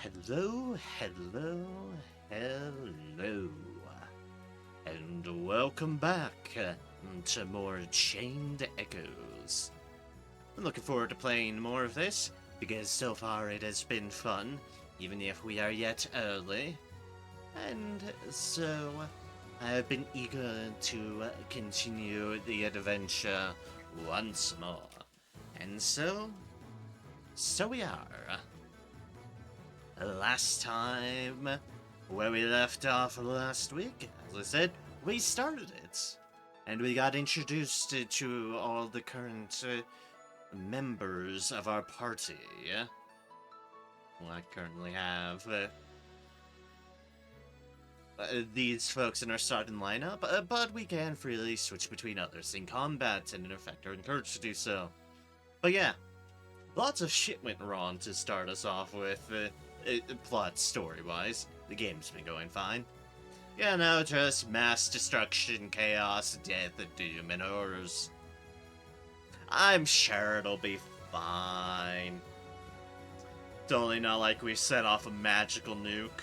Hello, hello, hello, and welcome back to more Chained Echoes. I'm looking forward to playing more of this, because so far it has been fun, even if we are yet early. And so, I've been eager to continue the adventure once more. And so we are. Last time, where we left off last week, as I said, we started it. And we got introduced to all the current members of our party. Well, I currently have these folks in our starting lineup, but we can freely switch between others in combat, and in effect are encouraged to do so. But yeah, lots of shit went wrong to start us off with, plot story-wise. The game's been going fine. Yeah, no, just mass destruction, chaos, death, doom, and horrors. I'm sure it'll be fine. It's only not like we set off a magical nuke,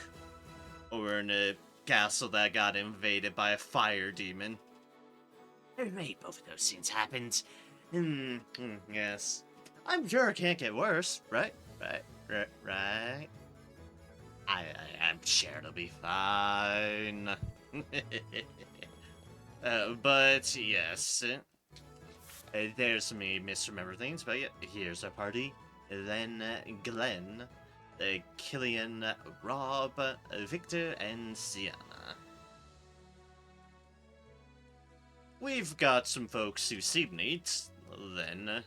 or in a castle that got invaded by a fire demon. Right, both of those things happened. Yes. I'm sure it can't get worse, right? Right. I'm sure it'll be fine. But yes, there's me misremember things, but yeah, here's our party. Then Glenn, Killian, Rob, Victor, and Sienna. We've got some folks who seem neat, then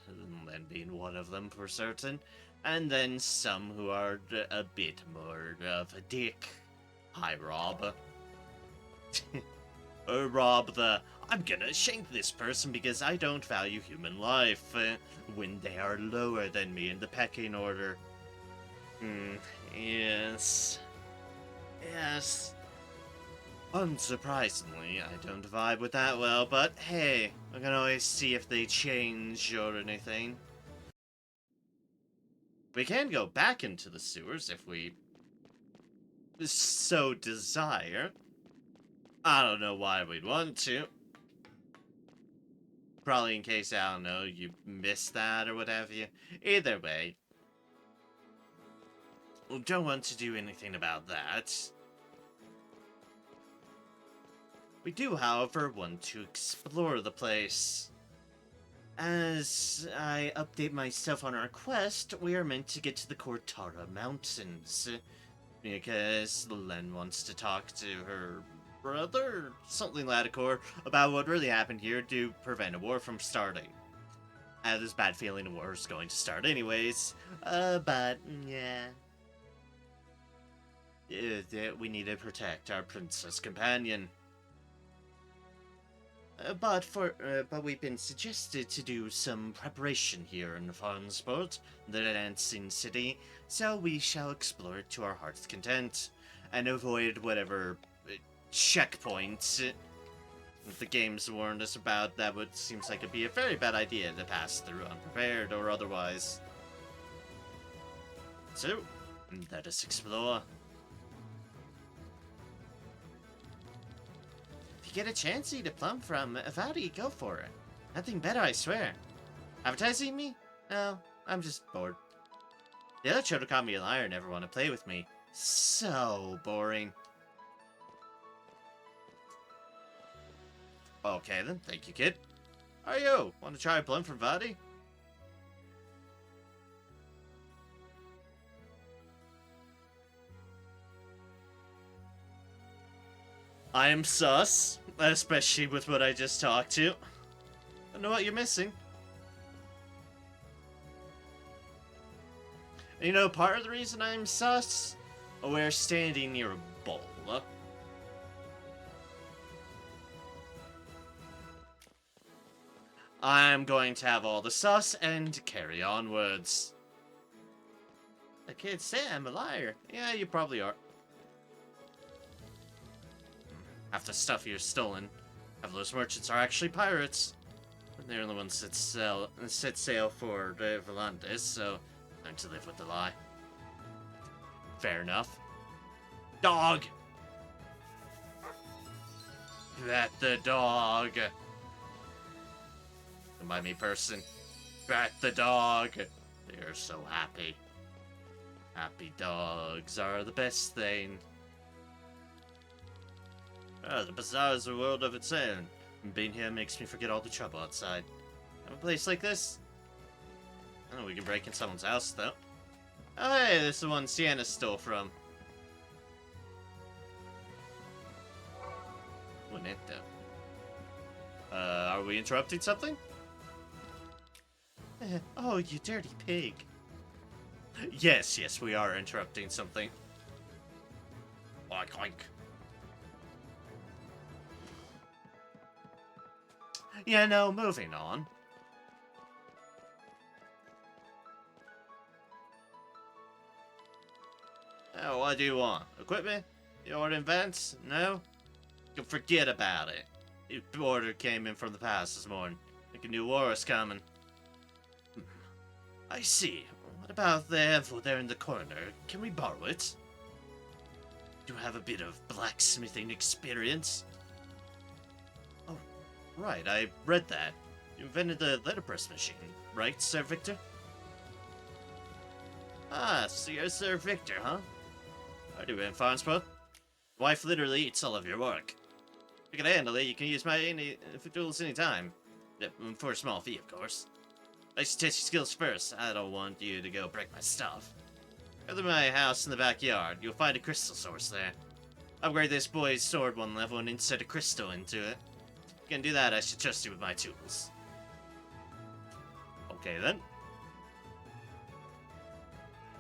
being one of them for certain, and then some who are a bit more of a dick. Hi, Rob. Rob the, I'm gonna shank this person because I don't value human life, when they are lower than me in the pecking order. Yes. Yes. Unsurprisingly, I don't vibe with that well, but hey, I can always see if they change or anything. We can go back into the sewers if we so desire. I don't know why we'd want to. Probably in case, I don't know, you missed that or what have you. Either way, we don't want to do anything about that. We do, however, want to explore the place. As I update myself on our quest, we are meant to get to the Cortara Mountains. Because Len wants to talk to her brother, something Ladicor, about what really happened here to prevent a war from starting. I have this bad feeling a war is going to start anyways. But, yeah. We need to protect our princess companion. But we've been suggested to do some preparation here in Farnsport, the dancing city, so we shall explore it to our heart's content, and avoid whatever checkpoints the game's warned us about that would seems like it'd be a very bad idea to pass through unprepared or otherwise. So, let us explore. Get a chance to eat a plum from Avadi, go for it. Nothing better, I swear. Advertising me? No, I'm just bored. The other children call me a liar and never want to play with me. So boring. Okay then, thank you, kid. Are you? Want to try a plum from Vadi? I am sus, especially with what I just talked to. I know what you're missing. You know, part of the reason I'm sus? We're standing near a bowl. I'm going to have all the sus and carry onwards. The kids say I'm a liar. Yeah, you probably are. Half the stuff you're stolen. Half of those merchants are actually pirates. They're the ones that set sail for Volantis, so time to live with the lie. Fair enough. Dog! Pet the dog! Don't mind me, person. Pet the dog! They're so happy. Happy dogs are the best thing. Oh, the bazaar is a world of its own. Being here makes me forget all the trouble outside. A place like this? Oh, we can break in someone's house, though. Oh, hey, this is the one Sienna stole from. Wouldn't it, though? Are we interrupting something? Oh, you dirty pig. Yes, we are interrupting something. Oink, oink. Yeah, no, moving on. Oh, what do you want? Equipment? You order events? No? You can forget about it. The order came in from the past this morning. Think a new war is coming. I see. What about the Evo there in the corner? Can we borrow it? Do you have a bit of blacksmithing experience? Oh, right, I read that. You invented the letterpress machine, right, Sir Victor? Ah, so you're Sir Victor, huh? I do in Farnsworth. Wife literally eats all of your work. If you can handle it, you can use my tools anytime. For a small fee, of course. I should test your skills first. I don't want you to go break my stuff. Go to my house in the backyard. You'll find a crystal source there. Upgrade this boy's sword one level and insert a crystal into it. If you can do that, I should trust you with my tools. Okay, then.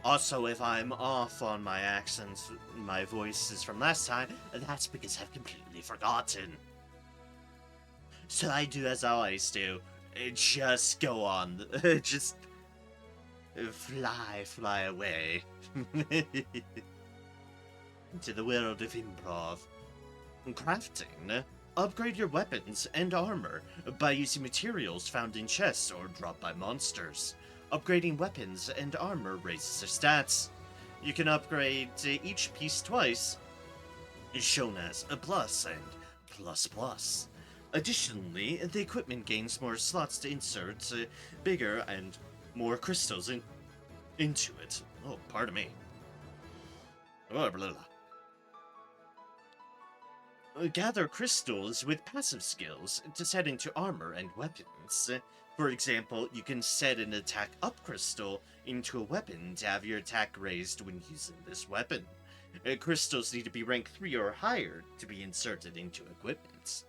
Also, if I'm off on my accents, my voices from last time, that's because I've completely forgotten. So I do as I always do. Just go on. Just fly away. Into the world of improv. Crafting. Upgrade your weapons and armor by using materials found in chests or dropped by monsters. Upgrading weapons and armor raises their stats. You can upgrade each piece twice, shown as a plus and plus plus. Additionally, the equipment gains more slots to insert bigger and more crystals into it. Oh, pardon me. Oh, blah, blah. Gather crystals with passive skills to set into armor and weapons. For example, you can set an attack up crystal into a weapon to have your attack raised when using this weapon. Crystals need to be rank 3 or higher to be inserted into equipment.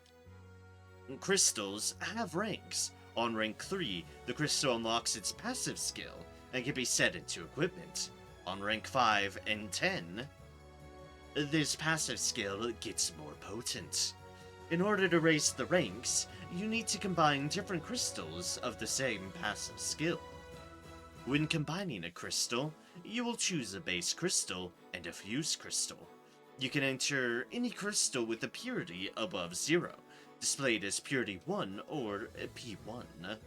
Crystals have ranks. On rank 3, the crystal unlocks its passive skill and can be set into equipment. On rank 5 and 10, this passive skill gets more potent. In order to raise the ranks, you need to combine different crystals of the same passive skill. When combining a crystal, you will choose a base crystal and a fuse crystal. You can enter any crystal with a purity above 0, displayed as purity 1 or P1.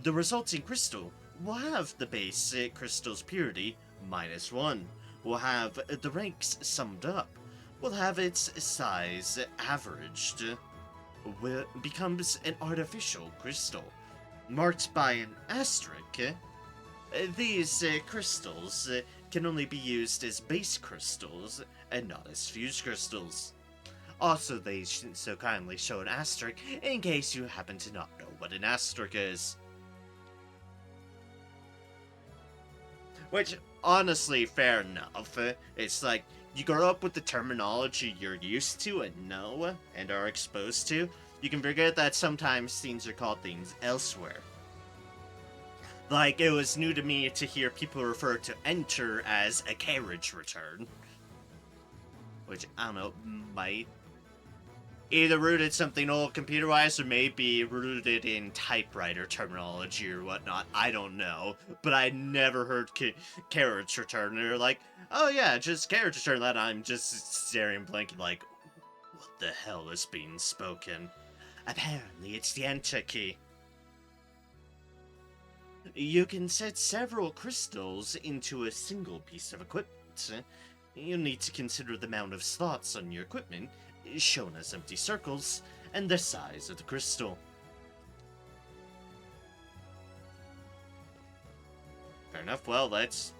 The resulting crystal will have the base crystal's purity -1, will have the ranks summed up, will have its size averaged, becomes an artificial crystal, marked by an asterisk. These crystals can only be used as base crystals and not as fuse crystals. Also, they so kindly show an asterisk in case you happen to not know what an asterisk is. Which, honestly, fair enough. It's like, you grow up with the terminology you're used to and know and are exposed to. You can forget that sometimes things are called things elsewhere. Like, it was new to me to hear people refer to enter as a carriage return. Which, I don't know, might either rooted something old computer-wise or maybe rooted in typewriter terminology or whatnot. I don't know. But I never heard carriage return. They're like, oh yeah, just carriage return. That I'm just staring blank like, what the hell is being spoken? Apparently it's the enter key. You can set several crystals into a single piece of equipment. you'll need to consider the amount of slots on your equipment, shown as empty circles, and the size of the crystal. Fair enough, well, let's...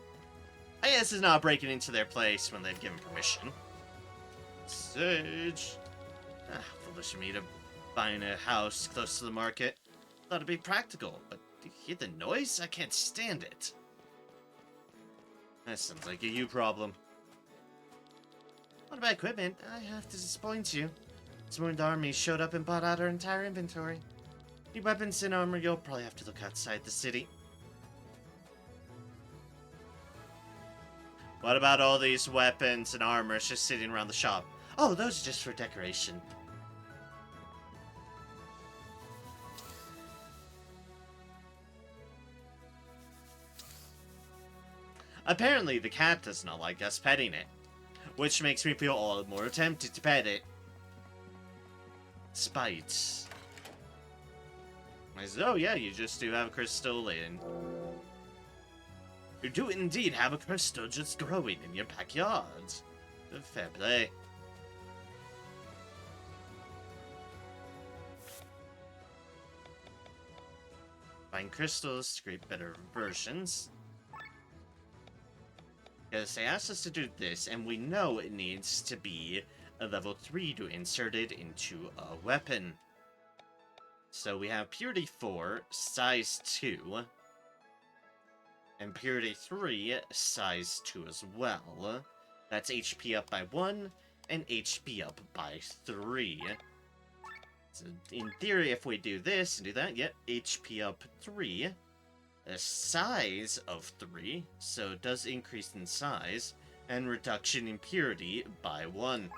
I guess it's not breaking into their place when they've given permission. Sage... foolish of me to buying a house close to the market. Thought it'd be practical, but do you hear the noise? I can't stand it. That sounds like a you problem. What about equipment? I have to disappoint you. This morning the army showed up and bought out our entire inventory. Need weapons and armor, you'll probably have to look outside the city. What about all these weapons and armor just sitting around the shop? Oh, those are just for decoration. Apparently, the cat does not like us petting it, which makes me feel all the more tempted to pet it. Spite. I said, oh yeah, you just do have a crystal in. You do indeed have a crystal just growing in your backyard. Fair play. Find crystals to create better versions. Because they asked us to do this, and we know it needs to be a level 3 to insert it into a weapon. So we have Purity 4, size 2, and Purity 3, size 2 as well. That's HP up by 1, and HP up by 3. So in theory, if we do this and do that, yep, HP up 3. A size of 3, so it does increase in size, and reduction in purity by 1.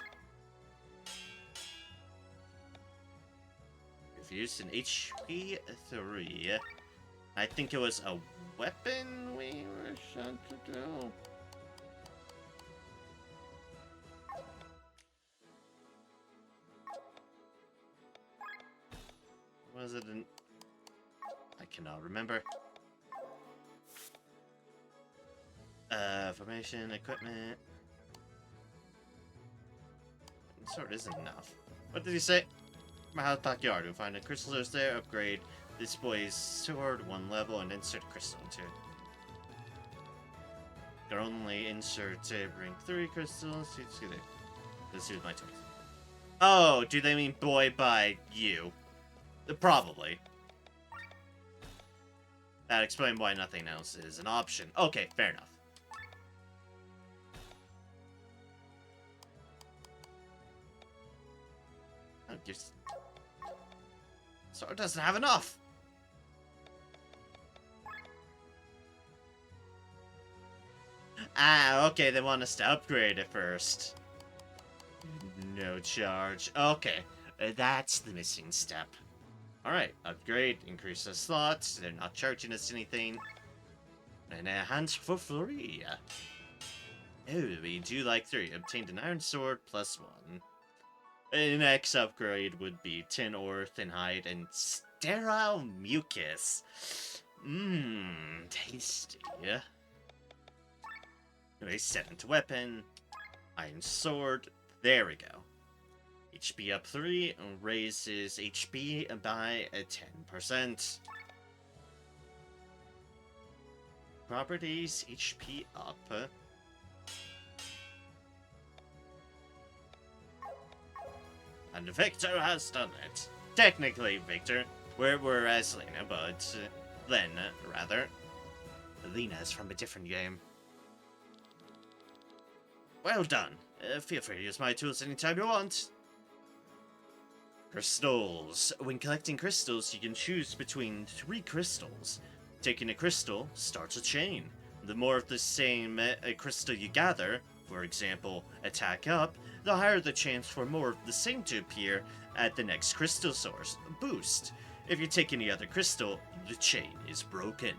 If used in HP 3, I think it was a weapon we were sent to do. Was it an... I cannot remember. Formation, equipment. Sword isn't enough. What did he say? My house backyard. You'll find a crystal source there. Upgrade this boy's sword 1 level and insert crystal into it. Can only insert rank 3 crystals. Let's do my choice. Oh, do they mean boy by you? Probably. That explains why nothing else is an option. Okay, fair enough. Just... Sword doesn't have enough. Ah, okay, they want us to upgrade it first. No charge. Okay, that's the missing step. Alright, upgrade, increase the slots, they're not charging us anything. And enhance for free. Oh, we do like 3. Obtained an iron sword plus 1. An next upgrade would be tin ore, thin hide, and sterile mucus. Mmm, tasty. Anyway, set into weapon. Iron sword. There we go. HP up 3 raises HP by 10%. Properties, HP up. And Victor has done it. Technically, Victor. We're as Lena, but... Len, rather. Lena's from a different game. Well done. Feel free to use my tools anytime you want. Crystals. When collecting crystals, you can choose between 3 crystals. Taking a crystal starts a chain. The more of the same crystal you gather, for example, attack up, the higher the chance for more of the same to appear at the next crystal source. Boost. If you take any other crystal, the chain is broken.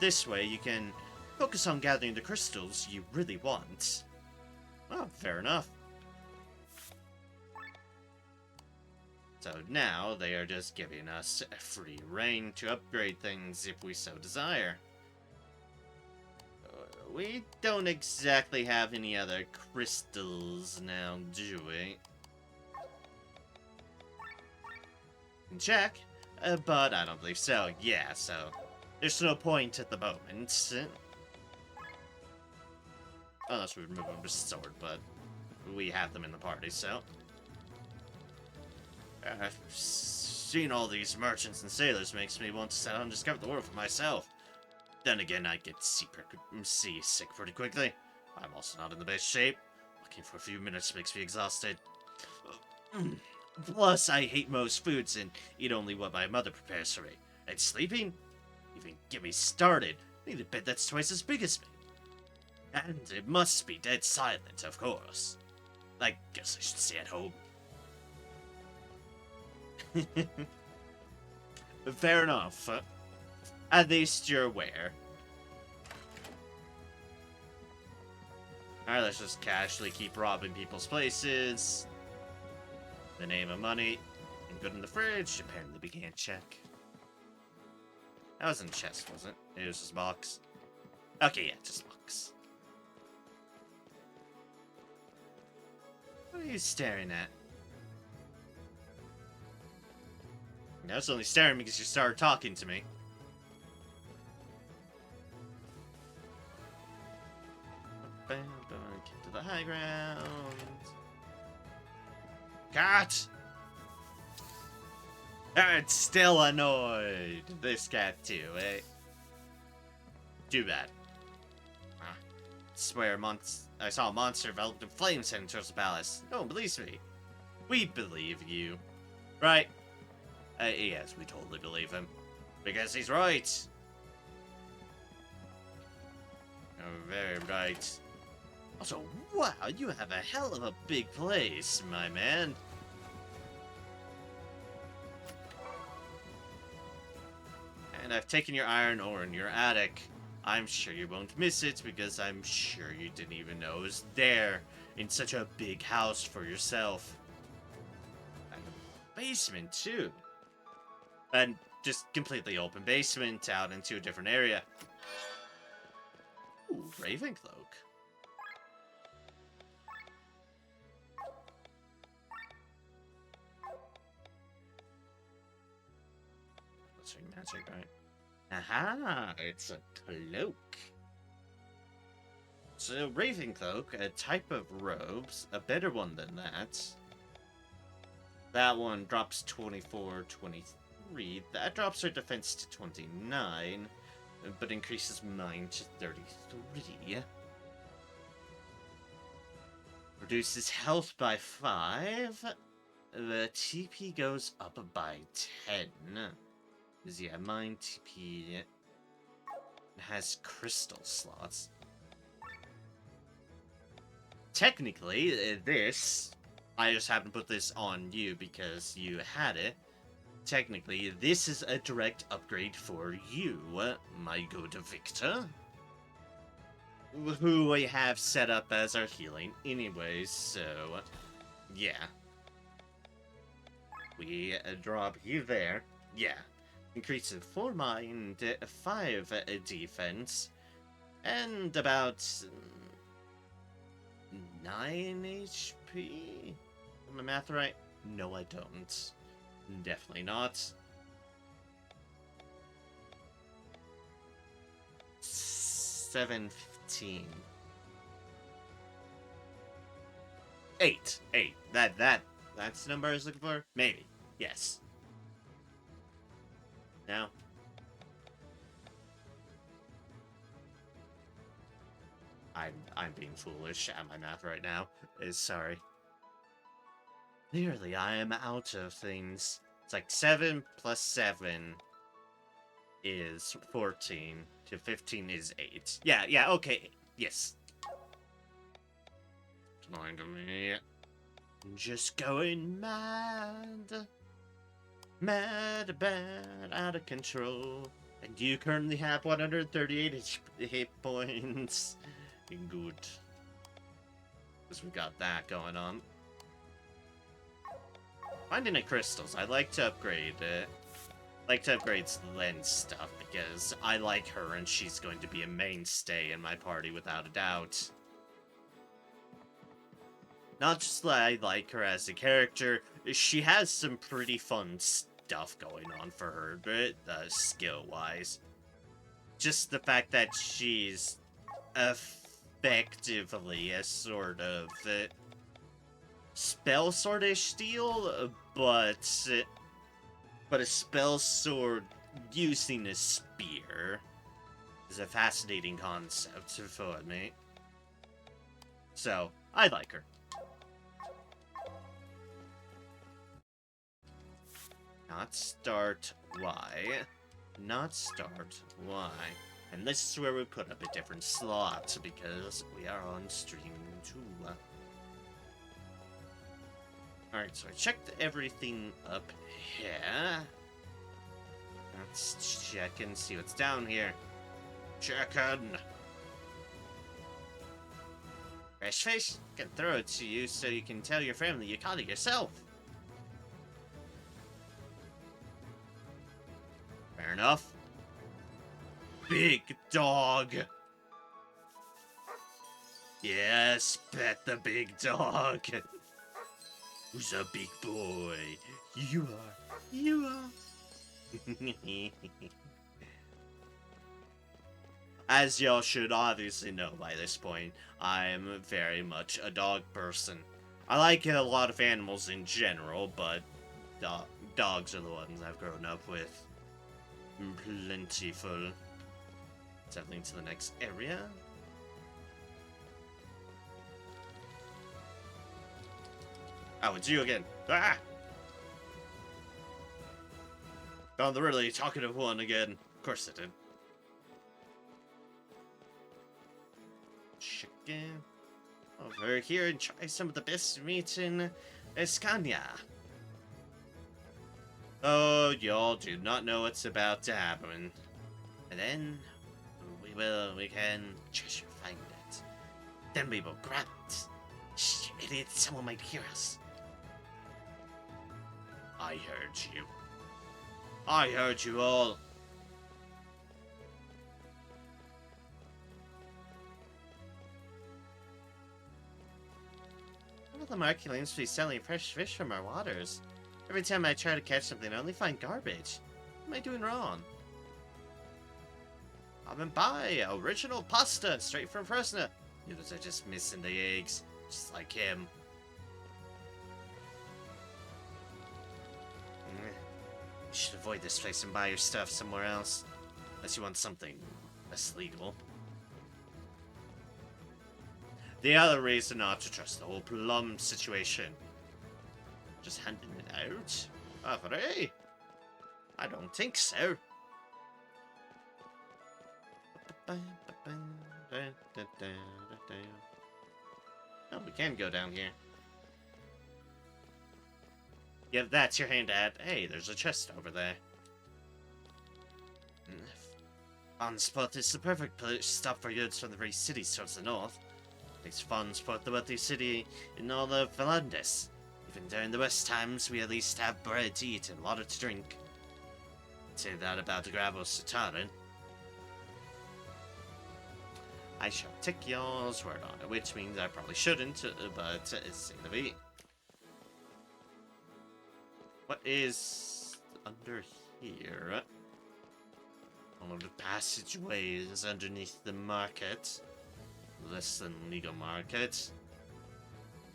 This way, you can focus on gathering the crystals you really want. Oh, fair enough. So now, they are just giving us a free reign to upgrade things if we so desire. We don't exactly have any other crystals now, do we? Can check, but I don't believe so. Yeah, so there's no point at the moment. Unless we remove them with sword, but we have them in the party, so. Seeing all these merchants and sailors makes me want to set out and discover the world for myself. Then again, I get seasick pretty quickly. I'm also not in the best shape. Walking for a few minutes makes me exhausted. Plus, I hate most foods and eat only what my mother prepares for me. And sleeping? Even get me started. I need a bed that's twice as big as me. And it must be dead silent, of course. I guess I should stay at home. Fair enough. At least you're aware. Alright, let's just casually keep robbing people's places. In the name of money. And good in the fridge. Apparently we can't check. That wasn't a chest, was it? It was just a box. Okay, yeah, just a box. What are you staring at? I was only staring because you started talking to me. Get to the high ground. Cat! I'm still annoyed. This cat too, eh? Too bad. Swear I saw a monster enveloped in flames heading towards the palace. No one believes me. We believe you. Right? Yes, we totally believe him. Because he's right. Oh, very right. Also, wow, you have a hell of a big place, my man. And I've taken your iron ore in your attic. I'm sure you won't miss it because I'm sure you didn't even know it was there in such a big house for yourself. And a basement, too. And just completely open basement out into a different area. Ooh, Ravencloak. Let's ring magic, right? Aha! It's a cloak. So, Ravencloak, a type of robes, a better one than that. That one drops 24, 23. That drops her defense to 29, but increases mine to 33. Reduces health by 5. The TP goes up by 10. Yeah, mine TP has crystal slots. Technically, this, I just haven't put this on you because you had it. Technically, this is a direct upgrade for you, my good Victor. Who I have set up as our healing anyways, so yeah. We drop you there. Yeah. Increases 4 mind, 5 defense, and about 9 HP? Am I math right? No, I don't. Definitely not. 715. 8. 8. That's the number I was looking for? Maybe. Yes. Now. I'm being foolish at my math right now. Sorry. Clearly, I am out of things. It's like 7 plus 7 is 14. To 15 is 8. Yeah, okay. Yes. It's annoying to me. I'm just going mad. Mad, bad, out of control. And you currently have 138 hit points. Good. Because we've got that going on. Finding the crystals. I'd like to upgrade it. Like to upgrade Len's stuff because I like her and she's going to be a mainstay in my party without a doubt. Not just that I like her as a character, she has some pretty fun stuff going on for her, but skill-wise. Just the fact that she's effectively a sort of spell sword-ish deal, but a spell sword using a spear is a fascinating concept for me. So, I like her. Not start Y. Not start Y. And this is where we put up a different slot, because we are on stream too. Alright, so I checked everything up here. Let's check and see what's down here. Checkin'. Fresh fish, can throw it to you so you can tell your family you caught it yourself. Fair enough. Big dog. Yes, pet the big dog. Who's a big boy? You are. You are. As y'all should obviously know by this point, I'm very much a dog person. I like a lot of animals in general, but dogs are the ones I've grown up with. Plentiful. Settling to the next area. Oh, it's you again. Ah! Found the really talkative one again. Of course I did. Chicken. Over here and try some of the best meat in Escania. Oh, y'all do not know what's about to happen. And then we can treasure find it. Then we will grab it. Shh, you idiot, someone might hear us. I heard you. I heard you all. One of the Marculines be selling fresh fish from our waters. Every time I try to catch something, I only find garbage. What am I doing wrong? Come by, original pasta, straight from Fresno. Noodles are just missing the eggs, just like him. You should avoid this place and buy your stuff somewhere else. Unless you want something less legal. The other reason not to trust the whole plum situation. Just handing it out? Oh, for free? I don't think so. Oh, we can go down here. Yeah, that's your hand at. Hey, there's a chest over there. Fun spot is the perfect stop for goods from the very cities towards the north. Makes Fun Spot the wealthiest city in all of Valandes. Even during the worst times, we at least have bread to eat and water to drink. Say that about the Gravos Tatarin. I shall take y'all's word on it, which means I probably shouldn't, but it's say the be. What is under here? One of the passageways underneath the market. Less than legal market.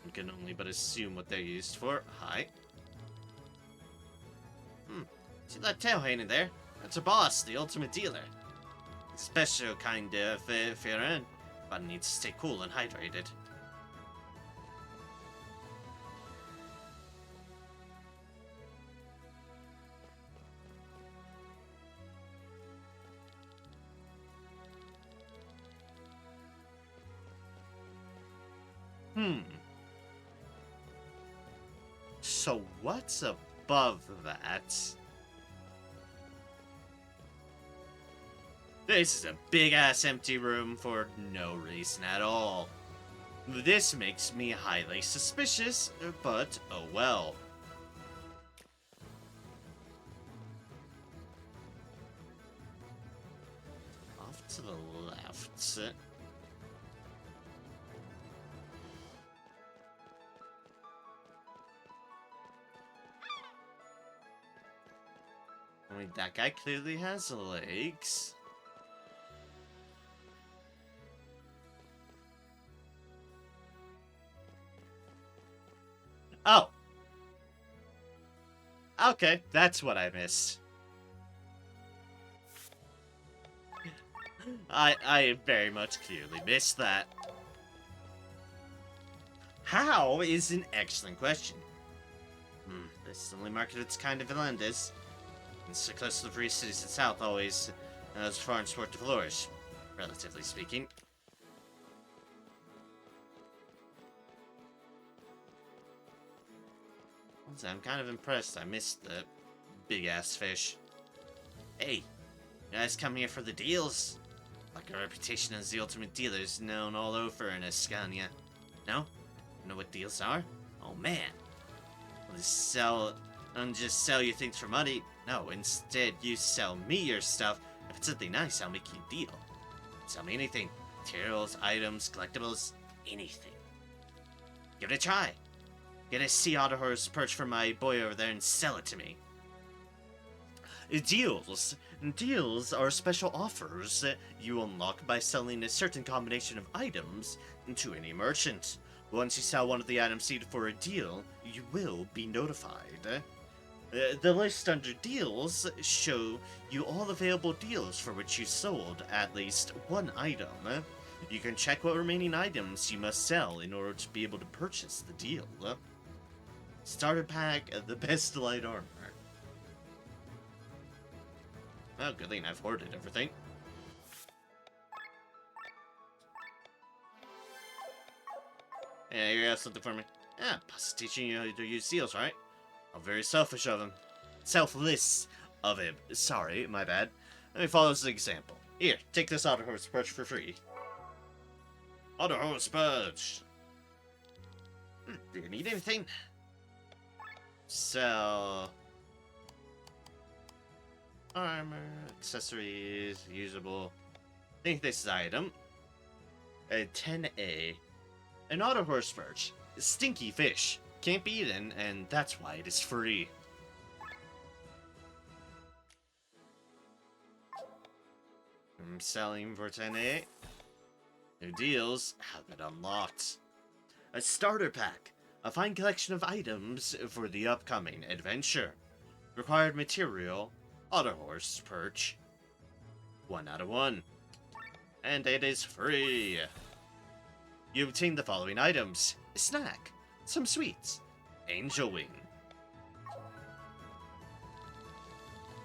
You can only but assume what they're used for. Hi. See that tail hanging there? That's a boss, the ultimate dealer. Special kind of Firen, but needs to stay cool and hydrated. So what's above that? This is a big-ass empty room for no reason at all. This makes me highly suspicious, but oh well. deals. I mean, that guy clearly has legs. Oh! Okay, that's what I missed. I very much clearly missed that. How is an excellent question. This is the only market its kind of land is. And so close to the free cities in the south always allows foreign sport to flourish, relatively speaking. I'm kind of impressed I missed the big-ass fish. Hey, you guys come here for the deals? Like our reputation as the ultimate dealer is known all over in Escania. No? You know what deals are? Oh man. Well, just sell you things for money. No, instead you sell me your stuff. If it's something nice, I'll make you a deal. Sell me anything. Materials, items, collectibles, anything. Give it a try. Get a sea otter horse perch from my boy over there and sell it to me. Deals. Deals are special offers that you unlock by selling a certain combination of items to any merchant. Once you sell one of the items needed for a deal, you will be notified. The list under deals show you all available deals for which you sold at least one item. You can check what remaining items you must sell in order to be able to purchase the deal. Starter pack, the best light armor. Oh, good thing I've hoarded everything. Yeah, you have something for me? Yeah, Pa's teaching you how to use seals, right? How very selfish of him. Selfless of him. Sorry, my bad. Let me follow his example. Here, take this otter horse perch for free. Otter horse perch! Do you need anything? Sell... armor, accessories, usable. I think this is item. A 10A. An otter horse perch. Stinky fish. Can't be eaten, and that's why it is free. I'm selling for 10A. New deals have been unlocked. A starter pack. A fine collection of items for the upcoming adventure. Required material. Otter horse perch. 1 out of 1. And it is free. You obtain the following items. A snack. Some sweets. Angel wing.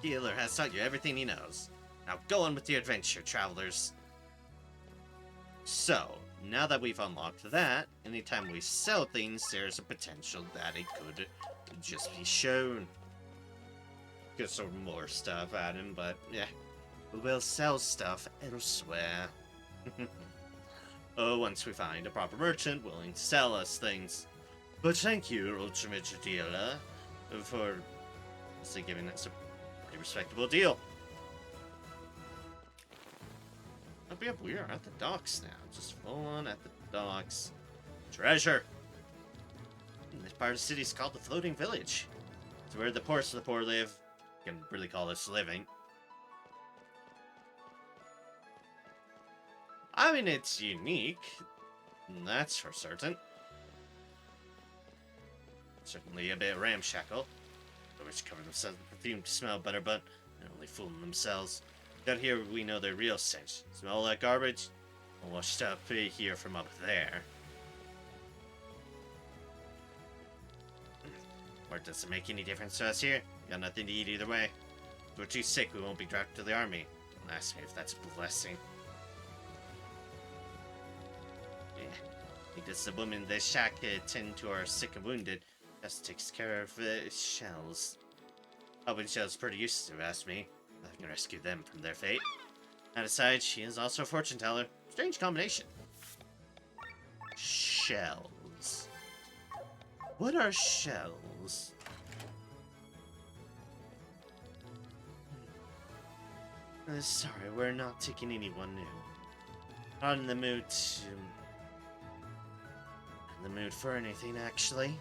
Dealer has taught you everything he knows. Now go on with the adventure, travelers. So, now that we've unlocked that, anytime we sell things, there's a potential that it could just be shown. Get some more stuff at him, but yeah. We'll sell stuff elsewhere. Once we find a proper merchant willing to sell us things. But thank you, Ultimate Dealer, for giving us a pretty respectable deal. Oh, yeah, we are at the docks now. Just full on at the docks. Treasure! This part of the city is called the Floating Village. It's where the poorest of the poor live. You can really call this living. I mean, it's unique. That's for certain. Certainly a bit ramshackle. They wish cover themselves in perfume to smell better, but they're only fooling themselves. Down here, we know their real stench. Smell like garbage? Washed up here from up there. Or does it make any difference to us here? Got nothing to eat either way. If we're too sick, we won't be drafted to the army. Don't ask me if that's a blessing. Does the woman in the shack tend to our sick and wounded? Just takes care of shells. Helping shells pretty useful, if you ask me. Nothing can rescue them from their fate. That aside, she is also a fortune teller. Strange combination. Shells. What are shells? Sorry, we're not taking anyone new. Not in the mood for anything, actually.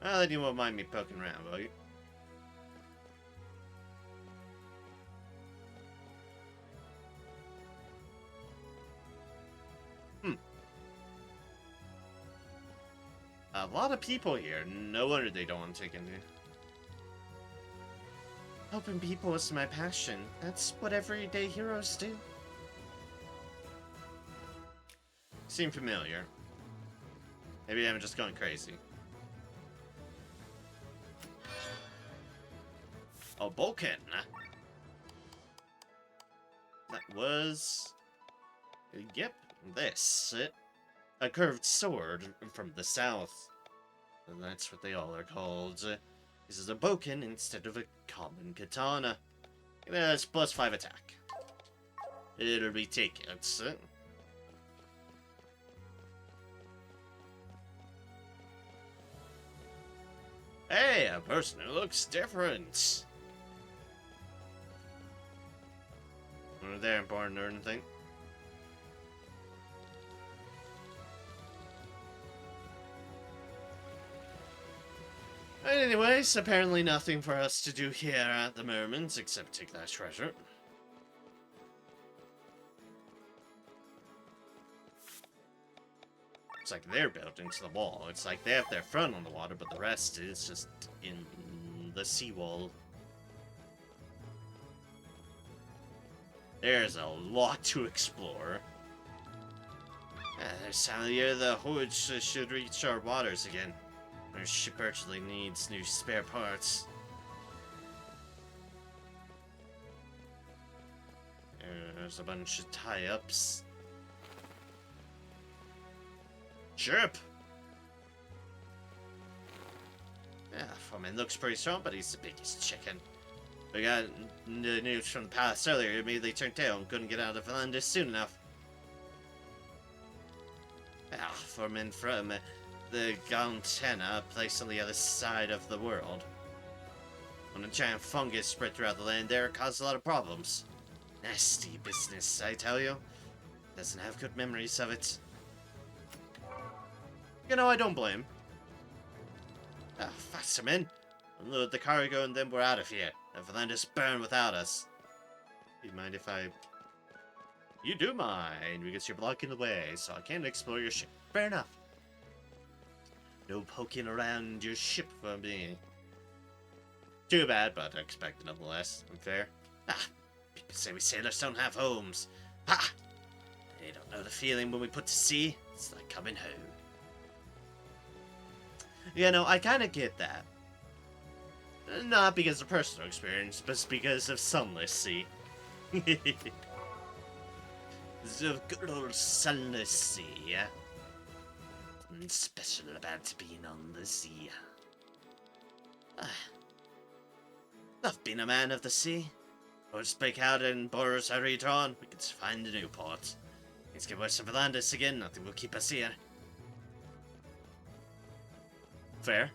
Well, then you won't mind me poking around, will you? A lot of people here. No wonder they don't want to take into. Helping people is my passion. That's what everyday heroes do. Seem familiar. Maybe I'm just going crazy. Oh, Boken. That was... Yep, this. A curved sword from the south. And that's what they all are called. This is a Boken instead of a common katana. It's plus 5 attack. It'll be tickets. Hey, a person who looks different. They're important or anything. Anyways, apparently nothing for us to do here at the moment, except take that treasure. It's like they're built into the wall. It's like they have their front on the water, but the rest is just in the seawall. There's a lot to explore. There's time of the year the Hood should reach our waters again. Our ship urgently needs new spare parts. There's a bunch of tie-ups. Chirp! Yeah, Foreman looks pretty strong, but he's the biggest chicken. We got the news from the palace earlier. He immediately turned tail and couldn't get out of Valandis soon enough. Foreman from the Gauntena, a place on the other side of the world. When a giant fungus spread throughout the land there, it caused a lot of problems. Nasty business, I tell you. Doesn't have good memories of it. You know, I don't blame. Faster, men. Unload the cargo and then we're out of here. And Valandis burn without us. You mind if I... You do mind, because you're blocking the way, so I can't explore your ship. Fair enough. No poking around your ship for me. Too bad, but expected nonetheless. Unfair. People say we sailors don't have homes. They don't know the feeling when we put to sea. It's like coming home. You know, I kind of get that. Not because of personal experience, but because of sunless sea. The good old sunless sea, yeah? Something special about being on the sea. I've been a man of the sea. Let's break out and borders are redrawn. We can find a new port. Things get worse than Valandis again. Nothing will keep us here. Fair.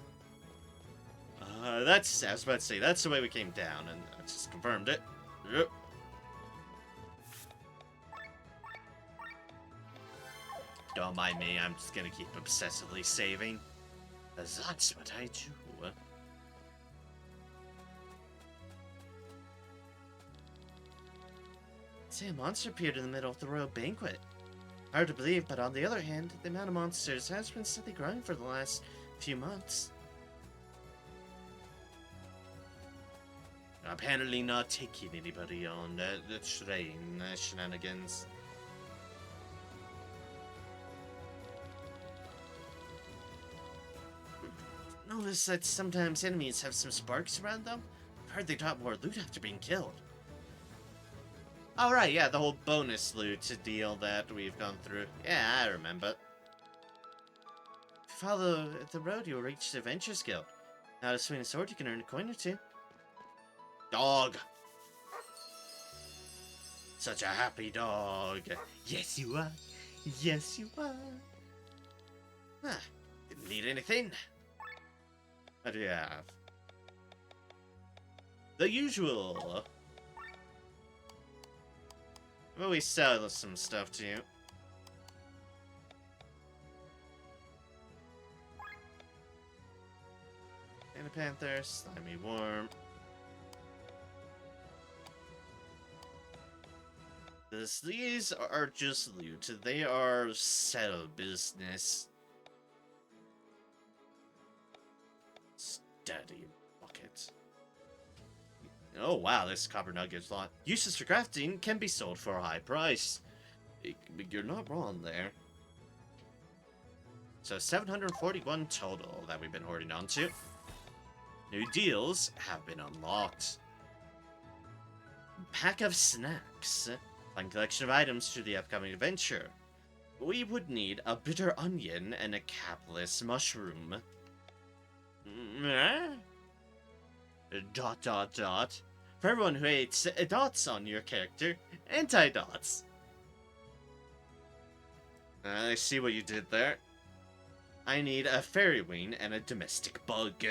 I was about to say, that's the way we came down, and I just confirmed it. Yep. Don't mind me, I'm just gonna keep obsessively saving. As that's what I do. Say, a monster appeared in the middle of the royal banquet. Hard to believe, but on the other hand, the amount of monsters has been steadily growing for the last few months. Apparently not taking anybody on the train shenanigans. Notice that sometimes enemies have some sparks around them. I've heard they drop more loot after being killed. Alright, yeah, the whole bonus loot deal that we've gone through. Yeah, I remember. If you follow the road, you'll reach the Adventures Guild. Now to swing a sword, you can earn a coin or two. Dog! Such a happy dog. Yes, you are. Yes, you are. Didn't need anything. What do you have? The usual. Well, we sell some stuff to you. And a panther, slimy worm. These are just loot. They are sell business. Steady bucket. Oh wow, this copper nugget lot. Useless for crafting, can be sold for a high price. You're not wrong there. So 741 total that we've been hoarding onto. New deals have been unlocked. Pack of snacks. Fun collection of items for the upcoming adventure. We would need a bitter onion and a capless mushroom. Dot dot dot. For everyone who hates dots on your character, anti-dots. I see what you did there. I need a fairy wing and a domestic bug.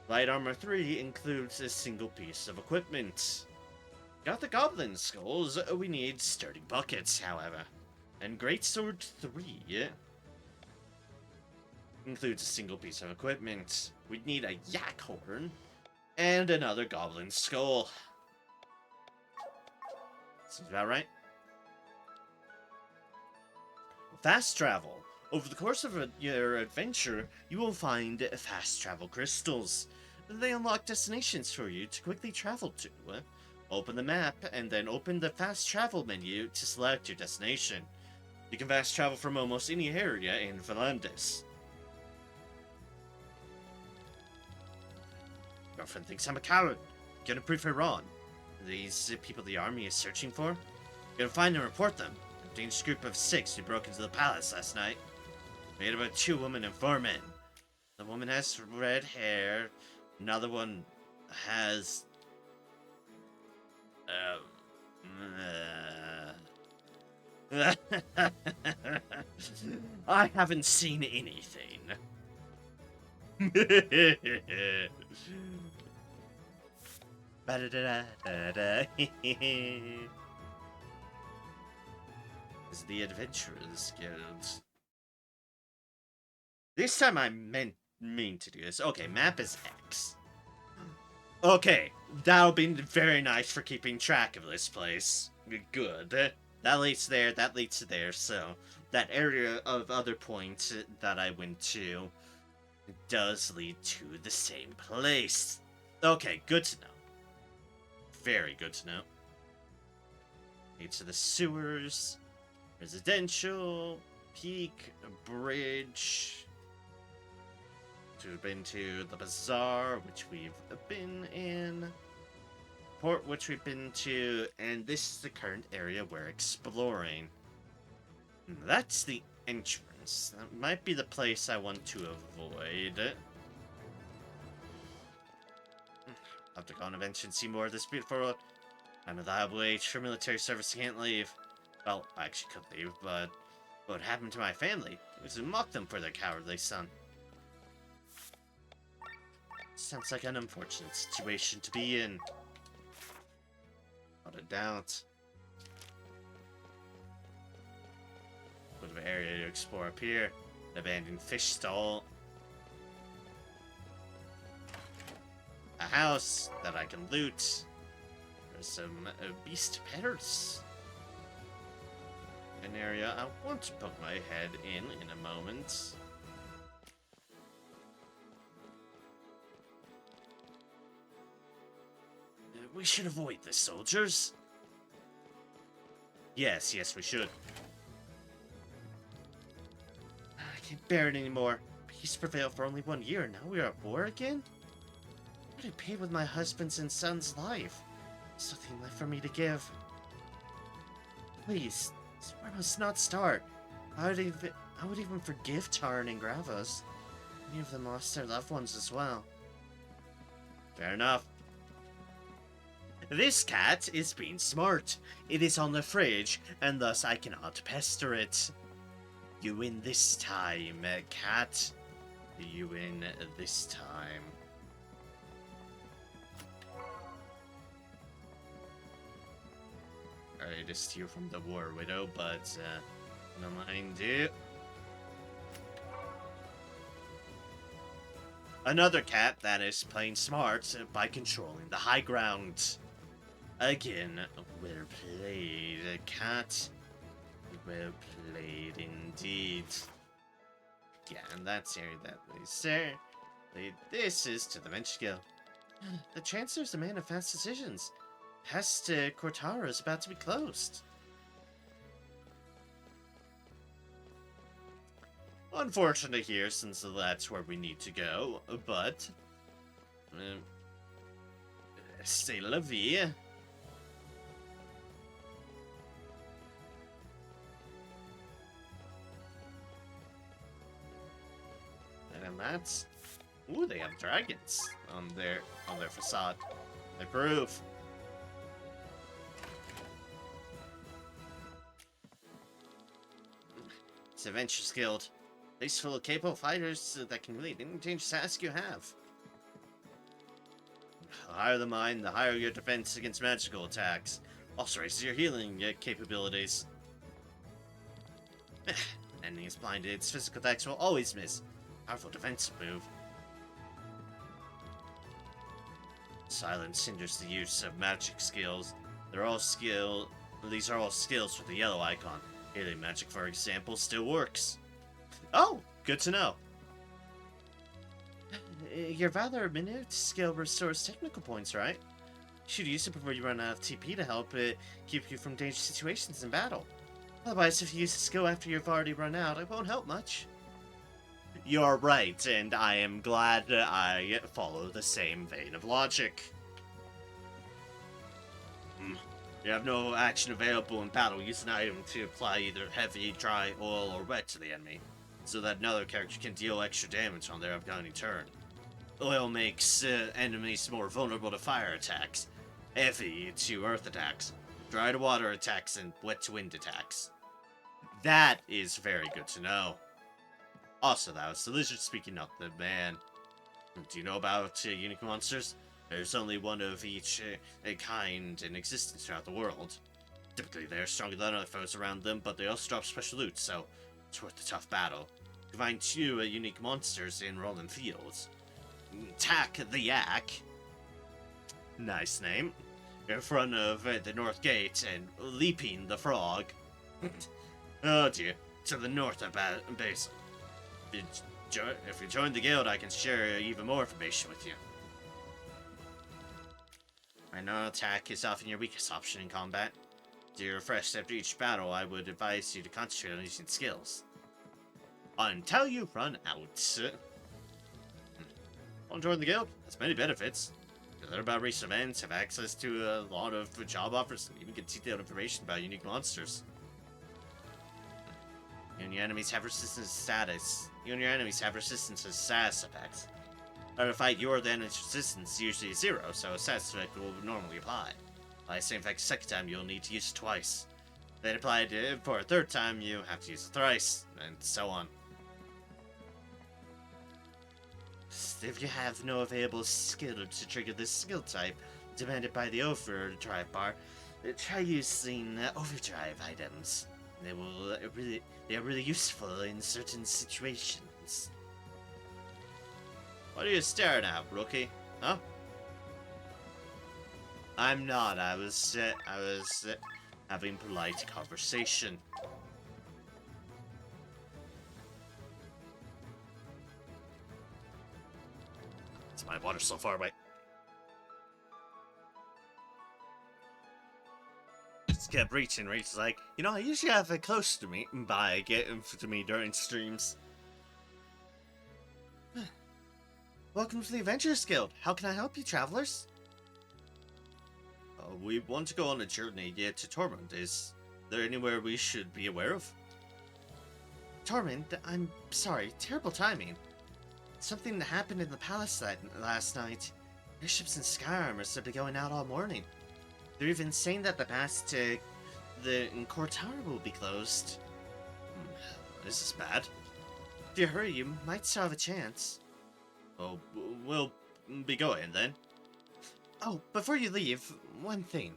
Light Armor 3 includes a single piece of equipment. Got the Goblin Skulls, we need sturdy buckets, however. And Greatsword 3 includes a single piece of equipment. We'd need a yak horn and another Goblin Skull. Seems about right. Fast travel. Over the course of your adventure, you will find fast travel crystals. They unlock destinations for you to quickly travel to. Open the map, and then open the fast travel menu to select your destination. You can fast travel from almost any area in Volantis. Girlfriend thinks I'm a coward. Gonna prove her wrong. These people the army is searching for? Gonna find and report them. A dangerous group of 6 who broke into the palace last night. Made about 2 women and 4 men. The woman has red hair. Another one has... I haven't seen anything. Is the Adventurers Guild. This time I mean to do this. Okay, map is X. Okay, that'll be very nice for keeping track of this place. Good. That leads there, that leads to there, so that area of other points that I went to does lead to the same place. Okay, good to know. Very good to know. Leads to the sewers, residential, peak, bridge. We've been to the bazaar, which we've been in. Port, which we've been to, and this is the current area we're exploring. That's the entrance. That might be the place I want to avoid. I'll have to go on a bench and see more of this beautiful world. I'm a viable age for military service, I can't leave. Well, I actually could leave, but what happened to my family? It was to mock them for their cowardly son. Sounds like an unfortunate situation to be in. Not a doubt. Bit of an area to explore up here. An abandoned fish stall. A house that I can loot. There's some beast peddlers. An area I want to poke my head in a moment. We should avoid this, soldiers. Yes, we should. I can't bear it anymore. Peace prevailed for only 1 year, now we are at war again? What did I pay with my husband's and son's life? There's nothing left for me to give. Please, this war must not start. I would even forgive Tarn and Gravos. Many of them lost their loved ones as well. Fair enough. This cat is being smart. It is on the fridge, and thus I cannot pester it. You win this time, cat. you in this time. Alright, to steal from the War Widow, but no mind it. Another cat that is playing smart by controlling the high ground. Again, well played, cat. Well played indeed. Yeah, and that's area that is there. This is to the Venture Guild. The Chancellor's a man of fast decisions. Pest Cortara is about to be closed. Unfortunate here, since that's where we need to go, but... c'est la vie. And that's... Ooh, they have dragons on their facade. They prove. It's Adventures Guild. Place full of capable fighters that can really change the task you have. The higher the mind, the higher your defense against magical attacks. Also raises your healing capabilities. Enemy is blinded, its physical attacks will always miss. Powerful defensive move. Silence hinders the use of magic skills. These are all skills with the yellow icon. Healing magic, for example, still works. Oh, good to know. Your Valor Minute skill restores technical points, right? You should use it before you run out of TP to help keep you from dangerous situations in battle. Otherwise, if you use the skill after you've already run out, it won't help much. You're right, and I am glad that I follow the same vein of logic. You have no action available in battle. Use an item to apply either heavy, dry, oil, or wet to the enemy, so that another character can deal extra damage on their upcoming turn. Oil makes enemies more vulnerable to fire attacks, heavy to earth attacks, dry to water attacks, and wet to wind attacks. That is very good to know. Also, that was the lizard speaking, not the man. Do you know about unique monsters? There's only one of each kind in existence throughout the world. Typically, they're stronger than other foes around them, but they also drop special loot, so it's worth a tough battle. You can find two unique monsters in Roland Fields. Tack the Yak. Nice name. In front of the North Gate, and Leaping the Frog. Oh dear, to the north of Basil. If you join the guild, I can share even more information with you. I know attack is often your weakest option in combat. To be refreshed after each battle, I would advise you to concentrate on using skills. Until you run out. Want to join the guild? Has many benefits. Learn about recent events, have access to a lot of job offers, and even get detailed information about unique monsters. You and your enemies have resistance to status effects. To fight your then its resistance is usually 0, so a status effect will normally apply. Apply the same effect a second time, you'll need to use it twice. Then applied for a third time, you have to use it thrice, and so on. If you have no available skill to trigger this skill type demanded by the overdrive bar, try using overdrive items. They are really useful in certain situations. What are you staring at, rookie? Huh? I'm not. I was having polite conversation. It's my water so far away. Just kept reaching. Reach's like, you know, I usually have it close to me by getting to me during streams. Welcome to the Adventurers Guild. How can I help you, travelers? We want to go on a journey to Tormund. Is there anywhere we should be aware of? Tormund? I'm sorry. Terrible timing. Something happened in the palace last night. Airships and sky armors have been going out all morning. They're even saying that the path to the Cortara will be closed. This is bad. If you hurry, you might still have a chance. Oh, we'll be going then. Oh, before you leave, one thing.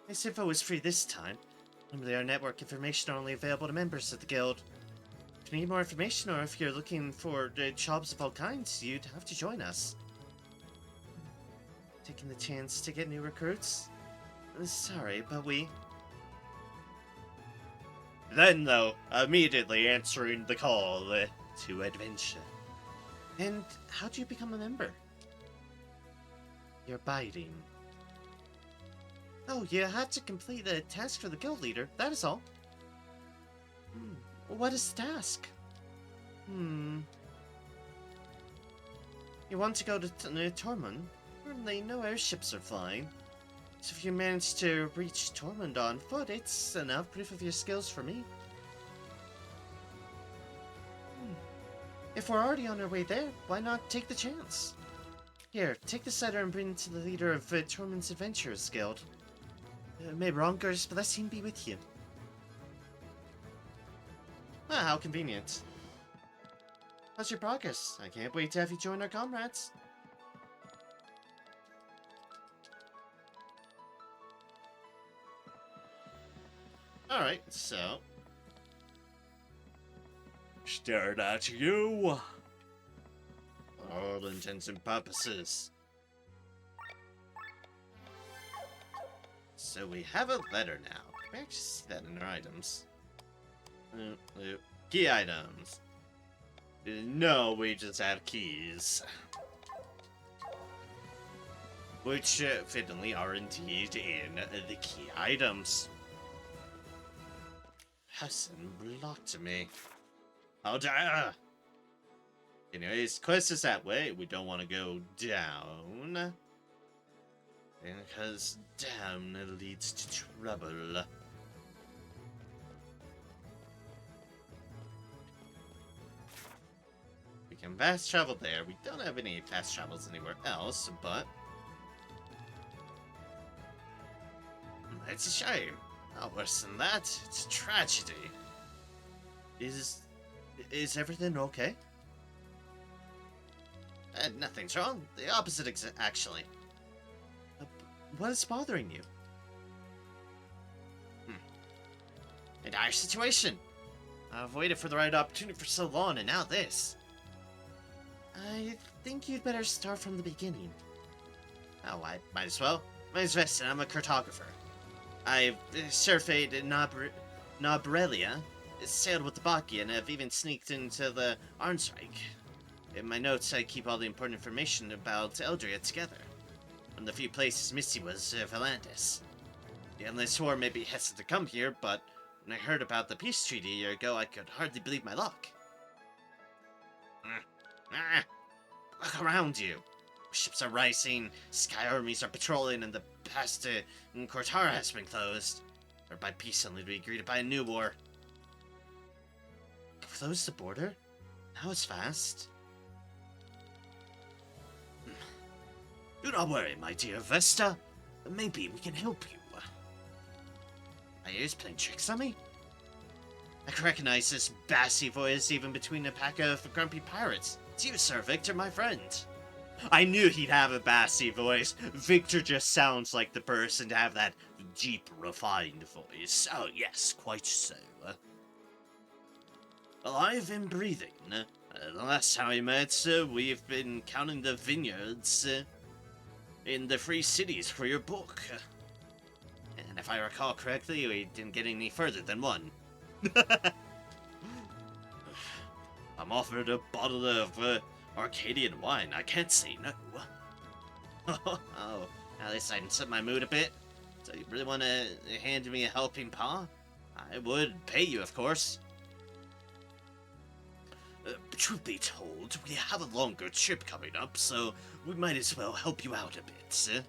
This info is free this time. Normally our network information are only available to members of the guild. If you need more information or if you're looking for jobs of all kinds, you'd have to join us. Taking the chance to get new recruits? Sorry, but we... Then, though, immediately answering the call to adventure. And how'd you become a member? You're biting. Oh, you had to complete a task for the guild leader, that is all. What is the task? You want to go to Tormund? They know airships are flying. So if you manage to reach Tormund on foot, it's enough proof of your skills for me. If we're already on our way there, why not take the chance? Here, take this letter and bring it to the leader of Tormund's Adventurers Guild. May Wrongers blessing be with you. Ah, how convenient. How's your progress? I can't wait to have you join our comrades. Alright, so... Stared at you! All intents and purposes. So we have a letter now. Can we actually see that in our items? Key items. No, we just have keys. Which, fittingly, are indeed in the key items. Hassan blocked me. How dare! Anyways, quest is that way. We don't want to go down. Because down leads to trouble. We can fast travel there. We don't have any fast travels anywhere else, but... It's a shame. Not worse than that. It's a tragedy. Is everything okay? Nothing's wrong. The opposite, actually. What is bothering you? A dire situation. I've waited for the right opportunity for so long, and now this. I think you'd better start from the beginning. Oh, I might as well. My name's Vestin. I'm a cartographer. I've surveyed Nobrelia, sailed with the Baki, and have even sneaked into the Arnsreich. In my notes, I keep all the important information about Eldria together. One of the few places Misty was Volantis. The Endless War may be hesitant to come here, but when I heard about the peace treaty a year ago, I could hardly believe my luck. Look around you. Ships are rising, sky armies are patrolling, and the pass to Kortara has been closed. Or by peace only to be greeted by a new war. Close the border? That was fast. Do not worry, my dear Vesta. Maybe we can help you. My ears playing tricks on me? I can recognize this bassy voice even between a pack of grumpy pirates. It's you, Sir Victor, my friend. I knew he'd have a bassy voice. Victor just sounds like the person to have that deep, refined voice. Oh, yes, quite so. Alive and breathing. The last time we met, we've been counting the vineyards in the free cities for your book. And if I recall correctly, we didn't get any further than one. I'm offered a bottle of Arcadian wine. I can't say no. Oh, at least I can set my mood a bit. So you really want to hand me a helping paw? I would pay you, of course. Truth be told, we have a longer trip coming up, so we might as well help you out a bit.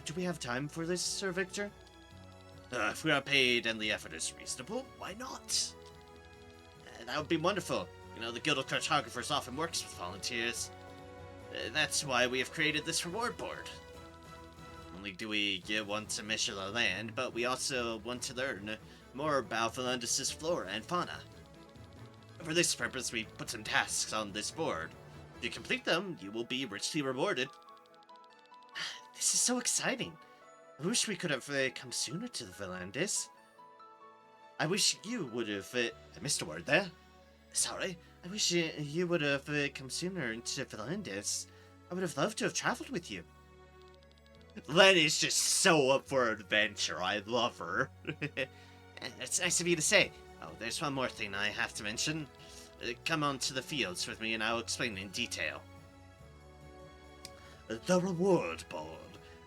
Do we have time for this, Sir Victor? If we are paid and the effort is reasonable, why not? That would be wonderful. You know, the Guild of Cartographers often works with volunteers. That's why we have created this reward board. Not only do we want to measure the land, but we also want to learn more about Volantis' flora and fauna. For this purpose, we put some tasks on this board. If you complete them, you will be richly rewarded. This is so exciting. I wish we could have come sooner to the Volandis. I wish you would have... I missed a word there. Sorry. I wish you would have come sooner into Volandis. I would have loved to have traveled with you. Len is just so up for adventure. I love her. It's nice of you to say. Oh, there's one more thing I have to mention. Come on to the fields with me and I'll explain in detail. The reward board.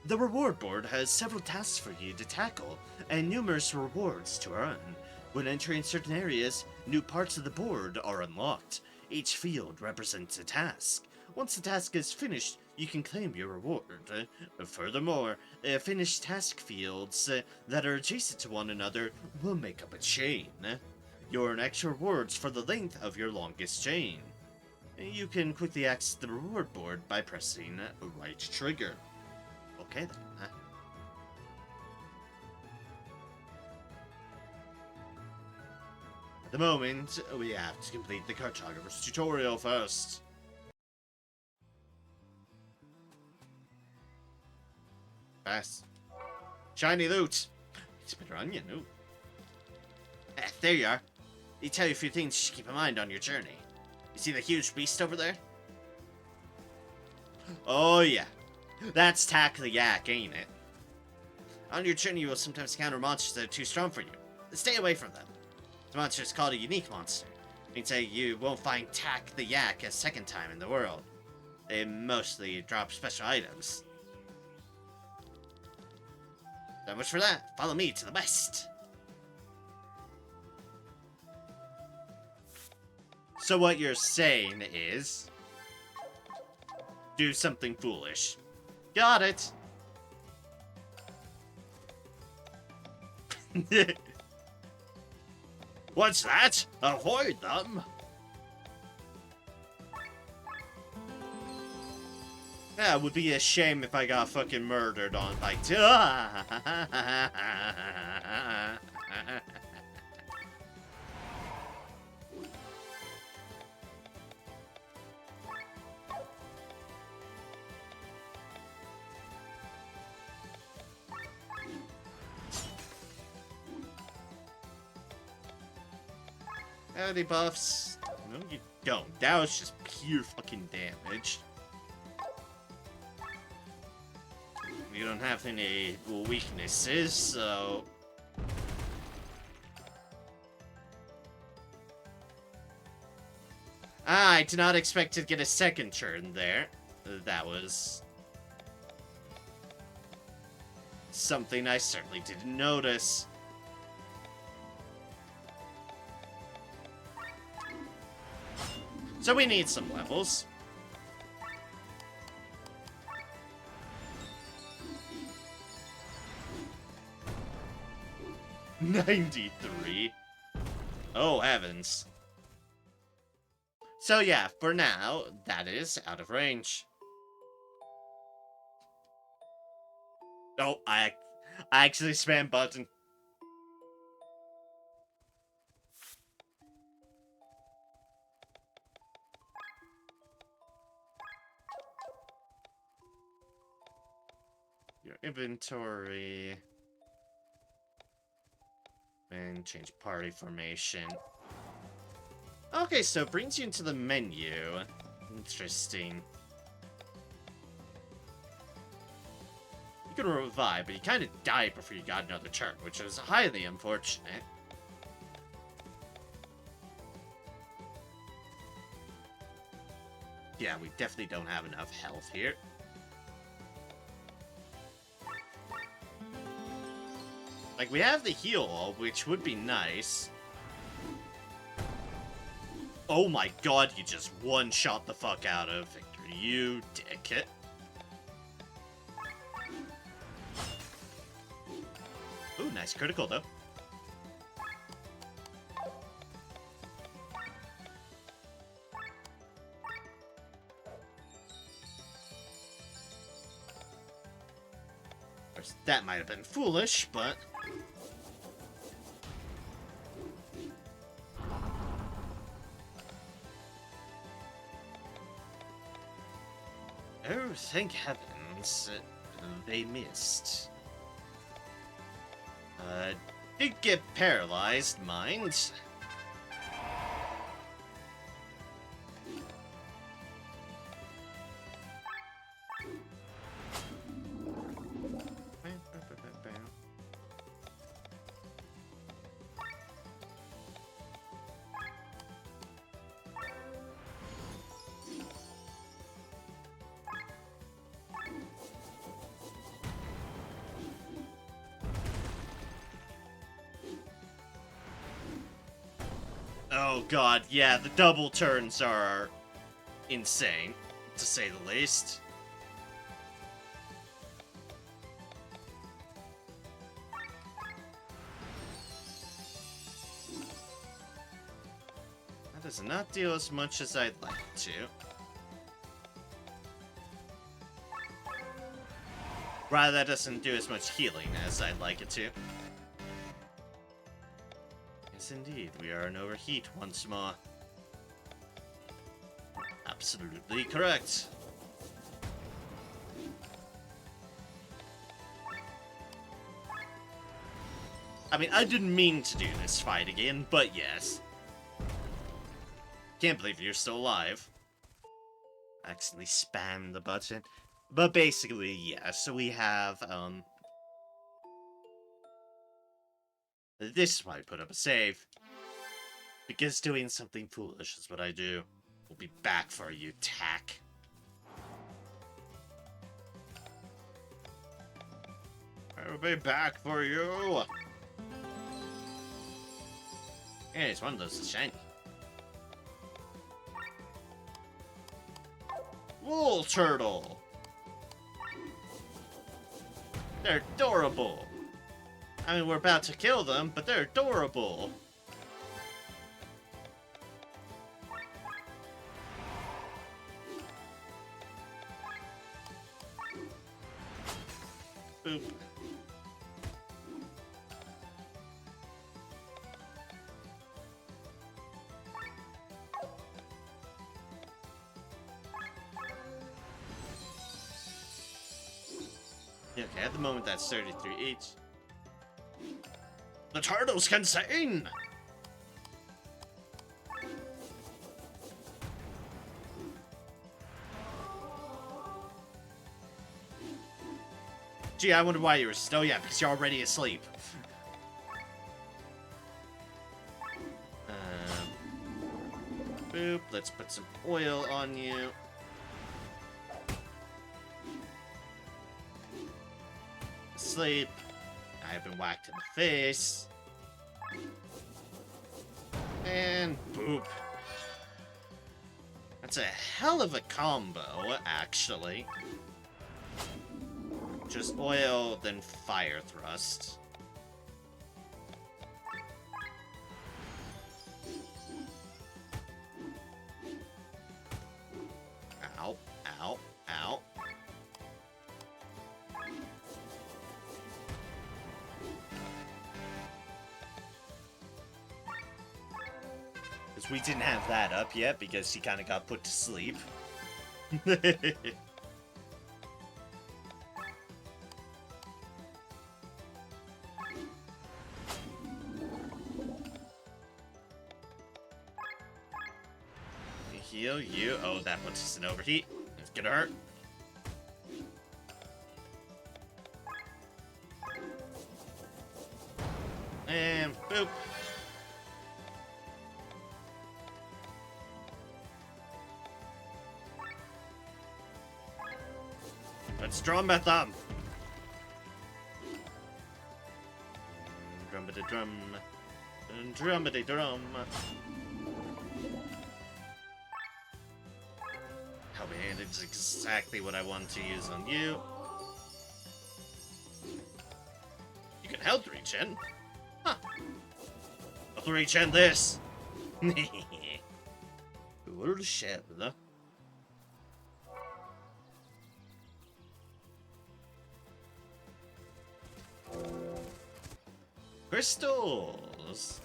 The reward board has several tasks for you to tackle and numerous rewards to earn. When entering certain areas, new parts of the board are unlocked. Each field represents a task. Once the task is finished, you can claim your reward. Furthermore, finished task fields that are adjacent to one another will make up a chain. You'll earn extra rewards for the length of your longest chain. You can quickly access the reward board by pressing right trigger. Okay then, huh? At the moment, we have to complete the cartographer's tutorial first. Pass. Shiny loot! It's a bit of onion, ooh. There you are. They tell you a few things you should keep in mind on your journey. You see the huge beast over there? Oh yeah. That's Tak the Yak, ain't it? On your journey, you will sometimes encounter monsters that are too strong for you. Stay away from them. The monster is called a unique monster. Means that you won't find Tak the Yak a second time in the world. They mostly drop special items. So much for that. Follow me to the west. So what you're saying is... do something foolish. Got it! What's that? Avoid them! Yeah, it would be a shame if I got fucking murdered on by... Howdy, buffs. No, you don't. That was just pure fucking damage. You don't have any weaknesses, so... I did not expect to get a second turn there. That was... something I certainly didn't notice. So we need some levels. $93. Oh, heavens. So yeah, for now, that is out of range. Oh, I actually spammed button. Your inventory. And change party formation. Okay, so it brings you into the menu. Interesting. You can revive, but you kind of died before you got another turn, which is highly unfortunate. Yeah, we definitely don't have enough health here. Like, we have the heal, which would be nice. Oh my god, you just one-shot the fuck out of Victor, you dickhead. Ooh, nice critical, though. Of course, that might have been foolish, but... Oh, thank heavens. They missed. Did get paralyzed, mind. Oh god, yeah, the double turns are insane, to say the least. That does not deal as much as I'd like it to. Rather, that doesn't do as much healing as I'd like it to. Yes, indeed, we are in overheat once more. Absolutely correct. I mean, I didn't mean to do this fight again, but yes. Can't believe you're still alive. Accidentally spammed the button. But basically, yeah, so we have, this is why I put up a save. Because doing something foolish is what I do. We'll be back for you, tack. I'll be back for you! Yeah, it's one of those that's shiny. Wool turtle! They're adorable! I mean, we're about to kill them, but they're adorable! Boop. Okay, at the moment that's 33 each. The turtles can sing! Gee, I wonder why you were still. Yeah, because you're already asleep. Boop, let's put some oil on you. Sleep. I've been whacked in the face. And boop. That's a hell of a combo, actually. Just oil, then fire thrust. Ow, ow, ow. Because we didn't have that up yet, because she kind of got put to sleep. Heal you. Oh, that puts us in overheat. It's gonna hurt. And boop. Let's drum my thumb. Drummity drum. Drummity drum. Oh man, it's exactly what I want to use on you. You can health regen. Huh. Health regen this. Cool shell. Crystals.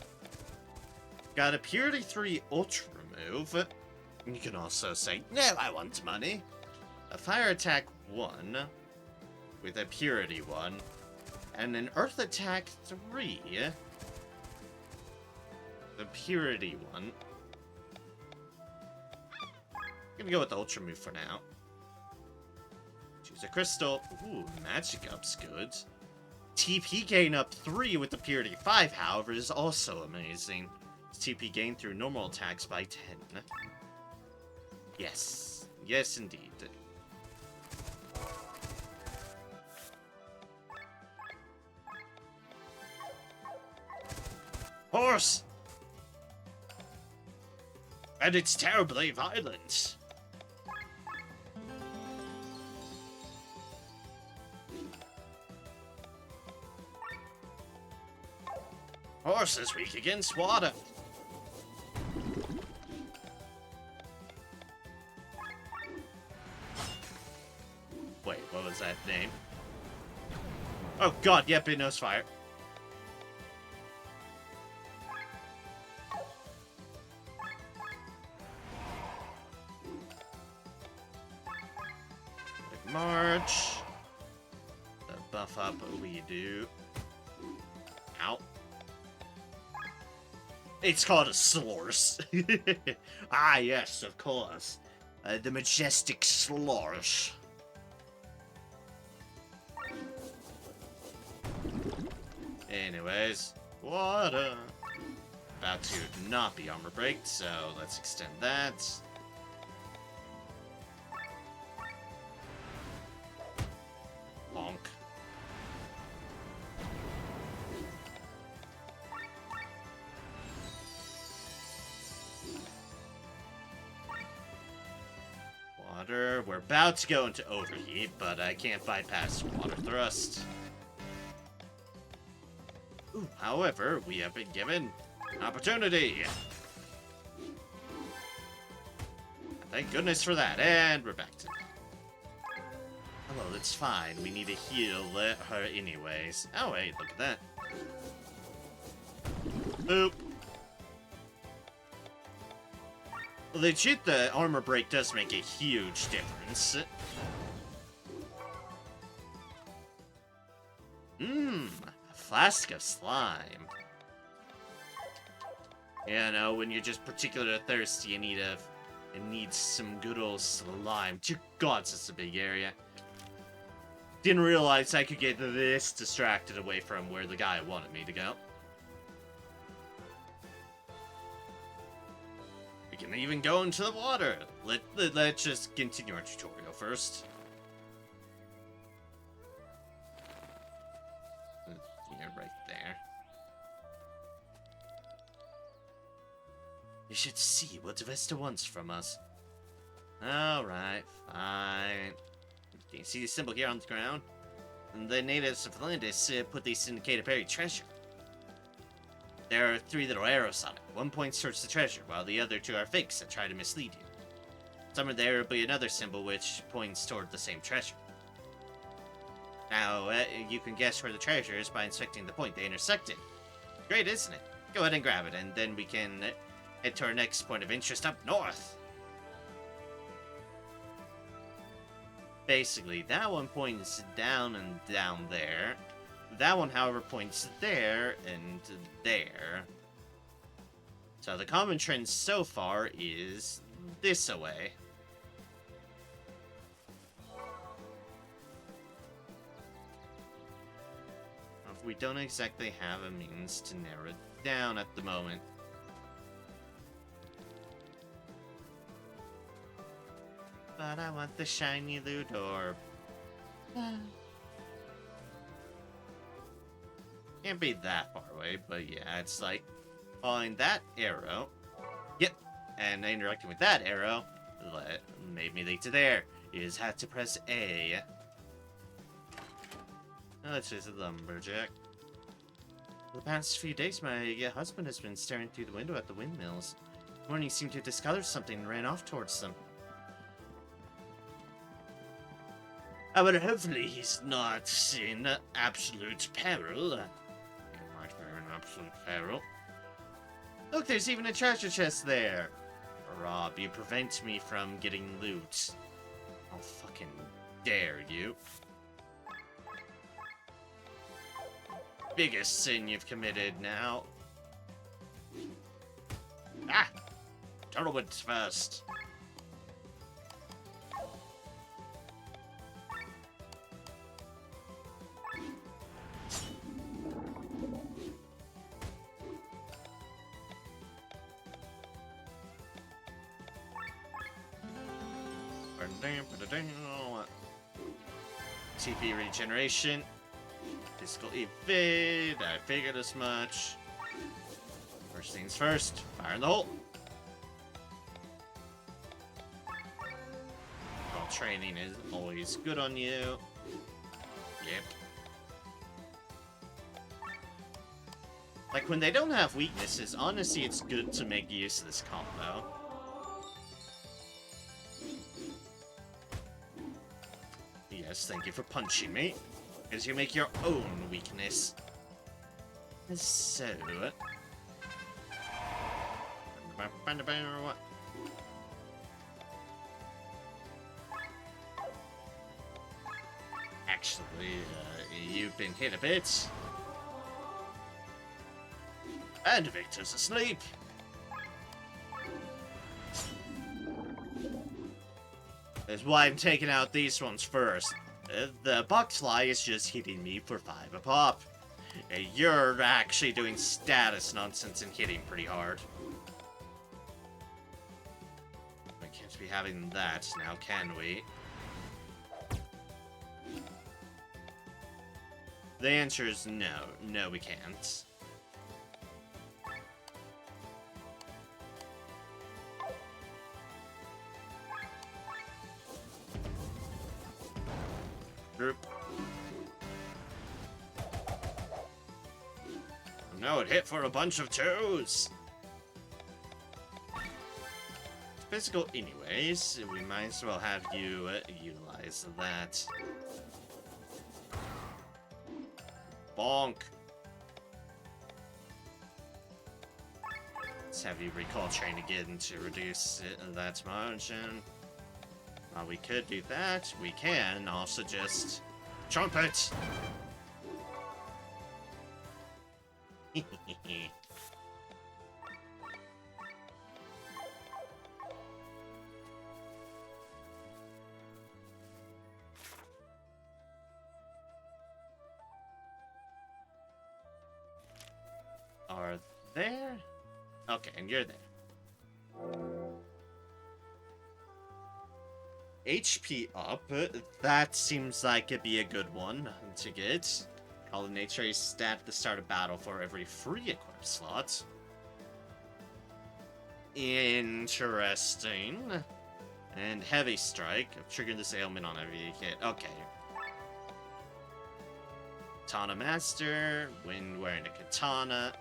Got a Purity 3 Ultra move. You can also say, no, I want money. a fire attack 1 with a purity 1 and an earth attack 3. The purity 1. I'm gonna go with the ultra move for now. Choose a crystal. Ooh, magic up's good. TP gain up 3 with the purity 5, however, is also amazing. TP gain through normal attacks by 10. Yes. Yes, indeed. Horse! And it's terribly violent. Horse is weak against water. Wait, what was that name? Oh god, yep, it knows fire. March. The buff up we do. Ow. It's called a slorse. Ah, yes, of course. The majestic slorse. Anyways, water. About to not be armor breaked, so let's extend that. Bonk. Water. We're about to go into overheat, but I can't bypass water thrust. Ooh, however, we have been given an opportunity. Thank goodness for that, and we're back to... Hello, that's fine. We need to heal her anyways. Oh, wait, look at that. Boop. Legit, the armor break does make a huge difference. Mmm, a flask of slime. Yeah, no, when you're just particularly thirsty, you need it needs some good old slime. Dear gods, that's a big area. Didn't realize I could get this distracted away from where the guy wanted me to go. We can even go into the water. Let's just continue our tutorial first. Yeah, right there. You should see what Vesta wants from us. Alright, fine. You can see the symbol here on the ground? And the natives of Atlantis put these in indicated buried treasure. There are 3 little arrows on it. 1 points towards the treasure, while the other 2 are fakes that try to mislead you. Somewhere there will be another symbol which points toward the same treasure. Now, you can guess where the treasure is by inspecting the point they intersected. Great, isn't it? Go ahead and grab it, and then we can head to our next point of interest up north. Basically, that one points down and down there. That one, however, points there and there. So the common trend so far is this away. We don't exactly have a means to narrow it down at the moment. But I want the shiny loot orb. Can't be that far away, but yeah, it's like following that arrow. Yep, and interacting with that arrow made me lead to there. You just had to press A. Let's just a lumberjack. For the past few days, my husband has been staring through the window at the windmills. This morning he seemed to have discovered something and ran off towards them. But hopefully he's not in absolute peril. Marked for in absolute peril. Look, there's even a treasure chest there. Rob, you prevent me from getting loot. I'll fucking dare you. Biggest sin you've committed now. Ah! Turtlewood first. TP regeneration. Physical evade. I figured as much. First things first. Fire in the hole. Well, training is always good on you. Yep. Like, when they don't have weaknesses, honestly, it's good to make use of this combo. Yes, thank you for punching me. Because you make your own weakness. So... Actually, you've been hit a bit. And Victor's asleep. That's why I'm taking out these ones first. The Boxfly is just hitting me for 5 a pop. You're actually doing status nonsense and hitting pretty hard. We can't be having that now, can we? The answer is no. No, we can't. Group. No, it hit for a bunch of 2s. Physical anyways, we might as well have you utilize that. Bonk. Let's have you recall train again to reduce that margin. While we could do that, we can also just trumpet. Are there? Okay, and you're there. HP up, that seems like it'd be a good one to get. Call the nature stat at the start of battle for every free equip slot. Interesting. And heavy strike, triggering this ailment on every hit. Okay. Katana Master, when wearing a katana.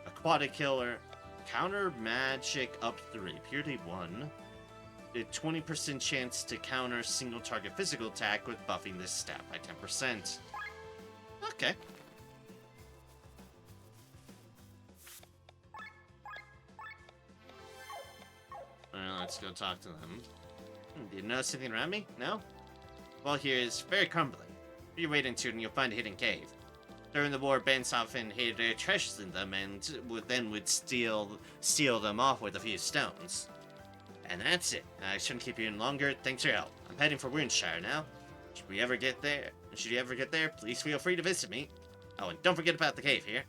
Aquatic Killer, counter magic up 3, purity 1. A 20% chance to counter single target physical attack with buffing this stat by 10%. Okay. Alright, let's go talk to them. Do you notice anything around me? No? Well, here is very crumbling. If you wait into it and you'll find a hidden cave. During the war, bands often hid their treasures in them and would steal them off with a few stones. And that's it. I shouldn't keep you in longer. Thanks for your help. I'm heading for Woundshire now. Should you ever get there, please feel free to visit me. Oh, and don't forget about the cave here.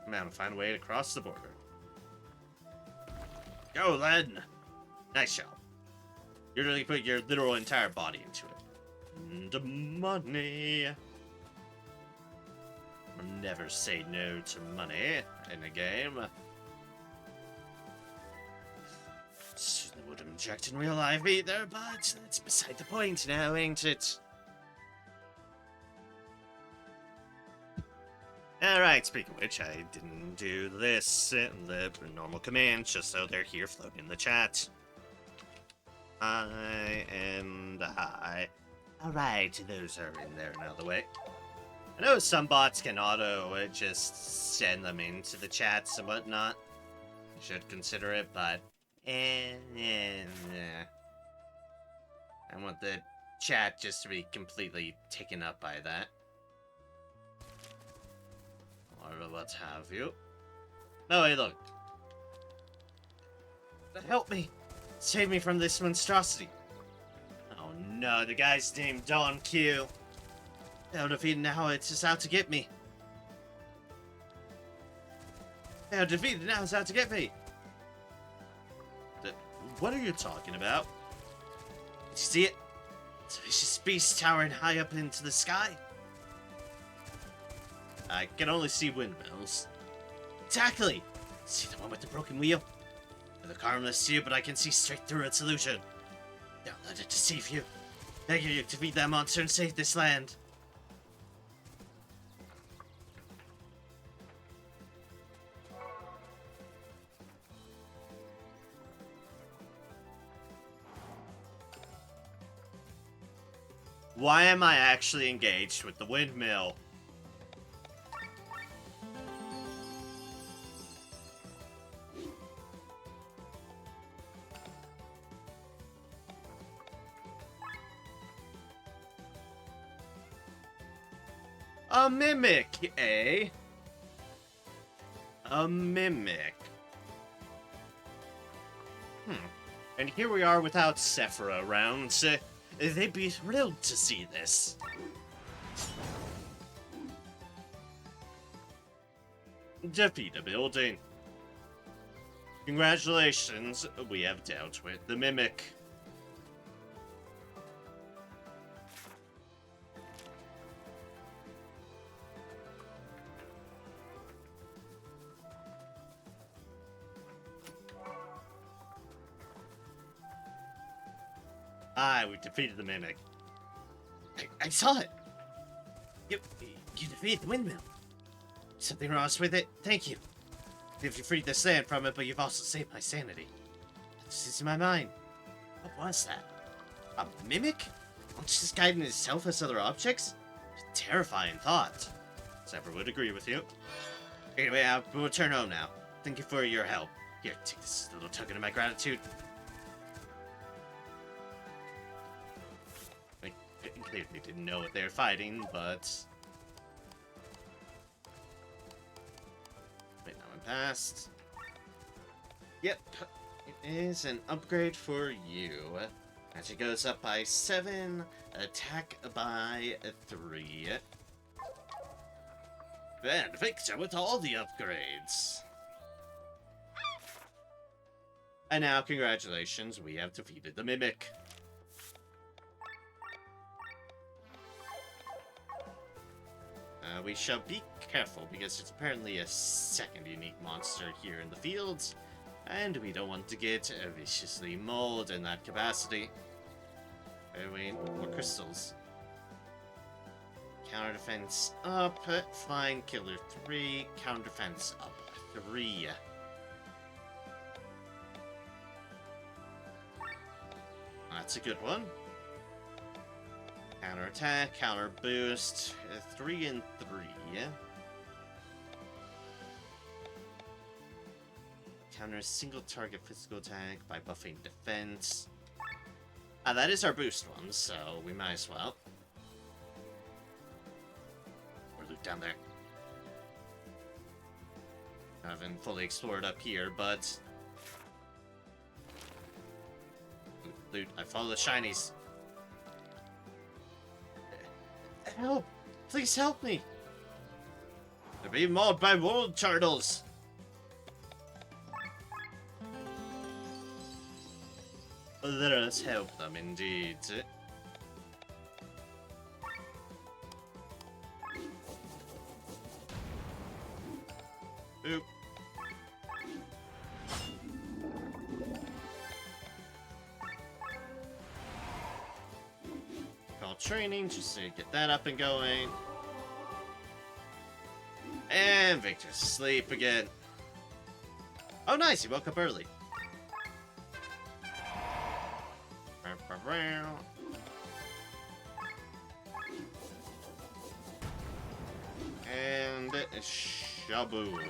I'm gonna find a way to cross the border. Go, then. Nice job. You really put your literal entire body into it. And money. Never say no to money in a game. Certainly would object in real life either, but that's beside the point now, ain't it? Alright, speaking of which, I didn't do this in the normal commands, just so they're here floating in the chat. I and I. Alright, those are in there and out of the way. I know some bots can auto just send them into the chats and whatnot. I should consider it, but I want the chat just to be completely taken up by that. Or what have you. No, hey, look. Help me! Save me from this monstrosity! Oh no, the guy's named Don Q. Out of Eden now, it's just out to get me. Out of Eden now, it's out to get me! What are you talking about? Did you see it? It's a vicious beast towering high up into the sky. I can only see windmills. Exactly! See the one with the broken wheel? They look harmless to you, but I can see straight through its illusion. Don't let it deceive you. Beg you to defeat that monster and save this land. Why am I actually engaged with the windmill? A mimic, eh? A mimic. And here we are without Sephira around. They'd be thrilled to see this. Defeat a building. Congratulations, we have dealt with the mimic. We defeated the mimic. I saw it. You defeated the windmill. Something wrong with it? Thank you. You've freed the sand from it, but you've also saved my sanity. This is in my mind. What was that? A mimic? Just guiding itself as other objects? A terrifying thought. Zephyr would agree with you. Anyway, we'll return home now. Thank you for your help. Here, take this little token of my gratitude. They didn't know what they were fighting, but... Wait, no one passed. Yep, it is an upgrade for you. Magic goes up by 7, attack by 3. And Victor with all the upgrades. And now, congratulations, we have defeated the Mimic. We shall be careful, because it's apparently a second unique monster here in the fields, and we don't want to get viciously mauled in that capacity. Anyway, more crystals. Counter defense up, flying killer 3, counter defense up 3. That's a good one. Counter attack, counter boost, 3 and 3. Counter single target physical attack by buffing defense. That is our boost one, so we might as well. Or loot down there. I haven't fully explored up here, but... Loot, I follow the shinies. Help! Please help me! They're being mauled by world turtles! Let us help them, indeed. Oop. Call training just to get that up and going. And Victor's asleep again. Oh nice, he woke up early. And shaboom.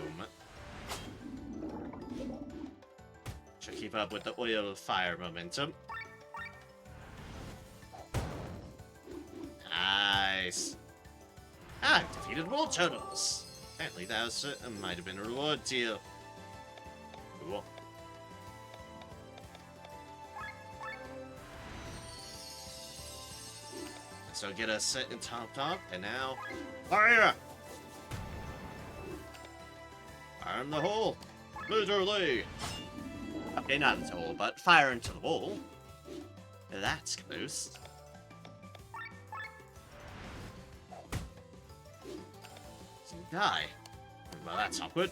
to keep up with the oil fire momentum. Nice. I've defeated wool turtles. Apparently that was, might have been a reward to you. Cool. So get us set and topped up, and now fire! Fire in the hole! Literally! Okay, not into the hole, but fire into the hole. That's close. Die. Well, that's awkward.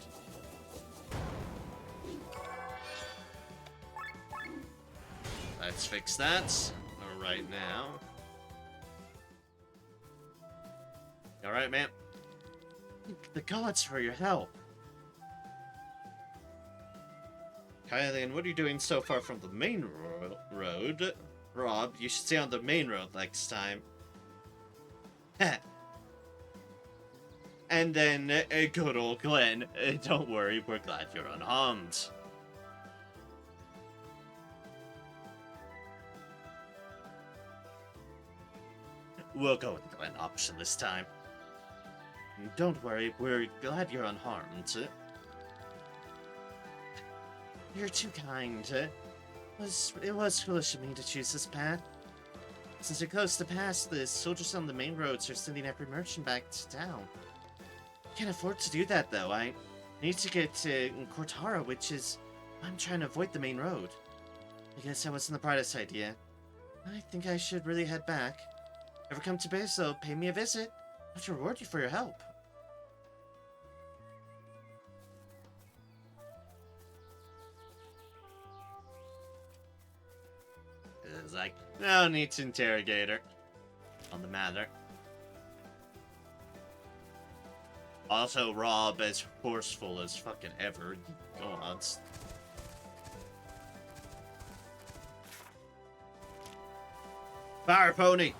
Let's fix that right now. Alright, man. Thank the gods for your help. Kylian, what are you doing so far from the main road? Rob, you should stay on the main road next time. And then, good old Glenn, don't worry, we're glad you're unharmed. We'll go with the Glenn option this time. Don't worry, we're glad you're unharmed. You're too kind. It was foolish of me to choose this path. Since you're close to pass, the soldiers on the main roads are sending every merchant back to town. Can't afford to do that, though. I need to get to Cortara, which is why I'm trying to avoid the main road. I guess that wasn't the brightest idea. I think I should really head back. Ever come to Basil, pay me a visit. I'll have to reward you for your help. It's like, no need to interrogate her on the matter. Also, Rob as forceful as fucking ever. Gods. Fire pony!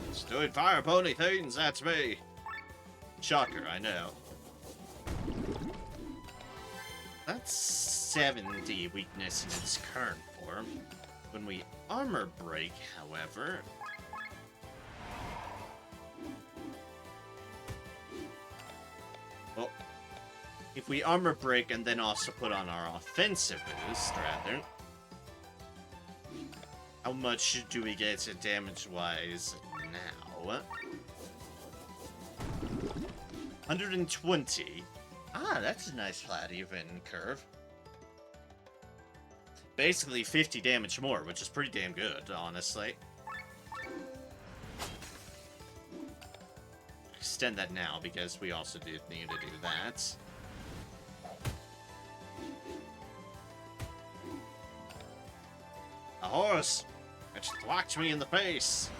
It's doing fire pony things, that's me. Shocker, I know. That's 70 weakness in its current form. When we armor break, however... Well, if we armor break and then also put on our offensive boost, rather... How much do we get damage-wise now? 120. Ah, that's a nice flat even curve. Basically 50 damage more, which is pretty damn good, honestly. Extend that now, because we also did need to do that. A horse! It thwacked me in the face!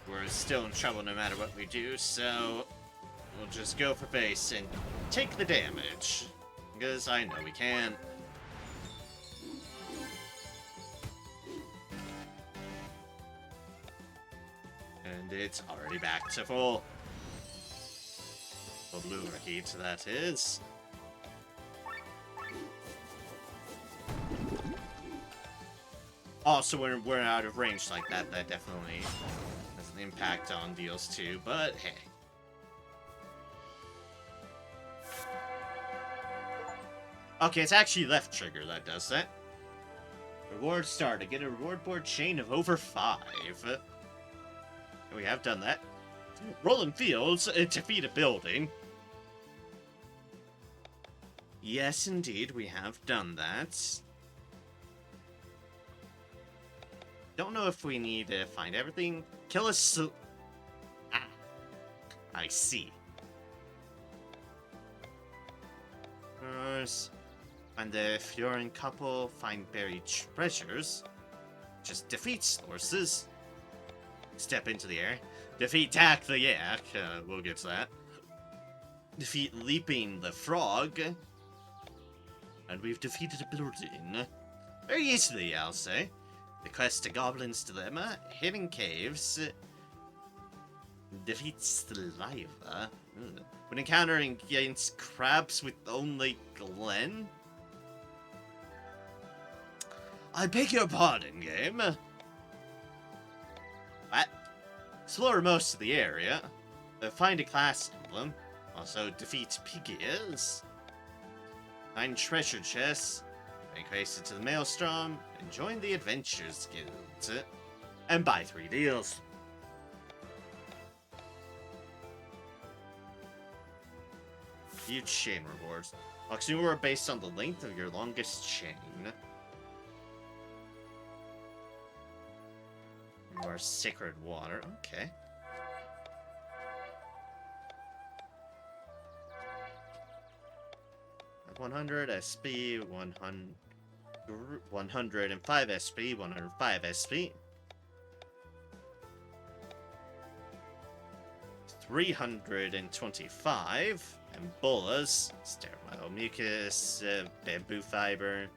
We're still in trouble no matter what we do, so we'll just go for base and take the damage. Because I know we can. And it's already back to full. The lunar heat, that is. Also, when we're out of range like that, that definitely has an impact on deals too, but hey. Okay, it's actually left trigger that does that. Reward star to get a reward board chain of over 5. We have done that. Rolling fields, defeat a building. Yes, indeed, we have done that. Don't know if we need to find everything. Kill us. Ah, I see. Find the Fiorin couple, find buried treasures. Just defeat sources. Step into the air. Defeat Tak the Yak. We'll get to that. Defeat Leaping the Frog. And we've defeated a building. Very easily, I'll say. The quest to Goblin's Dilemma. Hidden Caves. Defeat Saliva. When encountering against crabs with only Glen. I beg your pardon, game. What? Explore most of the area. Find a class emblem. Also defeat Piggies. Find treasure chests. Increase it to the Maelstrom. And join the Adventures Guild. And buy 3 deals. Huge chain rewards. Oxygen are based on the length of your longest chain. More sacred water. Okay. At 100 SP, 105 SP, 105 SP. 325 Ebolas, sterile mucus, bamboo fiber.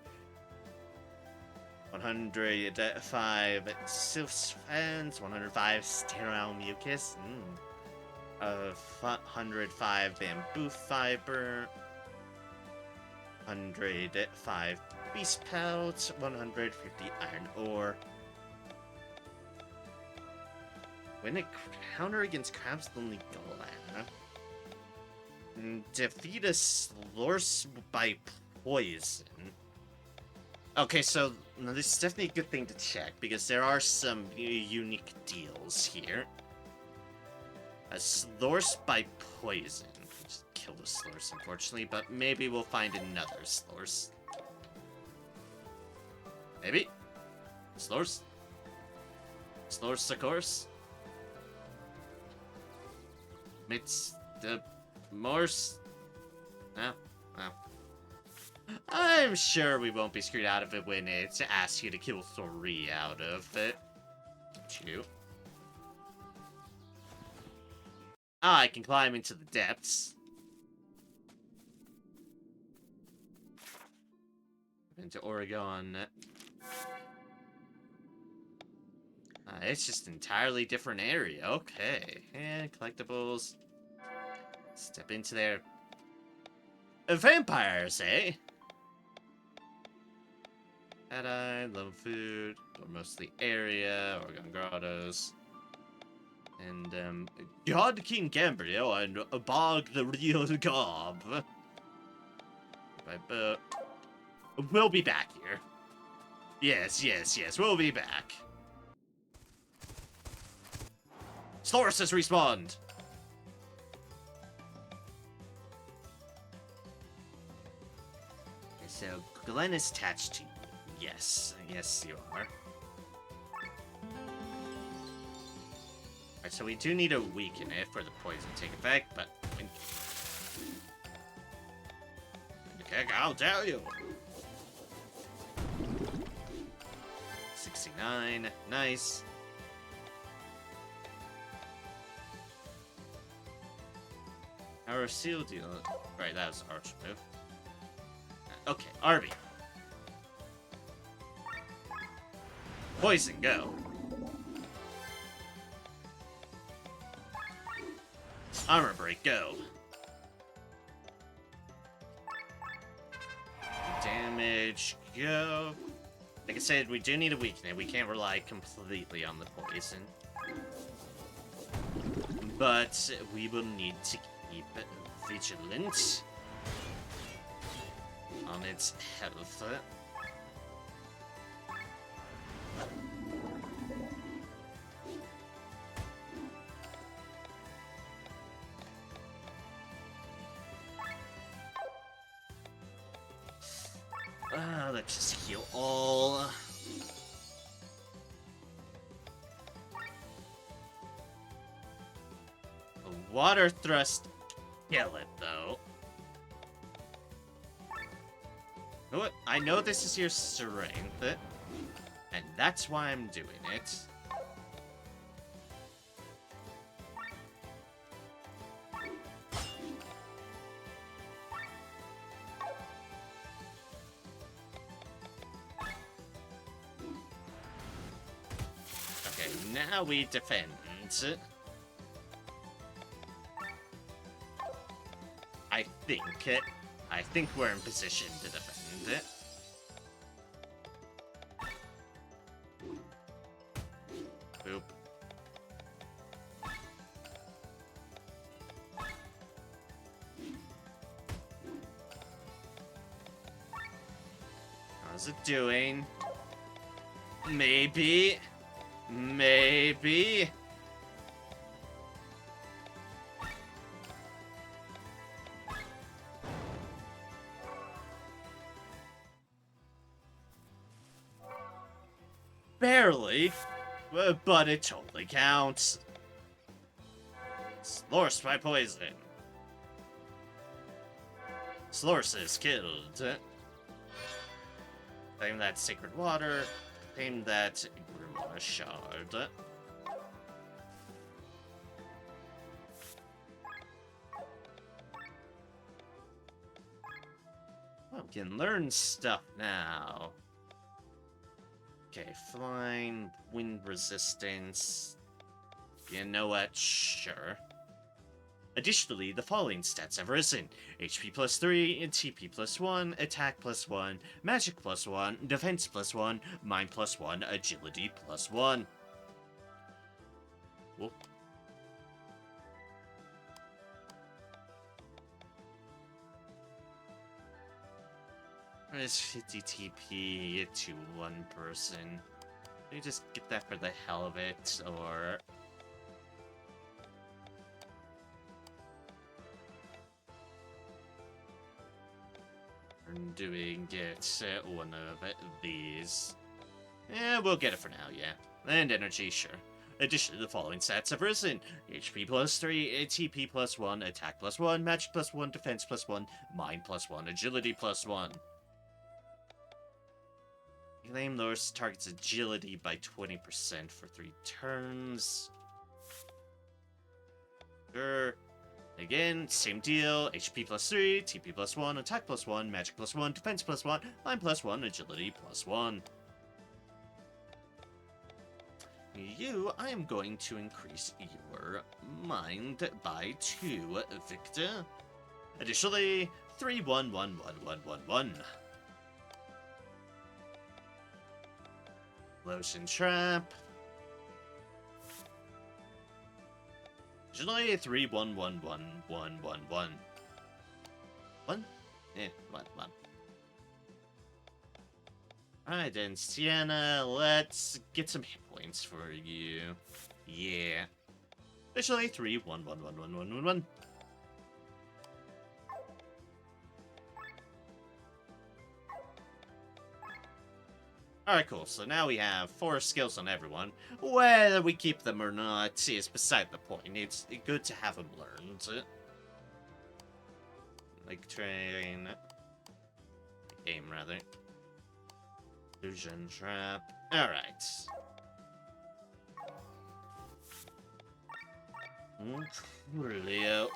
105 Sylph's fans, 105 sterile mucus, 105 bamboo fiber, 105 beast pelt, 150 iron ore. When encounter against crabs, only Glen. Defeat a Slurse by poison. Okay, so this is definitely a good thing to check, because there are some unique deals here. A Slurse by poison. Just killed a Slurse, unfortunately, but maybe we'll find another Slurse. Maybe? Slurse? Slurse, of course? It's the Morse. No. I'm sure we won't be screwed out of it when it asks you to kill 3 out of it. Shoot. Ah, I can climb into the depths. Into Oregon. It's just an entirely different area. Okay. And collectibles. Step into there. Vampires, eh? Adi, love food, or mostly area, Oregon Grottos. And, God King Gambrio and Bog the Real Gob. By boat. We'll be back here. Yes, we'll be back. Slurse has respawned! Okay, so Glen is attached to you. Yes, you are. Alright, so we do need to weaken it for the poison to take effect, but... Okay, I'll tell you! 69, nice. Our seal deal. Right, that was arch move. Okay, Arby. Poison, go. Armor break, go. Damage, go. Like I said, we do need to weaken it. We can't rely completely on the poison. But we will need to keep vigilant on its health. Let's just heal all. A water thrust. Kill it, though. You know what? I know this is your strength, and that's why I'm doing it. now we defend. I think we're in position to defend it. Boop. How's it doing? Maybe. Maybe. Barely. But it totally counts. Slorce by poison. Slorce is killed. Claim that sacred water. Claim that Grimoire shard. Well, we can learn stuff now. Okay, flying, wind resistance. You know what? Sure. Additionally, the following stats have risen: HP plus 3, TP plus 1, attack plus 1, magic plus 1, defense plus 1, mind plus 1, agility plus 1. Whoop. There's 50 TP to one person. You just get that for the hell of it, or... I'm doing one of these. Yeah, we'll get it for now, yeah. And energy, sure. Additionally, the following stats have risen: HP plus 3, TP plus 1, attack plus 1, magic plus 1, defense plus 1, mind plus 1, agility plus 1. Claim lowers target's agility by 20% for 3 turns. Sure. Again, same deal. HP plus 3, TP plus 1, attack plus 1, magic plus 1, defense plus 1, mind plus 1, agility plus 1. You, I am going to increase your mind by 2, Victor. Additionally, 3, 1, 1, 1, 1, 1, 1. Lotion Trap. Additionally, 3, 1, 1, 1, 1, 1, 1. 1? Eh, 1, 1. Alright then, Sienna, let's get some hit points for you. Yeah. Additionally, 3, 1, 1, 1, 1, 1, 1, 1. Alright, cool. So now we have 4 skills on everyone. Whether we keep them or not is beside the point. It's good to have them learned. Like train... Aim, rather. Illusion Trap. Alright. Leo.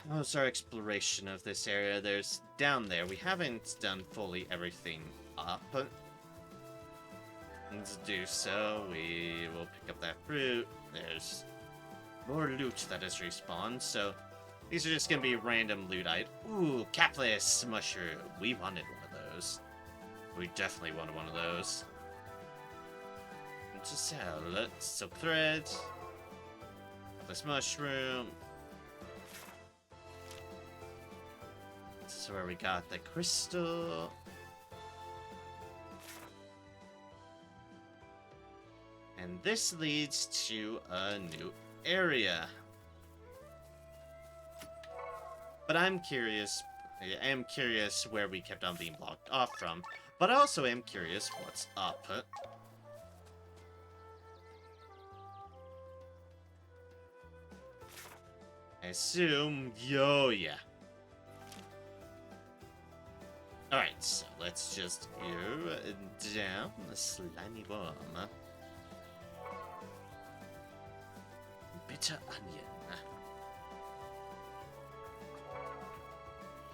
How's our exploration of this area? There's down there. We haven't done fully everything up. To do so, we will pick up that fruit. There's more loot that has respawned, so these are just gonna be random loot items. Ooh, capless mushroom. We wanted one of those. We definitely wanted one of those. To sell, silk thread, capless mushroom. This is where we got the crystal. And this leads to a new area. But I'm curious where we kept on being blocked off from. But I also am curious what's up. I assume, yeah. Alright, so let's just go down the slimy worm. Bitter onion.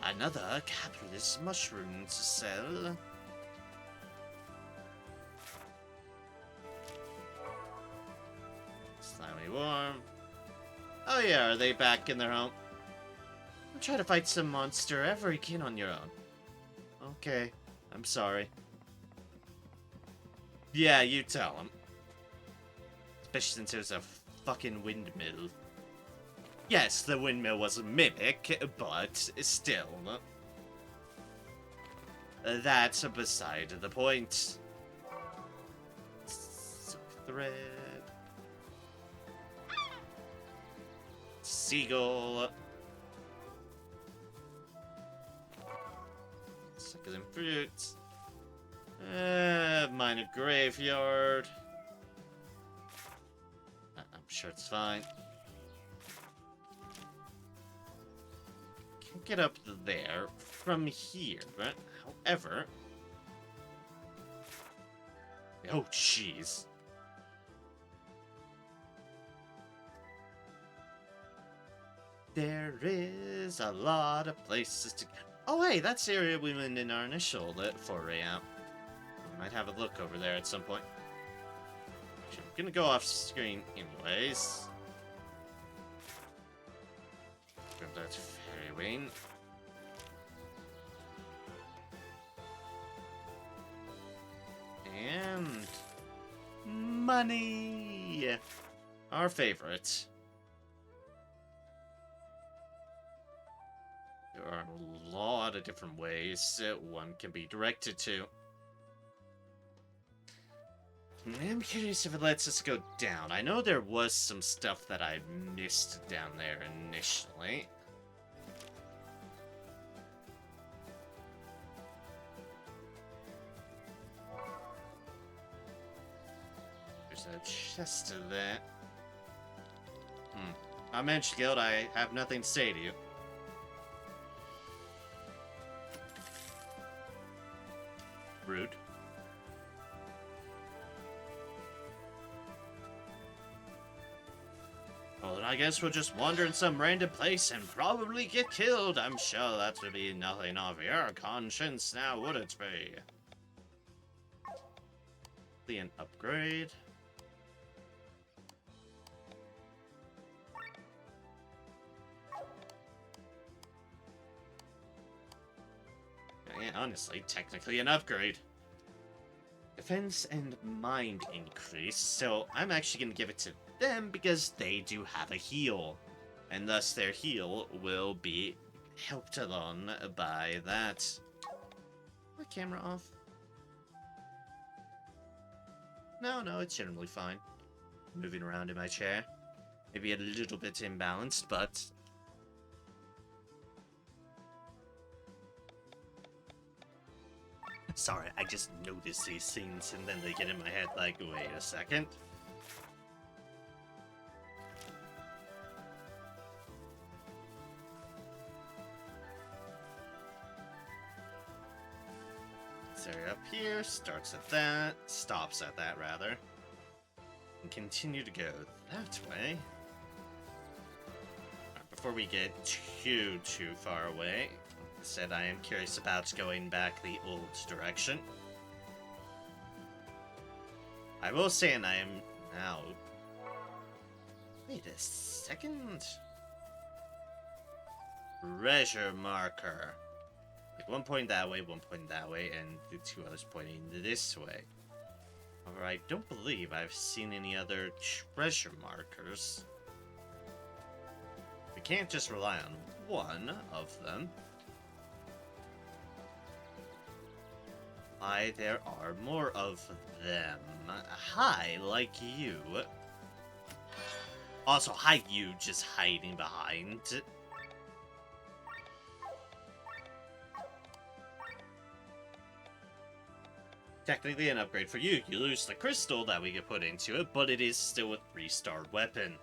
Another capless mushroom to sell. finally warm. Oh yeah, are they back in their home? Don't try to fight some monster ever again on your own. Okay, I'm sorry. Yeah, you tell him. Especially since it was a fucking windmill. Yes, the windmill was a mimic, but still. That's beside the point. Silk thread. Seagull. Succulent fruits. Minor graveyard. I'm sure it's fine. Can't get up there from here. However... Oh, jeez. There is a lot of places to... Oh, hey, that's the area we went in our initial foray out. We might have a look over there at some point. I'm gonna go off screen anyways. Grab that fairy wing. And... money! Our favorite. There are a lot of different ways that one can be directed to. I'm curious if it lets us go down. I know there was some stuff that I missed down there initially. There's a chest to that. I'm Guild, I have nothing to say to you. Rude. Well, then I guess we'll just wander in some random place and probably get killed. I'm sure that would be nothing of your conscience now, would it be? Be an upgrade. Yeah, honestly, technically an upgrade. Defense and mind increase, so I'm actually going to give it to them because they do have a heal. And thus their heal will be helped along by that. My camera off? No, it's generally fine. Moving around in my chair. Maybe a little bit imbalanced, but... Sorry, I just notice these things and then they get in my head like, wait a second. This area up here starts at that, stops at that rather, and continue to go that way. Right, before we get too far away, said I am curious about going back the old direction. I will say, and I am now... Wait a second. Treasure marker. Like one point that way, one point that way, and the two others pointing this way. However, I don't believe I've seen any other treasure markers. We can't just rely on one of them. Hi, there are more of them. Hi, like you. Also, hi, you just hiding behind. Technically an upgrade for you. You lose the crystal that we could put into it, but it is still a 3-star weapon.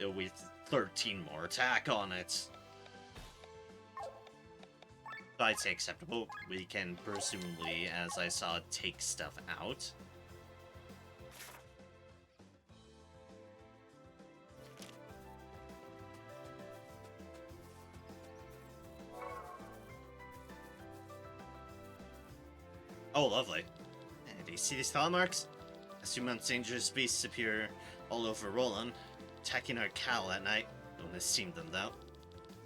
With 13 more attack on it. I'd say acceptable. We can presumably, as I saw, take stuff out. Oh, lovely. Do you see these claw marks? Assume dangerous beasts appear all over Roland, attacking our cow at night. Don't assume them though.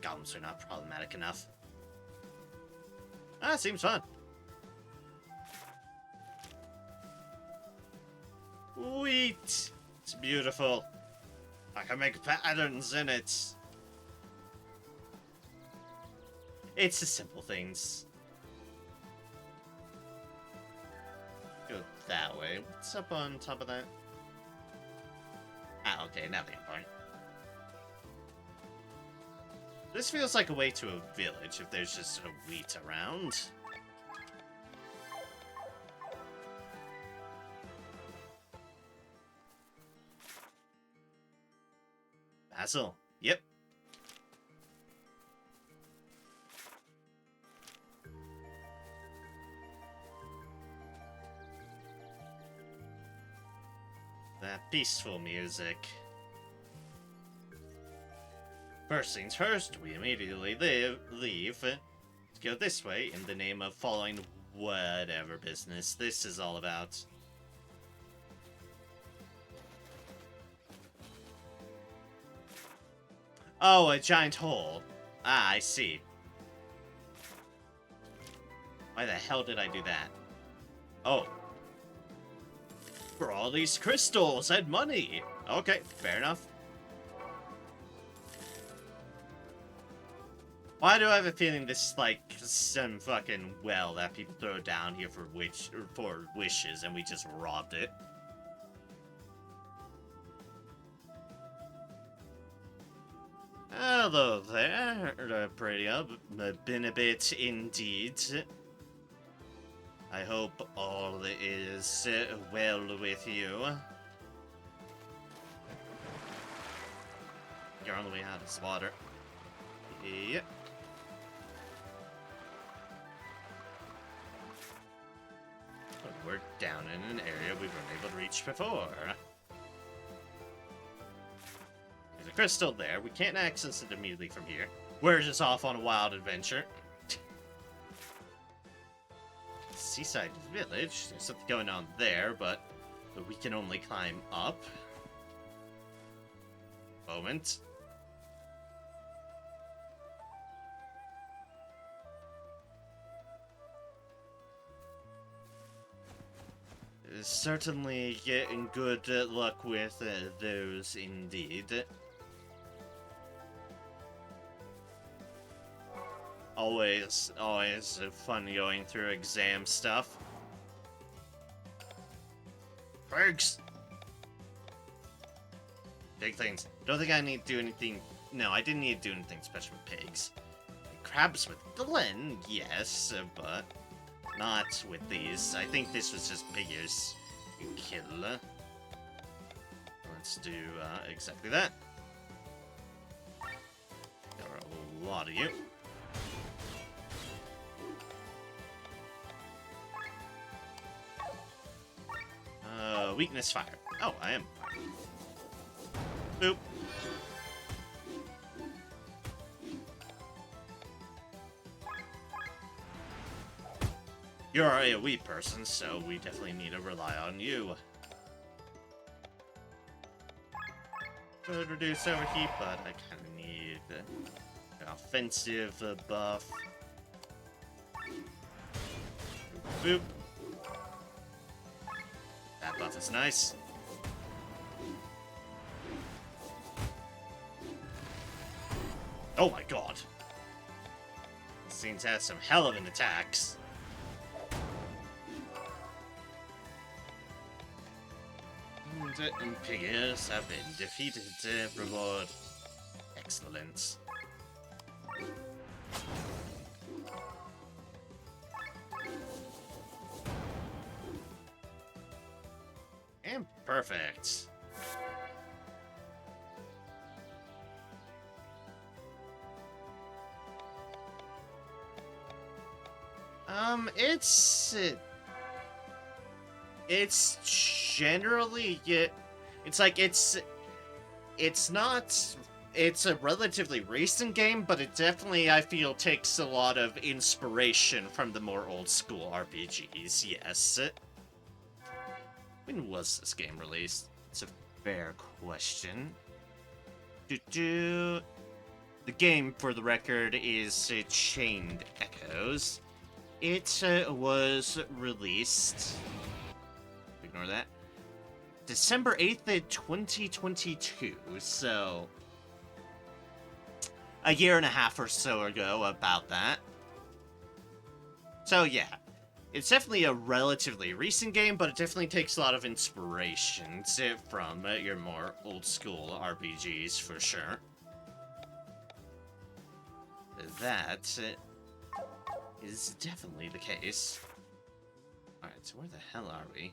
Goblins are not problematic enough. Ah, seems fun. Wheat! It's beautiful. I can make patterns in it. It's the simple things. Go that way. What's up on top of that? Ah, okay, nothing important. This feels like a way to a village if there's just a wheat around. Basil. Yep. That peaceful music. First things first, we immediately leave to go this way in the name of following whatever business this is all about. Oh, a giant hole. Ah, I see. Why the hell did I do that? Oh. For all these crystals and money. Okay, fair enough. Why do I have a feeling this is like some fucking well that people throw down here for wishes and we just robbed it? Hello there, Praedia. Been a bit indeed. I hope all is well with you. You're on the way out of this water. Yep. We're down in an area we weren't able to reach before. There's a crystal there. We can't access it immediately from here. We're just off on a wild adventure. Seaside village. There's something going on there, but we can only climb up. Moment. Certainly getting good luck with those indeed. Always fun going through exam stuff. Perks! Big things. Don't think I need to do anything. No, I didn't need to do anything special with pigs. Crabs with Glenn, yes, but not with these. I think this was just piggies. Kill. Let's do exactly that. There are a lot of you. Weakness fire. Oh, I am. Boop. You're a AoE person, so we definitely need to rely on you. Could reduce overheat, but I kind of need an offensive buff. Boop. That buff is nice. Oh my god. This seems to have some hell of an attacks. And piggies have been defeated. Reward. Excellent. And perfect. It's generally, it's like, it's not, it's a relatively recent game, but it definitely, I feel, takes a lot of inspiration from the more old school RPGs, yes. When was this game released? It's a fair question. The game, for the record, is Chained Echoes. It was released... Ignore that. December 8th, 2022, so... a year and a half or so ago, about that. So yeah, it's definitely a relatively recent game, but it definitely takes a lot of inspiration from your more old-school RPGs, for sure. That is definitely the case. Alright, so where the hell are we?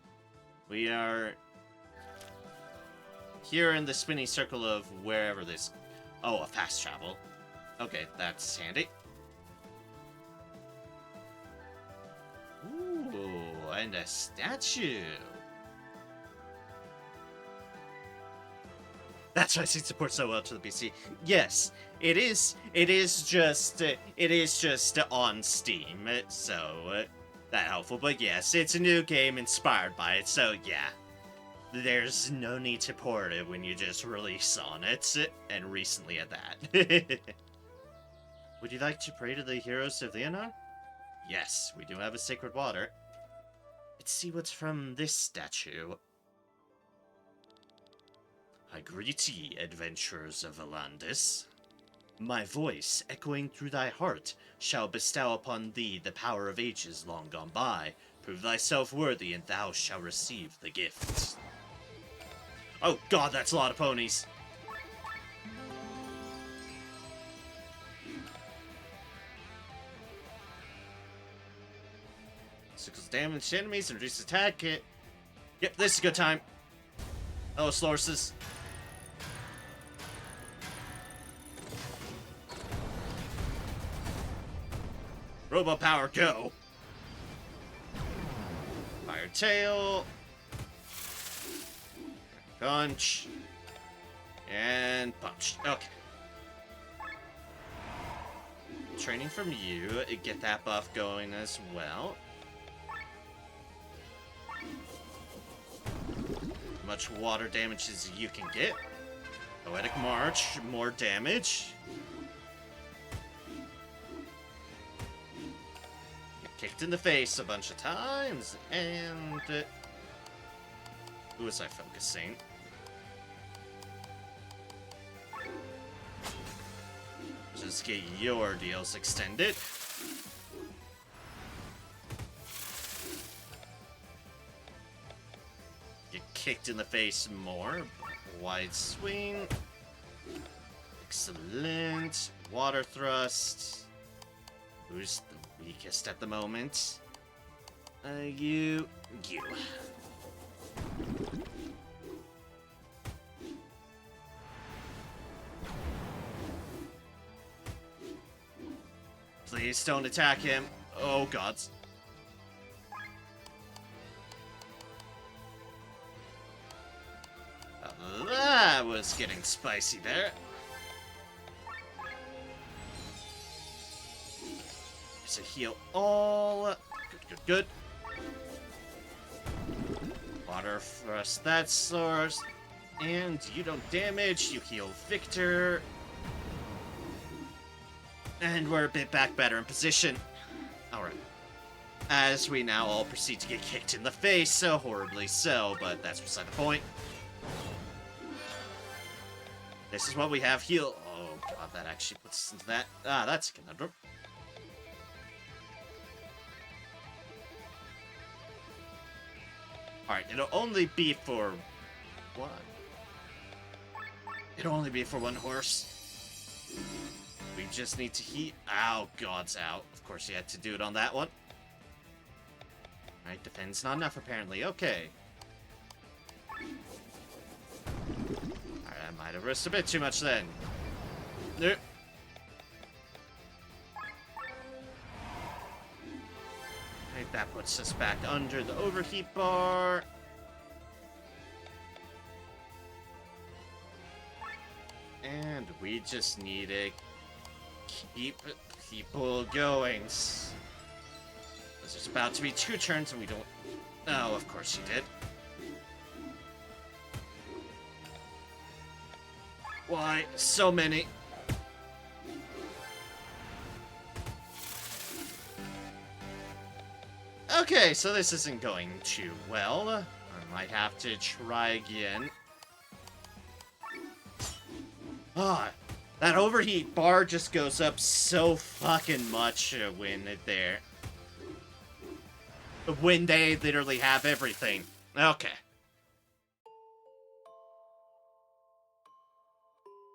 We are here in the spinning circle of wherever this... Oh, a fast travel. Okay, that's handy. Ooh, and a statue. That's why it supports so well to the PC. Yes, it is just on Steam, so that helpful. But yes, it's a new game inspired by it, so yeah. There's no need to port it when you just release on it, and recently at that. Would you like to pray to the heroes of Leonor? Yes, we do have a sacred water. Let's see what's from this statue. I greet ye, adventurers of Alandis. My voice, echoing through thy heart, shall bestow upon thee the power of ages long gone by. Prove thyself worthy, and thou shalt receive the gift. Oh god, that's a lot of ponies. Sickles damage to enemies and reduce attack it. Yep, this is a good time. Oh, Slorses. Robo power, go! Fire tail. Punch. And punch. Okay. Training from you. Get that buff going as well. Much water damage as you can get. Poetic March. More damage. Kicked in the face a bunch of times, and... who was I focusing? Just get your deals extended. Get kicked in the face more. Wide swing. Excellent. Water thrust. Who's the weakest at the moment? You. Please don't attack him. Oh, gods. That was getting spicy there. There's a heal all. Good. Water thrust that source. And you don't damage, you heal Victor. And we're a bit better in position. Alright. As we now all proceed to get kicked in the face, so horribly so, but that's beside the point. This is what we have heal. Oh god, that actually puts us into that. Ah, that's a conundrum. Alright, it'll only be for one. It'll only be for one horse. We just need to heat. Ow, God's out. Of course, you had to do it on that one. Alright, defense not enough, apparently. Okay. Alright, I might have risked a bit too much then. Nope. Alright, that puts us back under the overheat bar. And we just need to keep people going. There's about to be 2 turns and we don't... Oh, of course you did. Why so many? Okay, so this isn't going too well. I might have to try again. Ah, that overheat bar just goes up so fucking much when they literally have everything. Okay.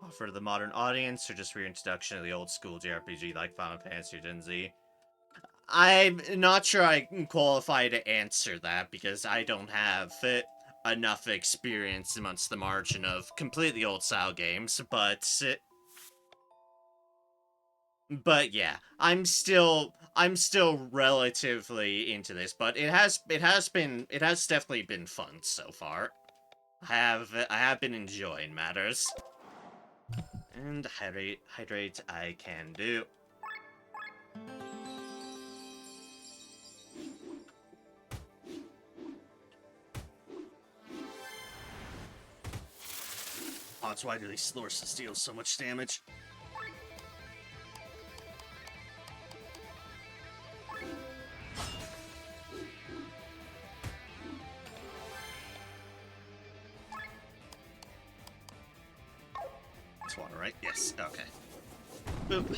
Offer to the modern audience, or just reintroduction of the old school JRPG like Final Fantasy or Gen Z? I'm not sure I can qualify to answer that because I don't have enough experience amongst the margin of completely old style games, but yeah, I'm still relatively into this, but it has definitely been fun so far. I have been enjoying matters. And hydrate I can do. Oh, that's why do these Slorses deal so much damage? It's water, right? Yes, okay. Boop.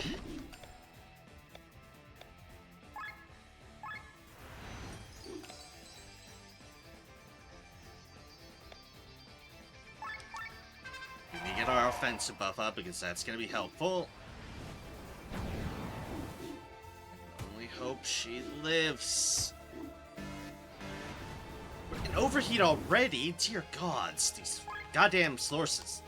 We need to get our offensive buff up because that's gonna be helpful. Only hope she lives. An overheat already? Dear gods, these goddamn Slorses.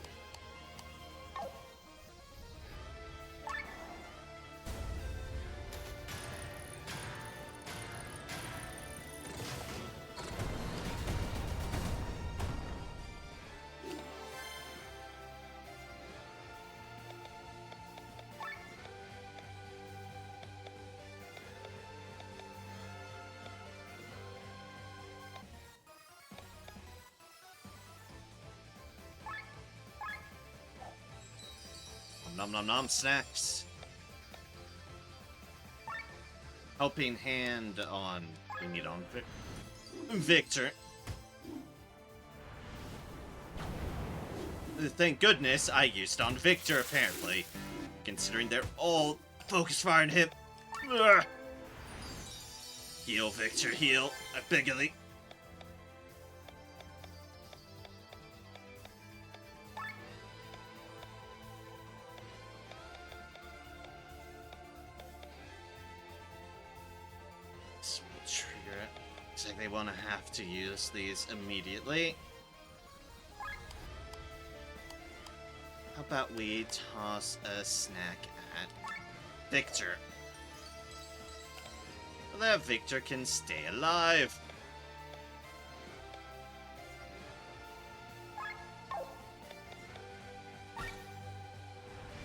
Nom nom nom snacks. Helping hand on... We need on Victor. Thank goodness I used on Victor, apparently. Considering they're all focus fire and hip. Ugh. Heal, Victor, heal. I beg of thee. This will trigger it. Looks like they want to have to use these immediately. How about we toss a snack at Victor? So that Victor can stay alive. Well,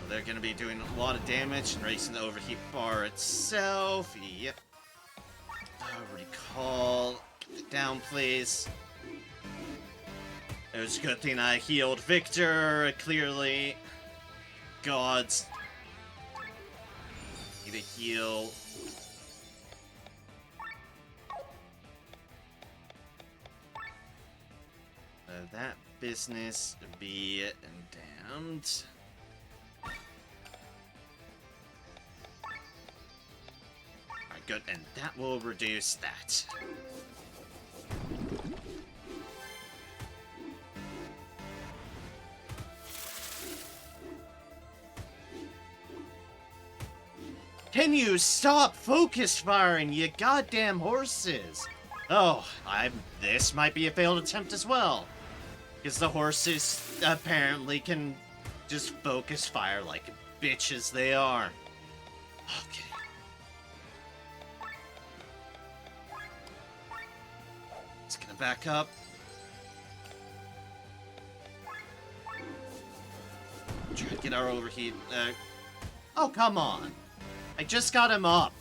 they're going to be doing a lot of damage and raising the overheat bar itself. Yep. Recall. Get it down, please. It was a good thing I healed Victor, clearly. Gods. Need a heal. That business be damned. Alright, good, and that will reduce that. Can you stop focus firing, you goddamn horses? Oh, this might be a failed attempt as well. Because the horses apparently can just focus fire like bitches they are. Okay. It's gonna back up. Try to get our overheat. Oh, come on. I just got him up.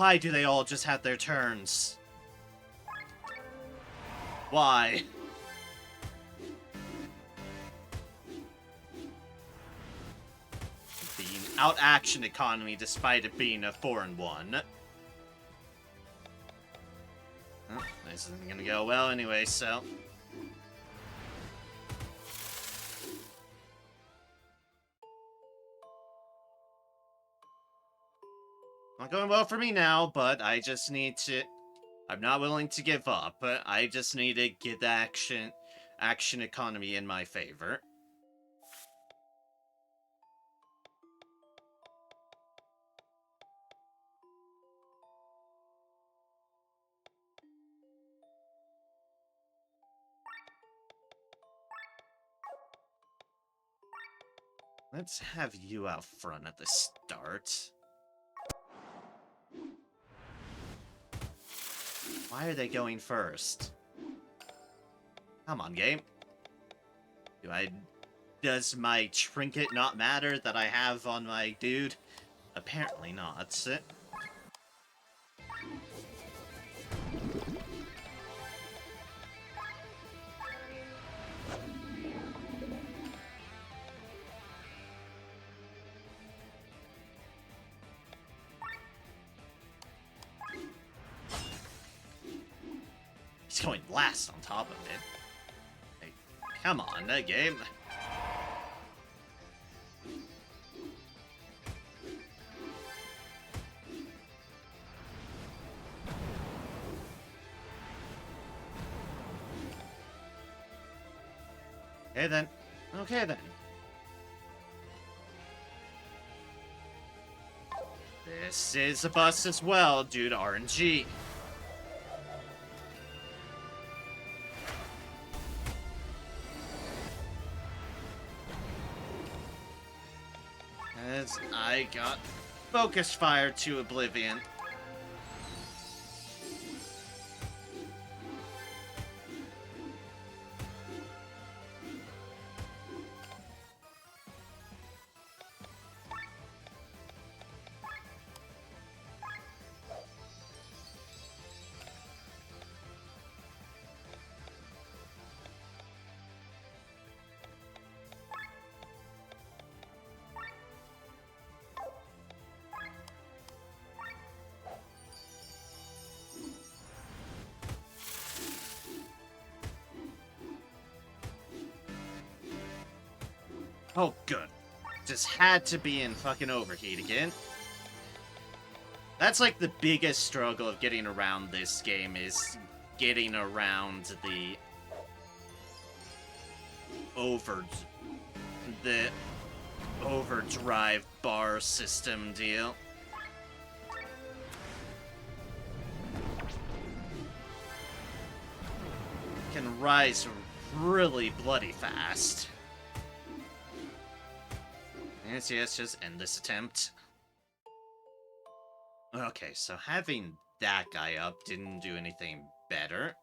Why do they all just have their turns? Why? Being out-action economy despite it being a 4-1. Oh, this isn't gonna go well anyway, so... Not going well for me now, but I just need to... I'm not willing to give up, but I just need to get the action economy in my favor. Let's have you out front at the start. Why are they going first? Come on, game. Does my trinket not matter that I have on my dude? Apparently not. He's going last on top of it. Hey, come on, game. Okay then. Okay then. This is a bust as well due to RNG. As I got focus fire to oblivion. Oh, good. Just had to be in fucking overheat again. That's like the biggest struggle of getting around this game, is getting around the overdrive bar system deal. Can rise really bloody fast. Yes, just end this attempt. Okay, so having that guy up didn't do anything better.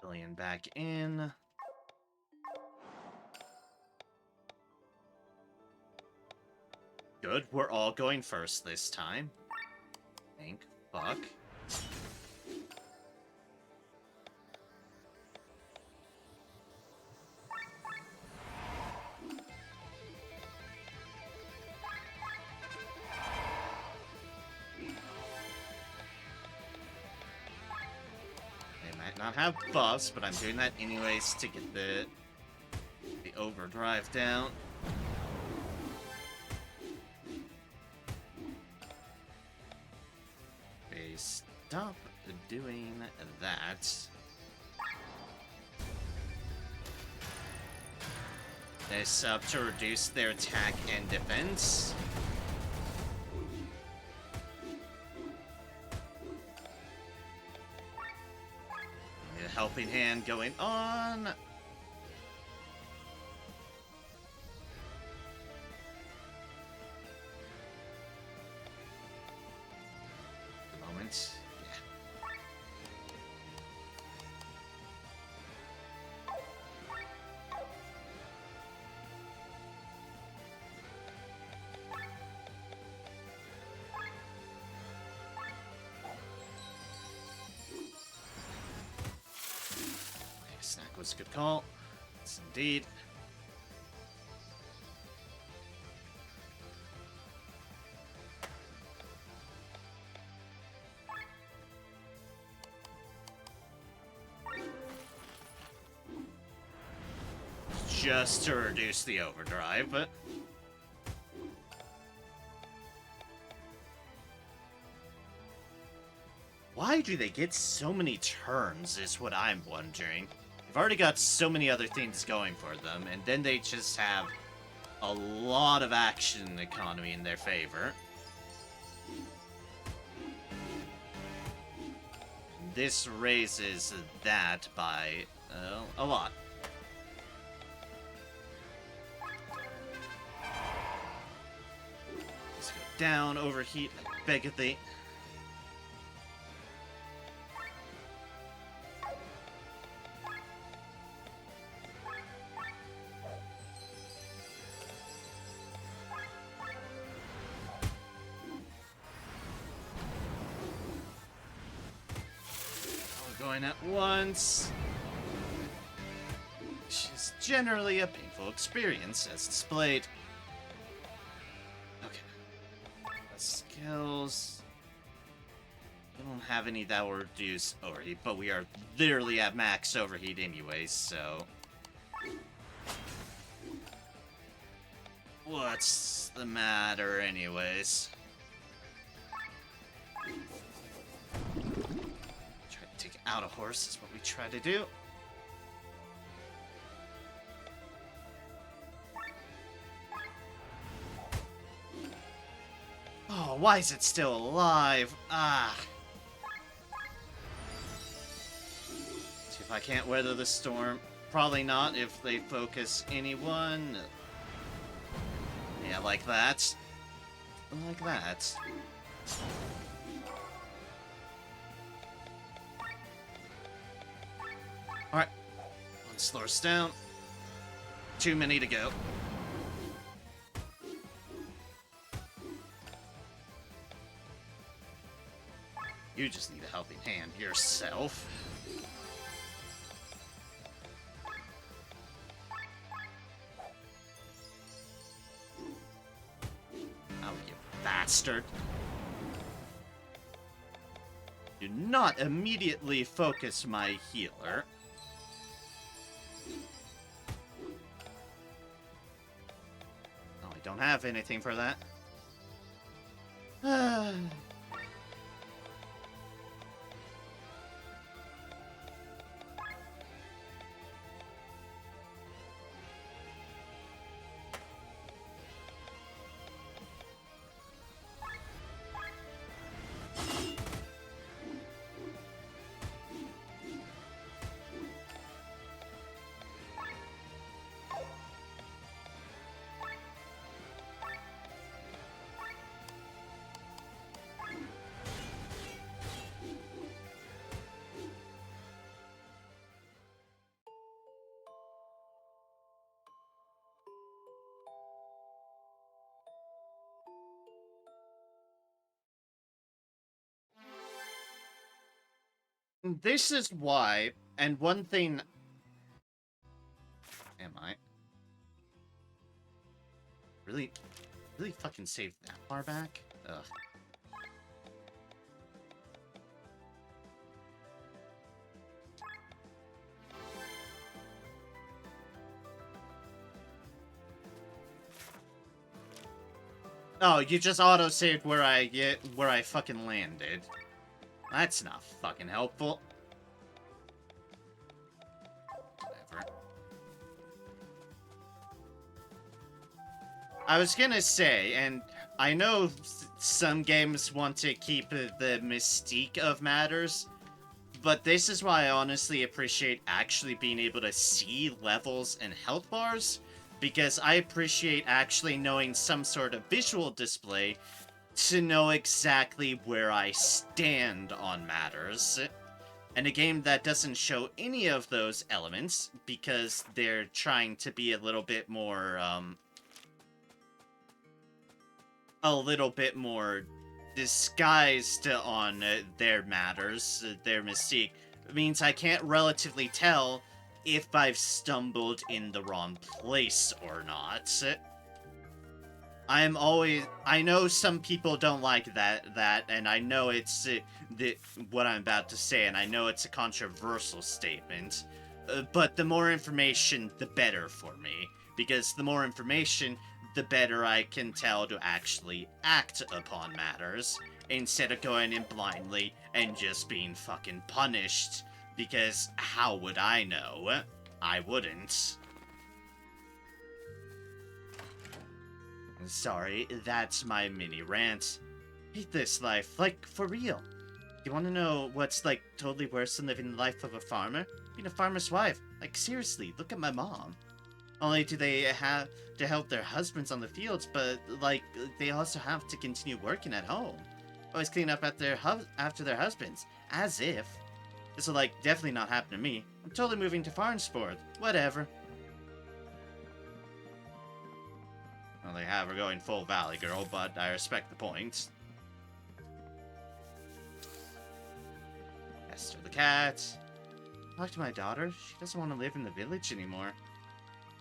Billion back in. Good, we're all going first this time. Thank fuck. They might not have buffs, but I'm doing that anyways to get the overdrive down. Stop doing that. This up to reduce their attack and defense. A helping hand going on. Moment. was a good call. Yes, indeed. Just to reduce the overdrive, but... Why do they get so many turns, is what I'm wondering. They've already got so many other things going for them, and then they just have a lot of action economy in their favor. This raises that by a lot. Let's go down, overheat, beg of thee. Going at once, which is generally a painful experience, as displayed. Okay. Skills. We don't have any that will reduce overheat, but we are literally at max overheat anyways, so... What's the matter anyways? Take out a horse is what we try to do. Oh, why is it still alive? Ah. See if I can't weather the storm. Probably not if they focus anyone. Yeah, like that. Like that. Alright. One slow us down. Too many to go. You just need a helping hand yourself. Oh, you bastard. Do not immediately focus my healer. Oh, I don't have anything for that. This is why, and one thing... Am I? Really fucking saved that far back? Ugh. Oh, you just auto-saved where I fucking landed. That's not fucking helpful. Whatever. I was gonna say, and I know some games want to keep the mystique of matters, but this is why I honestly appreciate actually being able to see levels and health bars, because I appreciate actually knowing some sort of visual display to know exactly where I stand on matters. And a game that doesn't show any of those elements, because they're trying to be a little bit more disguised on their matters, their mystique, means I can't relatively tell if I've stumbled in the wrong place or not. I know some people don't like that, and I know it's what I'm about to say, and I know it's a controversial statement, but the more information, the better for me, because the more information, the better I can tell to actually act upon matters, instead of going in blindly and just being fucking punished, because how would I know? I wouldn't. Sorry, that's my mini rant. Hate this life, like, for real. You wanna know what's, like, totally worse than living the life of a farmer? Being a farmer's wife. Like, seriously, look at my mom. Only do they have to help their husbands on the fields, but, like, they also have to continue working at home. Always clean up after their husbands. As if. This will, like, definitely not happen to me. I'm totally moving to farm sport. Whatever. Well, they have her going full Valley Girl, but I respect the point. Esther the cat. Talk to my daughter. She doesn't want to live in the village anymore.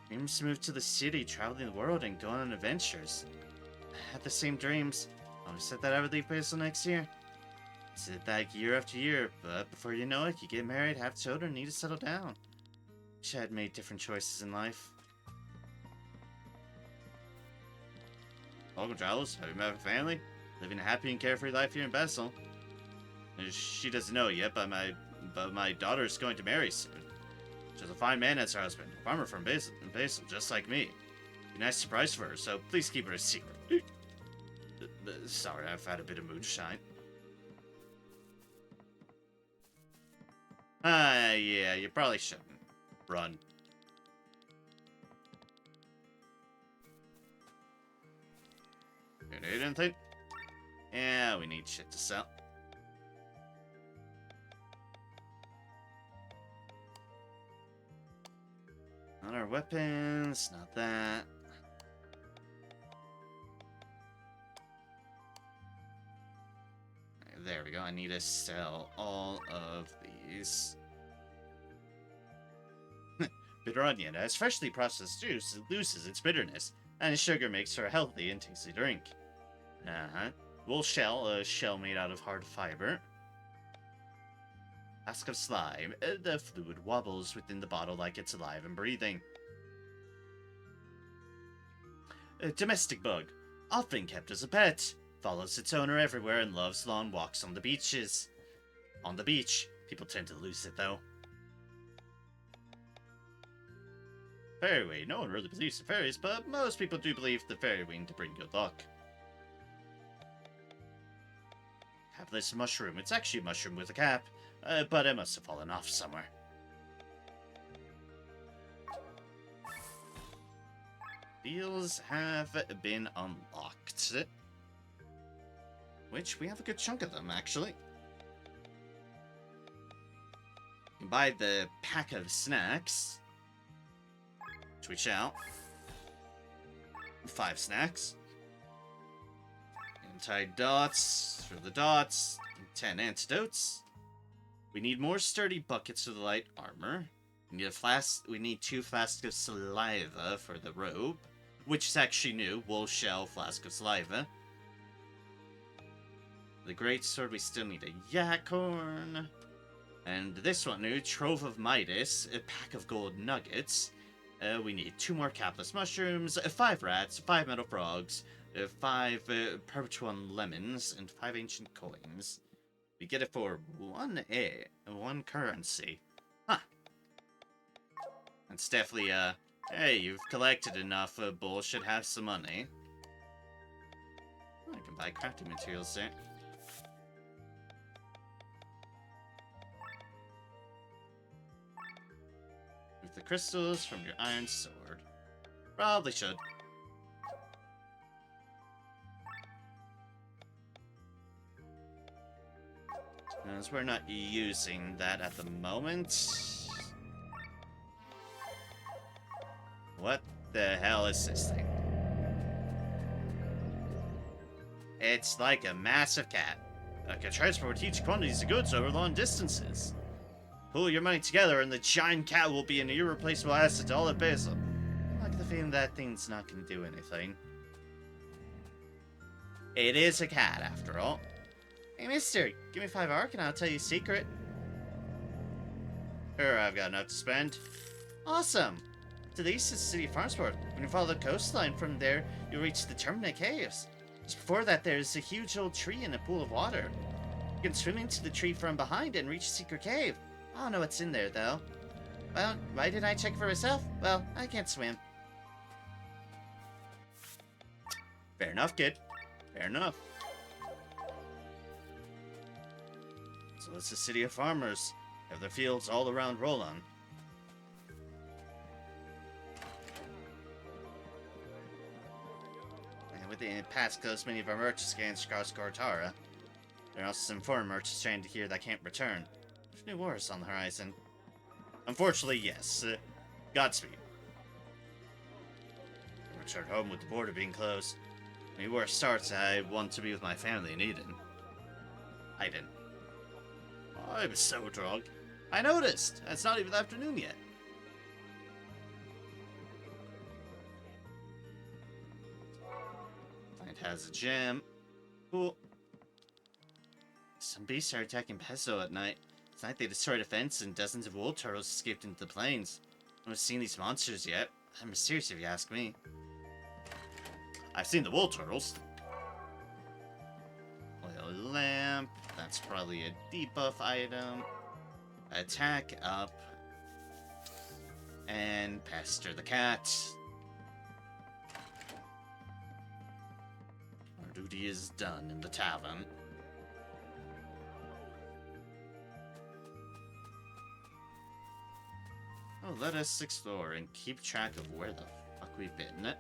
Dreams to move to the city, traveling the world, and go on adventures. I had the same dreams. I always said that I would leave Basel next year. I said that year after year, but before you know it, you get married, have children, need to settle down. Wish I had made different choices in life. Welcome, travelers. Have you met my family? Living a happy and carefree life here in Basel. She doesn't know yet, but my daughter is going to marry soon. She has a fine man as her husband, a farmer from Basel, just like me. Be a nice surprise for her, so please keep her a secret. Sorry, I've had a bit of moonshine. Yeah, you probably shouldn't. Run. You need anything? Yeah, we need shit to sell. Not our weapons, not that. There we go, I need to sell all of these. Bitter onion. As freshly processed juice, it loses its bitterness, and sugar makes for a healthy and tasty drink. Wool shell, a shell made out of hard fiber. Flask of slime. The fluid wobbles within the bottle like it's alive and breathing. A domestic bug. Often kept as a pet. Follows its owner everywhere and loves long walks on the beaches. On the beach. People tend to lose it, though. Fairy wing. No one really believes in fairies, but most people do believe the fairy wing to bring good luck. Capless mushroom. It's actually a mushroom with a cap, but it must have fallen off somewhere. Deals have been unlocked. Which, we have a good chunk of them, actually. You can buy the pack of snacks. Which we shall. 5 snacks. Anti-dots for the dots. 10 antidotes. We need more sturdy buckets for the light armor. We need a flask. We need 2 flasks of saliva for the robe, which is actually new. Wool shell, flask of saliva. The great sword. We still need a yak horn, and this one new. Trove of Midas, a pack of gold nuggets. We need 2 more capless mushrooms, 5 rats, 5 metal frogs, 5 perpetual lemons, and 5 ancient coins. We get it for 1 currency. Huh. That's definitely, hey, you've collected enough, bull should have some money. I can buy crafting materials there. With the crystals from your iron sword. Probably should. As we're not using that at the moment. What the hell is this thing? It's like a massive cat. That can transport huge quantities of goods over long distances. Pull your money together and the giant cat will be an irreplaceable asset to all of Basil. I get the feeling that thing's not going to do anything. It is a cat, after all. Hey, mister, give me 5 arc and I'll tell you a secret. I've got enough to spend. Awesome! To the east is the city of Farmsport. When you follow the coastline from there, you'll reach the Terminate Caves. Just before that, there's a huge old tree and a pool of water. You can swim into the tree from behind and reach a secret cave. I don't know what's in there, though. Well, why didn't I check for myself? Well, I can't swim. Fair enough, kid. Fair enough. So it's the city of farmers. Have their fields all around Roland. And with the past close, many of our merchants against Cortara. There are also some foreign merchants trying to here that can't return. There's new wars on the horizon. Unfortunately, yes. Godspeed. I returned home with the border being closed. When war starts, I want to be with my family in Eden. Iden. I'm so drunk. I noticed! It's not even the afternoon yet. It has a gem. Cool. Some beasts are attacking Peso at night. Tonight they destroyed a fence and dozens of wool turtles escaped into the plains. I haven't seen these monsters yet. I'm mysterious if you ask me. I've seen the wool turtles. Oil lamp. That's probably a debuff item. Attack up. And pester the cat. Our duty is done in the tavern. Oh, let us explore and keep track of where the fuck we've been.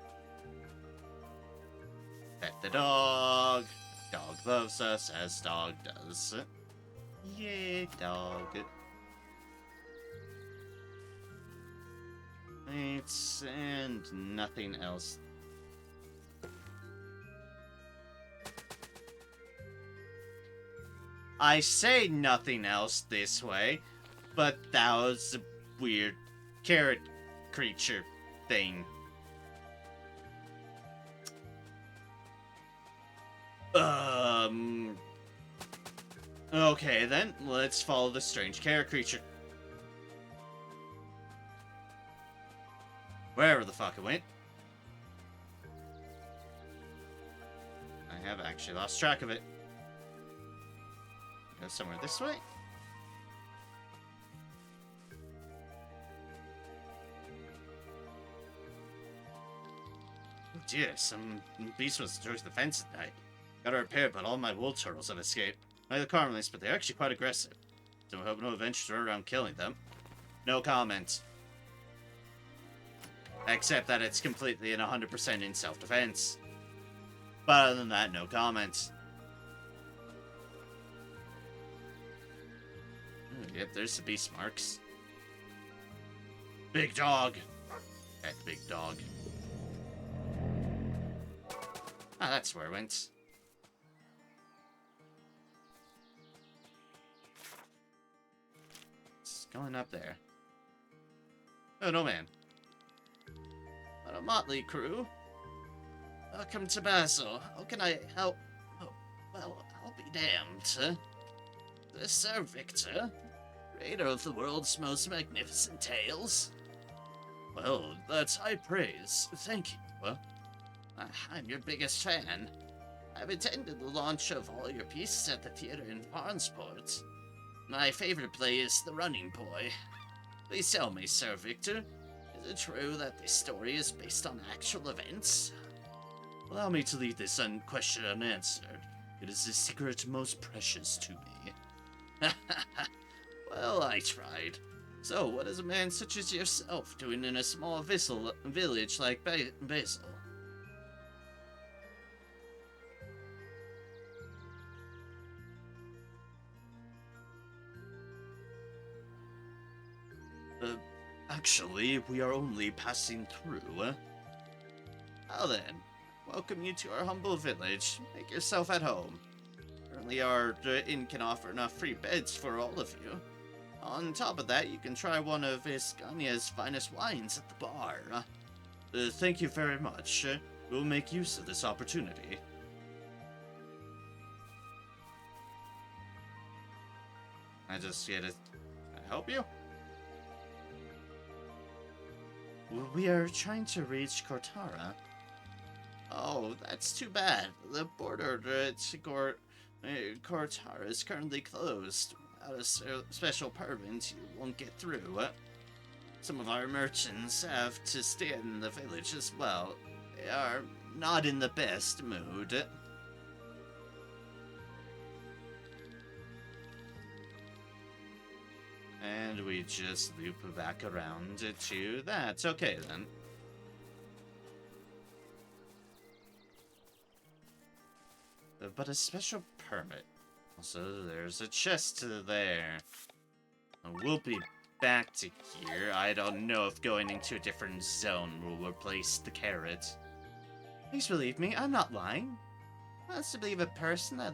Pet the dog. Dog loves us as dog does. Yay, dog. It's and nothing else. I say nothing else this way, but that was a weird carrot creature thing. Okay then, let's follow the strange carrot creature. Wherever the fuck it went. I have actually lost track of it. Go somewhere this way. Oh dear, some beast was destroyed the fence at night. Got it repaired, but all my wool turtles have escaped. Neither Carmelites, but they're actually quite aggressive. So I hope no adventures are around killing them. No comment. Except that it's completely and 100% in self-defense. But other than that, no comment. Yep, there's the beast marks. Big dog. That big dog. Ah, that's where it went. It's going up there. Oh, no, man. What a motley crew. Welcome to Basil. How can I help? Oh, well, I'll be damned. Sir Victor, creator of the world's most magnificent tales. Well, that's high praise. Thank you. I'm your biggest fan. I've attended the launch of all your pieces at the theater in Farnsport. My favorite play is The Running Boy. Please tell me, Sir Victor, is it true that this story is based on actual events? Allow me to leave this question unanswered. It is a secret most precious to me. Well, I tried. So, what is a man such as yourself doing in a small village like Basil? Actually, we are only passing through. Well then, welcome you to our humble village. Make yourself at home. Currently our inn can offer enough free beds for all of you. On top of that, you can try one of Viscania's finest wines at the bar. Thank you very much. We'll make use of this opportunity. I just get it. Can I help you? We are trying to reach Cortara. Oh, that's too bad. The border to Cortara is currently closed. Without a special permit, you won't get through. Some of our merchants have to stay in the village as well. They are not in the best mood. And we just loop back around to that. Okay, then. But a special permit. Also, there's a chest there. We'll be back to here. I don't know if going into a different zone will replace the carrot. Please believe me, I'm not lying. Wants to believe a person that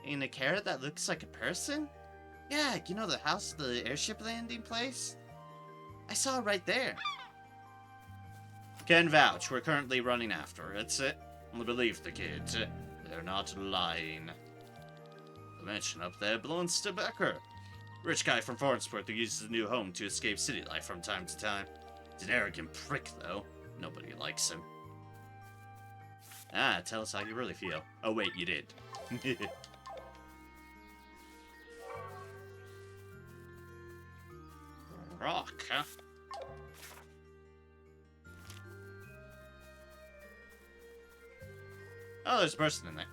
in a carrot that looks like a person? Yeah, you know the house, the airship landing place? I saw it right there. Can vouch, we're currently running after it. I'll believe the kids. They're not lying. The mansion up there belongs to Becker. Rich guy from Farnsport who uses the new home to escape city life from time to time. He's an arrogant prick, though. Nobody likes him. Ah, tell us how you really feel. Oh wait, you did. Rock, huh? Oh, there's a person in there.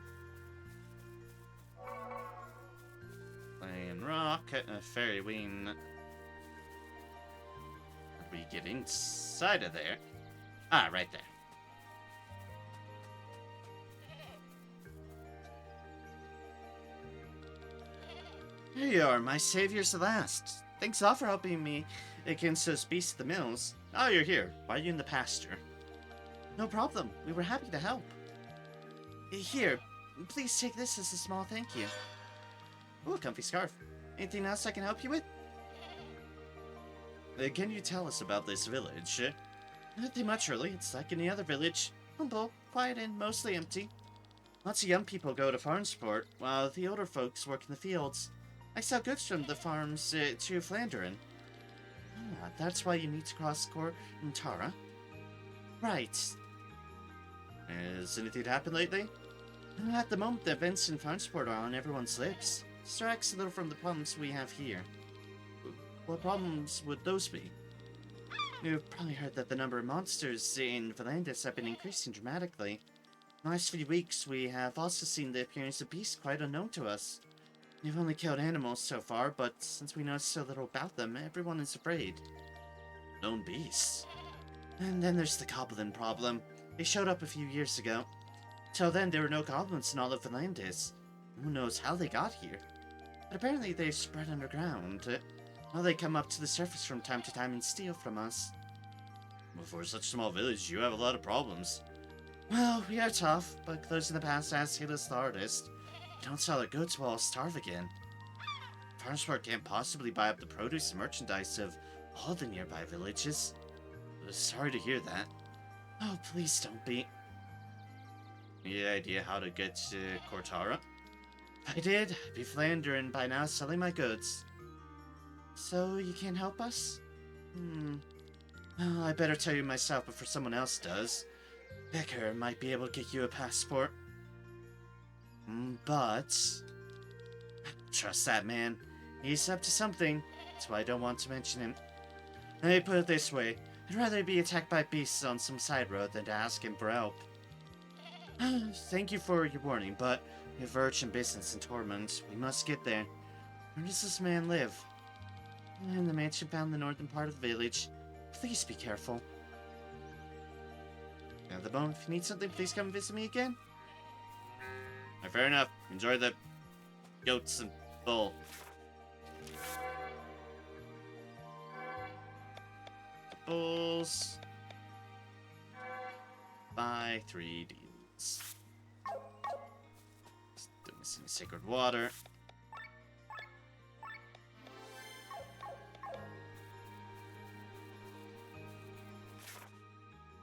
Playing rock, a fairy wing. How do we get inside of there? Ah, right there. Here you are, my saviors at last. Thanks all for helping me against those beasts at the mills. Now you're here. Why are you in the pasture? No problem. We were happy to help. Here, please take this as a small thank you. Ooh, a comfy scarf. Anything else I can help you with? Can you tell us about this village? Nothing much, really. It's like any other village. Humble, quiet, and mostly empty. Lots of young people go to Farnsport, while the older folks work in the fields. I sell goods from the farms to Flandern. Ah, that's why you need to cross Cortara. Right. Has anything happened lately? At the moment, the events in Farnsport are on everyone's lips. Distracts a little from the problems we have here. What problems would those be? You've probably heard that the number of monsters in Valandis have been increasing dramatically. In the last few weeks, we have also seen the appearance of beasts quite unknown to us. We've only killed animals so far, but since we know so little about them, everyone is afraid. Known beasts? And then there's the goblin problem. They showed up a few years ago. Till then, there were no goblins in all of Valandis. Who knows how they got here? But apparently they've spread underground. Now they come up to the surface from time to time and steal from us. Well, for such a small village, you have a lot of problems. Well, we are tough, but closing the pass has hit us the hardest. We don't sell our goods, we'll all starve again. Farnsport can't possibly buy up the produce and merchandise of all the nearby villages. Sorry to hear that. Oh, please don't be. Any idea how to get to Cortara? If I did, I'd be Flandern by now selling my goods. So, you can't help us? Well, I better tell you myself before someone else does. Becker might be able to get you a passport. But... trust that man. He's up to something. That's why I don't want to mention him. Let me put it this way. I'd rather be attacked by beasts on some side road than to ask him for help. Thank you for your warning, but we have urgent business in Tormund. We must get there. Where does this man live? In the mansion found in the northern part of the village. Please be careful. Now the bone, if you need something, please come visit me again. Fair enough. Enjoy the goats and bull. Bulls. Buy 3 deals. Still missing sacred water.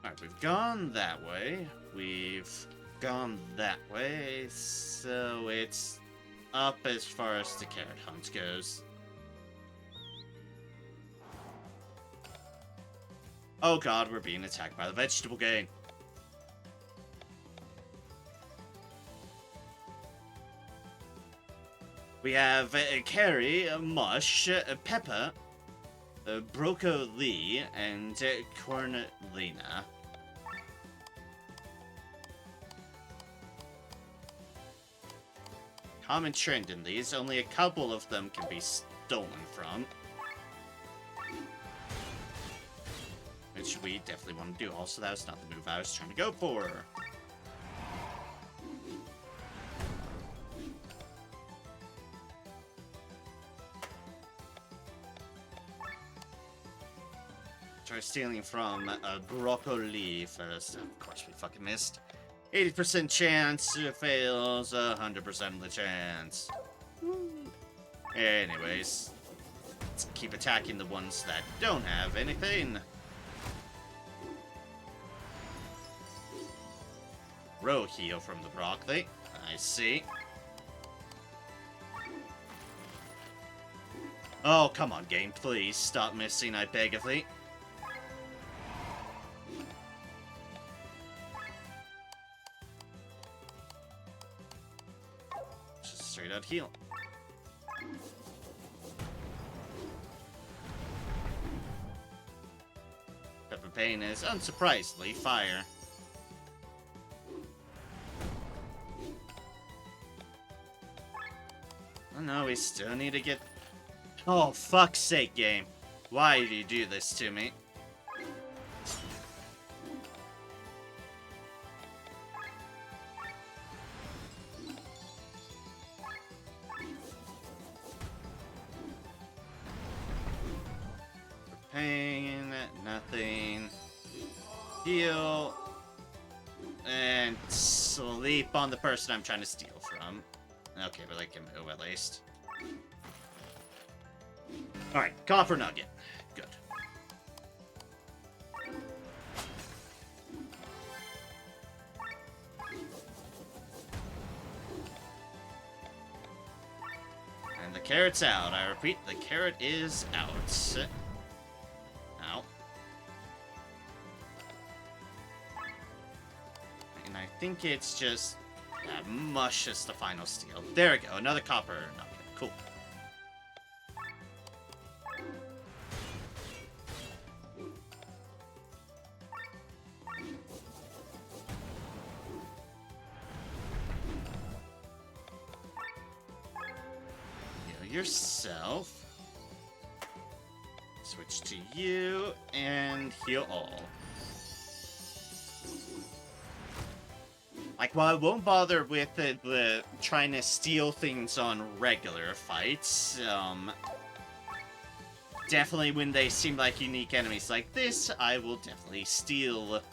Alright, we've gone that way. We've gone that way. So it's up as far as the carrot hunt goes. Oh god, we're being attacked by the vegetable gang. We have Carrie, Mush, Peppa, Broccoli, and Cornelina. Common trend in these, only a couple of them can be stolen from. Which we definitely want to do. Also, that was not the move I was trying to go for. Try stealing from Broccoli first. Of course, we fucking missed. 80% chance fails, 100% of the chance. Anyways, let's keep attacking the ones that don't have anything. Row heal from the broccoli. I see. Oh, come on, game. Please stop missing, I beg of thee. Just straight out heal. Peppa Pain is, unsurprisingly, fire. Oh no, we still need to get... Oh, fuck's sake, game. Why do you do this to me? Pain, nothing. Heal. And sleep on the person I'm trying to steal from. Okay, but I can move at least. Alright, copper nugget. Good. And the carrot's out. I repeat, the carrot is out. Ow. And I think it's just... Yeah, mush is the final steal. There we go, another copper nugget. Cool. Heal yourself. Switch to you, and heal all. Like, while I won't bother with the trying to steal things on regular fights, definitely when they seem like unique enemies like this, I will definitely steal.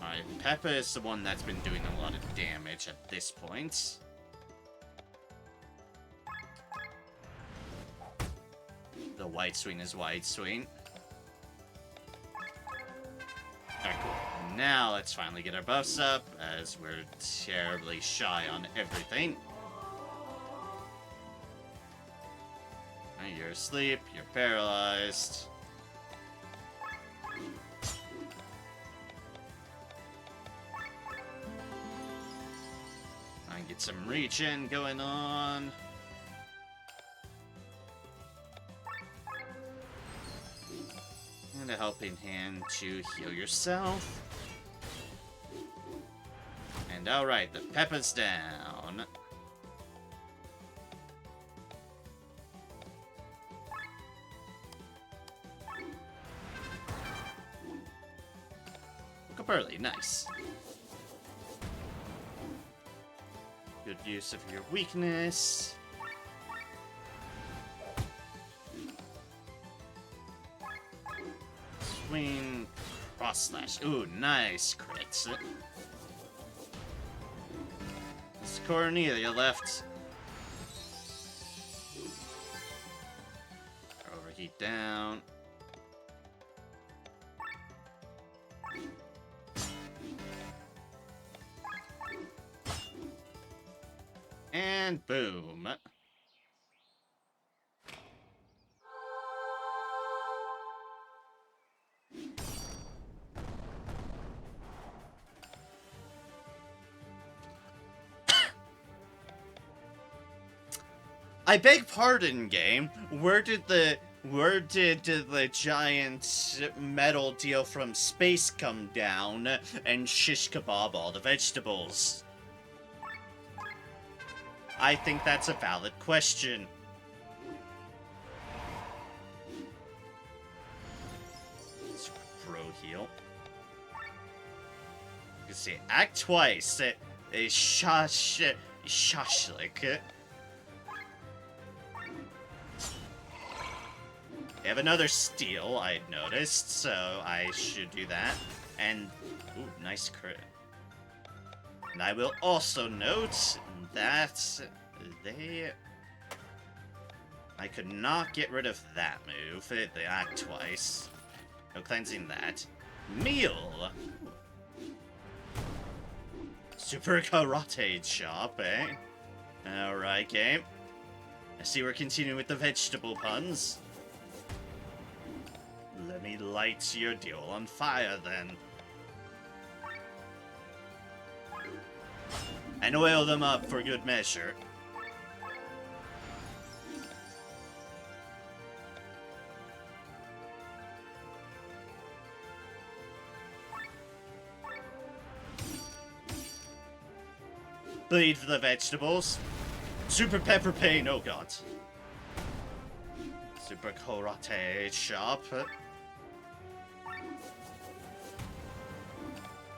Alright, Peppa is the one that's been doing a lot of damage at this point. The white swing is white swing. Alright, cool. Now let's finally get our buffs up, as we're terribly shy on everything. You're asleep, you're paralyzed. I can get some regen going on. And a helping hand to heal yourself. And alright, the Peppa's down. Look up early, nice. Good use of your weakness. Swing, cross slash. Ooh, nice crits. It's Cornelia left. heat down. And boom. I beg pardon, game. Where did the giant metal deal from space come down and shish kebab all the vegetables? I think that's a valid question. Pro heal. You can see, act twice. Shashlik. They have another steal, I noticed, so I should do that. And, ooh, nice crit. And I will also note that I could not get rid of that move. They act twice. No cleansing that. Meal! Super Karate Chop, eh? Alright, game. I see we're continuing with the vegetable puns. Let me light your deal on fire, then. And oil them up for good measure. Bleed for the vegetables. Super Pepper Pain, oh god. Super Karate Chop.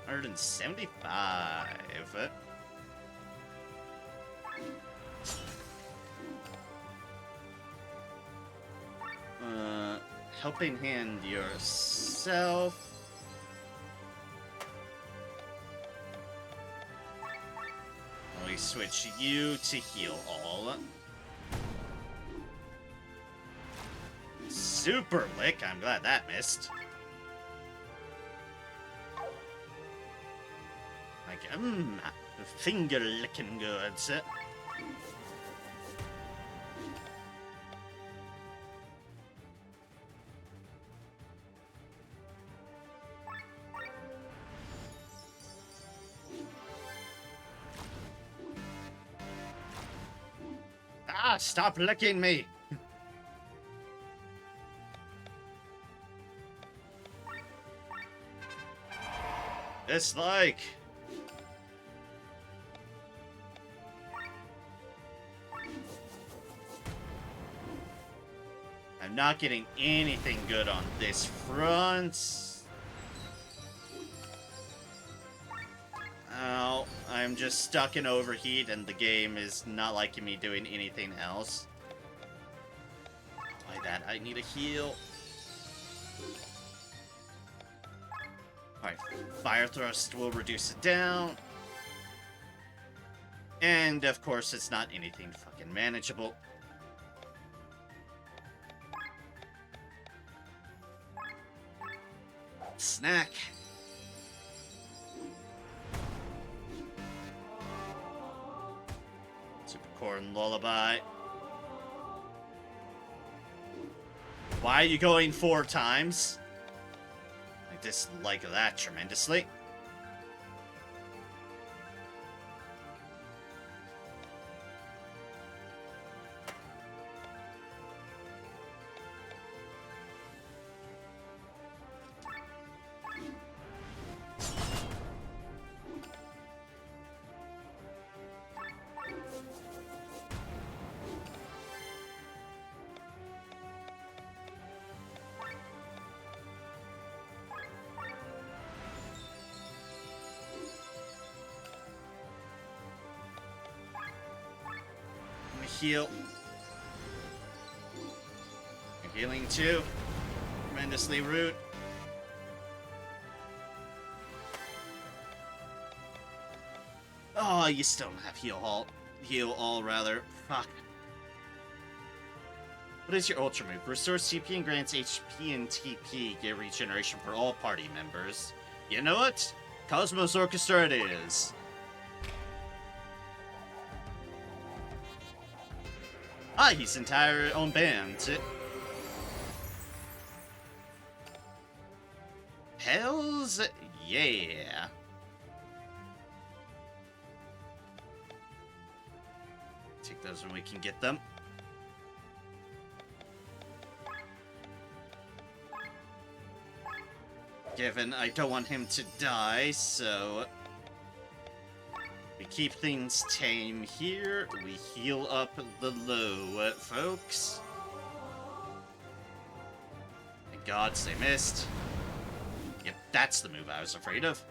175. Helping hand yourself. We switch you to heal all. Super lick, I'm glad that missed. Like, finger licking good. Ah, stop licking me! Dislike! I'm not getting anything good on this front. Oh, I'm just stuck in overheat and the game is not liking me doing anything else. By that, I need a heal. Alright, Fire Thrust will reduce it down. And, of course, it's not anything fucking manageable. Snack. Supercorn Lullaby. Why are you going 4 times? I dislike that tremendously. Heal. You're healing too. Tremendously rude. Oh, you still don't have heal all. Heal all, rather. Fuck. What is your ultra move? Restores CP and grants HP and TP gear regeneration for all party members. You know what? Cosmos Orchestra it is. Ah, he's entire own band. Hells yeah. Take those when we can get them. Given I don't want him to die, so we keep things tame here. We heal up the low, folks. Thank gods they missed. Yep, that's the move I was afraid of.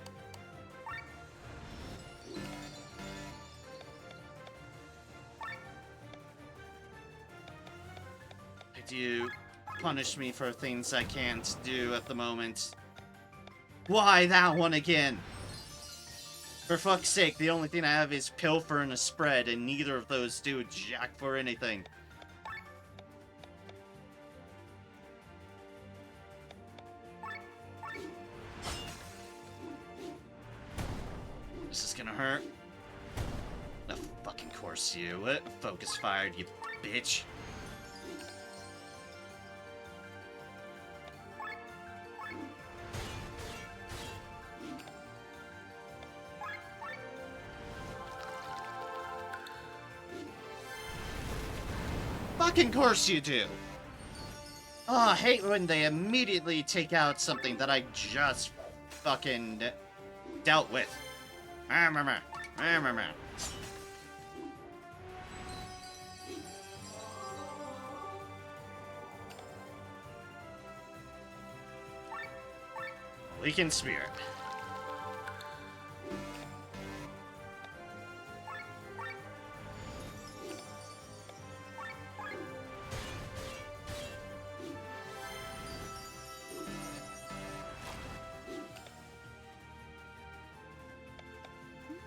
Do punish me for things I can't do at the moment. Why that one again? For fuck's sake, the only thing I have is Pilfer and a spread, and neither of those do jack for anything. This is gonna hurt. Of fucking course you. Focus fired, you bitch. Fucking course you do! Oh, I hate when they immediately take out something that I just fucking dealt with. Weakened Spirit.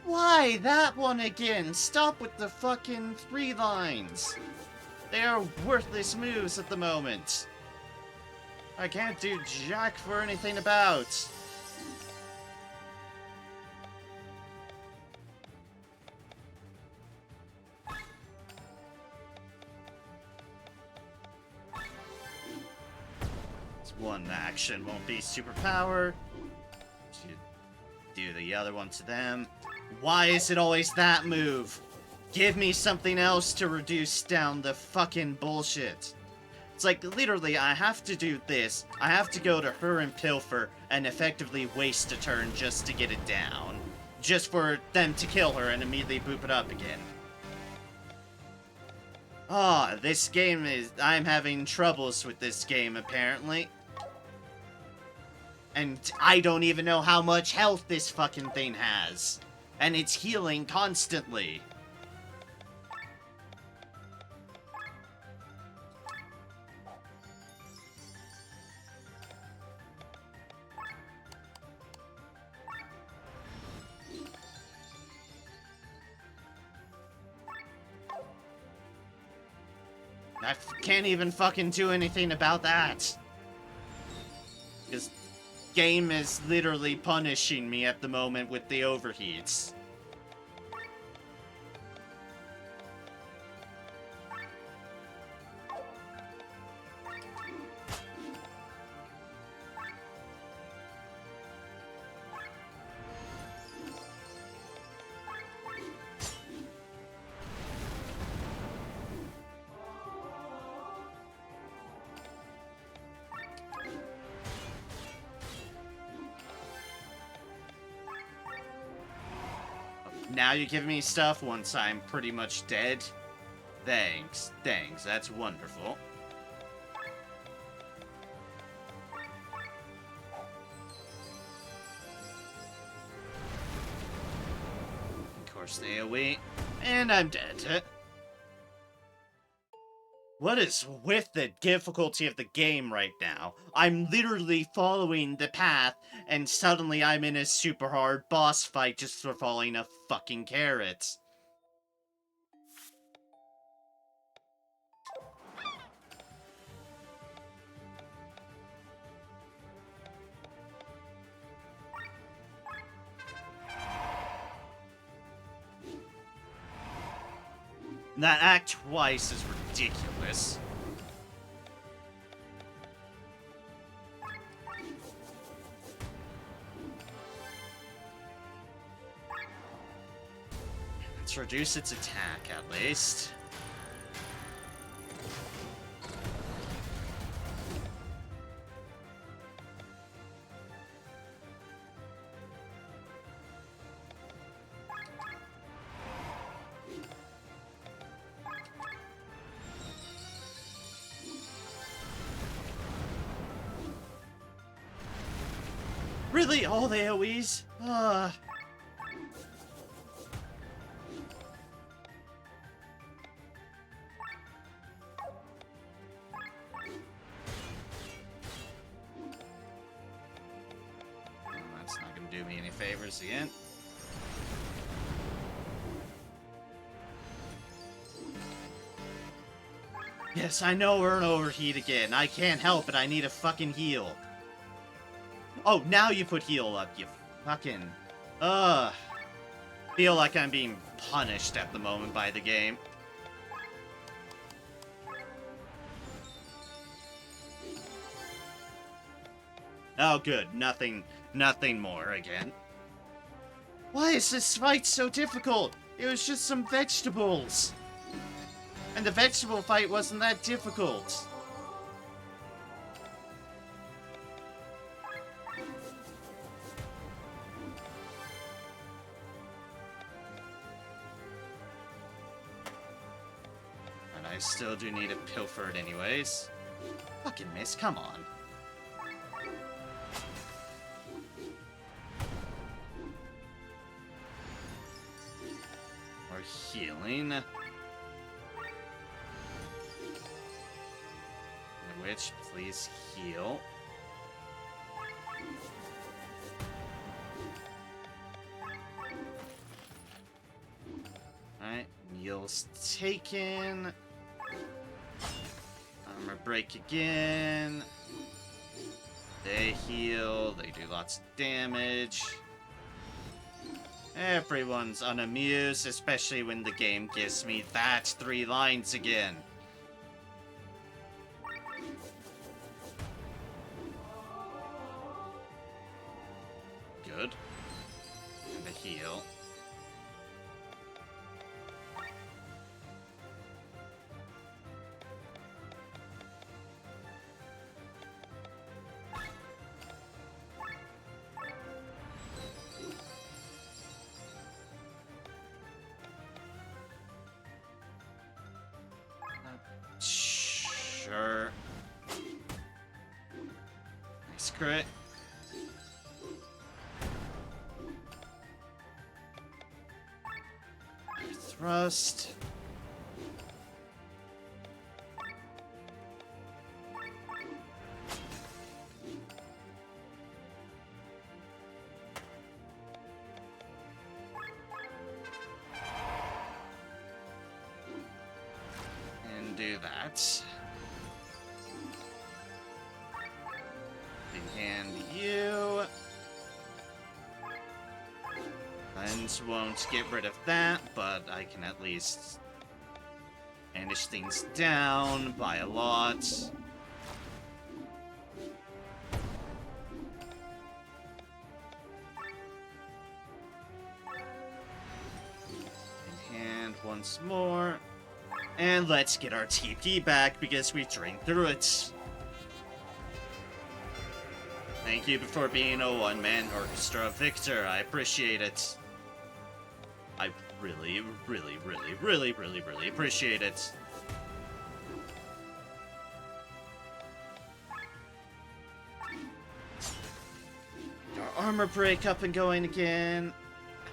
Why that one again? Stop with the fucking 3 lines. They are worthless moves at the moment. I can't do jack for anything about. It's one action won't be superpower. Do the other one to them. Why is it always that move? Give me something else to reduce down the fucking bullshit. It's like, literally, I have to do this. I have to go to her and Pilfer and effectively waste a turn just to get it down. Just for them to kill her and immediately boop it up again. Ah, this game is... I'm having troubles with this game, apparently. And I don't even know how much health this fucking thing has. And it's healing constantly. I can't even fucking do anything about that. Because game is literally punishing me at the moment with the overheats. Now you give me stuff once I'm pretty much dead? Thanks, that's wonderful. Of course, they AoE, and I'm dead. What is with the difficulty of the game right now? I'm literally following the path, and suddenly I'm in a super hard boss fight just for following a fucking carrot. That act twice is ridiculous. Let's reduce its attack, at least. Really? All the AoEs? That's not gonna do me any favors again. Yes, I know we're in overheat again. I can't help it. I need a fucking heal. Oh, now you put heal up, you fucking... Feel like I'm being punished at the moment by the game. Oh, good. Nothing more again. Why is this fight so difficult? It was just some vegetables. And the vegetable fight wasn't that difficult. And I still do need to pilfer it anyways. Fucking miss, come on. Or healing. Witch, please heal. Alright, meals taken. Armor break again. They heal, they do lots of damage. Everyone's unamused, especially when the game gives me that 3 lines again. Good. And a heal. Sure. Nice crit. Thrust. And do that. Hand you. Cleanse won't get rid of that, but I can at least banish things down by a lot. In hand once more. And let's get our TP back because we drained through it. Thank you for being a one-man orchestra, Victor. I appreciate it. I really, really, really, really, really, really appreciate it. Our armor break up and going again.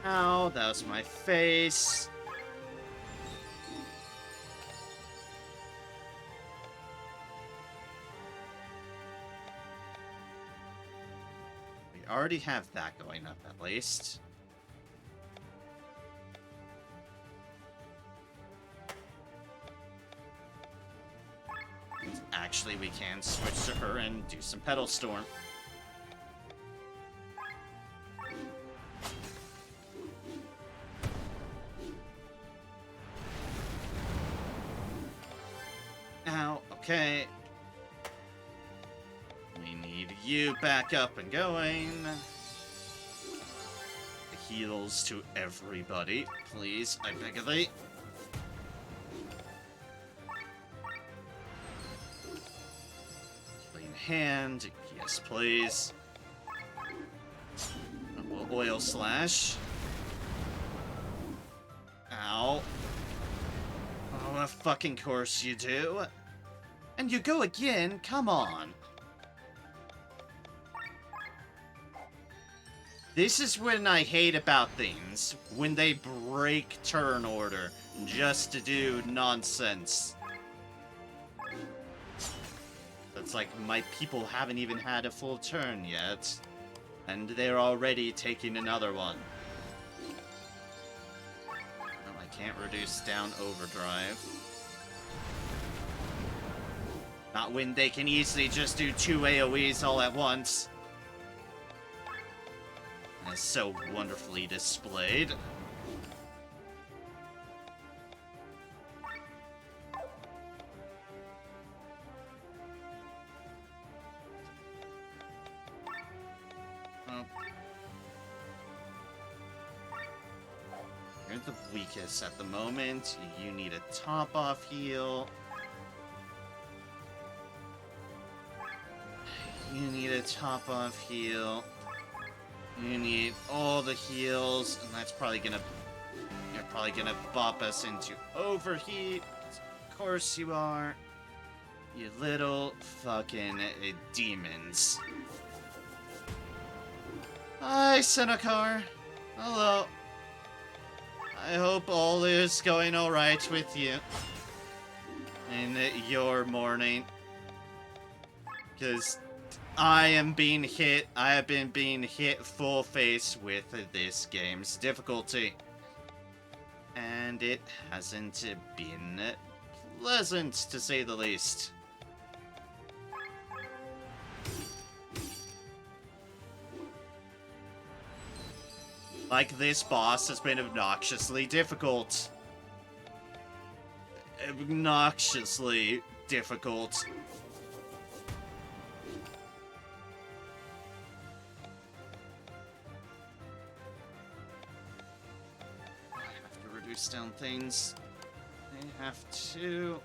Ow, that was my face. We already have that going up, at least. Actually, we can switch to her and do some Petal Storm. Okay. We need you back up and going. Heals to everybody, please, I beg of thee. Clean hand, yes please. Oil slash. Ow. Oh, of fucking course you do. And you go again, come on. This is when I hate about things, when they break turn order just to do nonsense. It's like my people haven't even had a full turn yet, and they're already taking another one. Well, I can't reduce down overdrive. Not when they can easily just do 2 AoEs all at once. It's so wonderfully displayed. Oh. You're the weakest at the moment. You need a top-off heal. You need a top-off heal. You need all the heals, and that's probably gonna... You're probably gonna bop us into overheat. Of course you are. You little fucking demons. Hi, Senokar. Hello. I hope all is going alright with you in your morning. Because I am being hit. I have been being hit full face with this game's difficulty. And it hasn't been pleasant, to say the least. Like, this boss has been obnoxiously difficult. Obnoxiously difficult. Down things. I have to.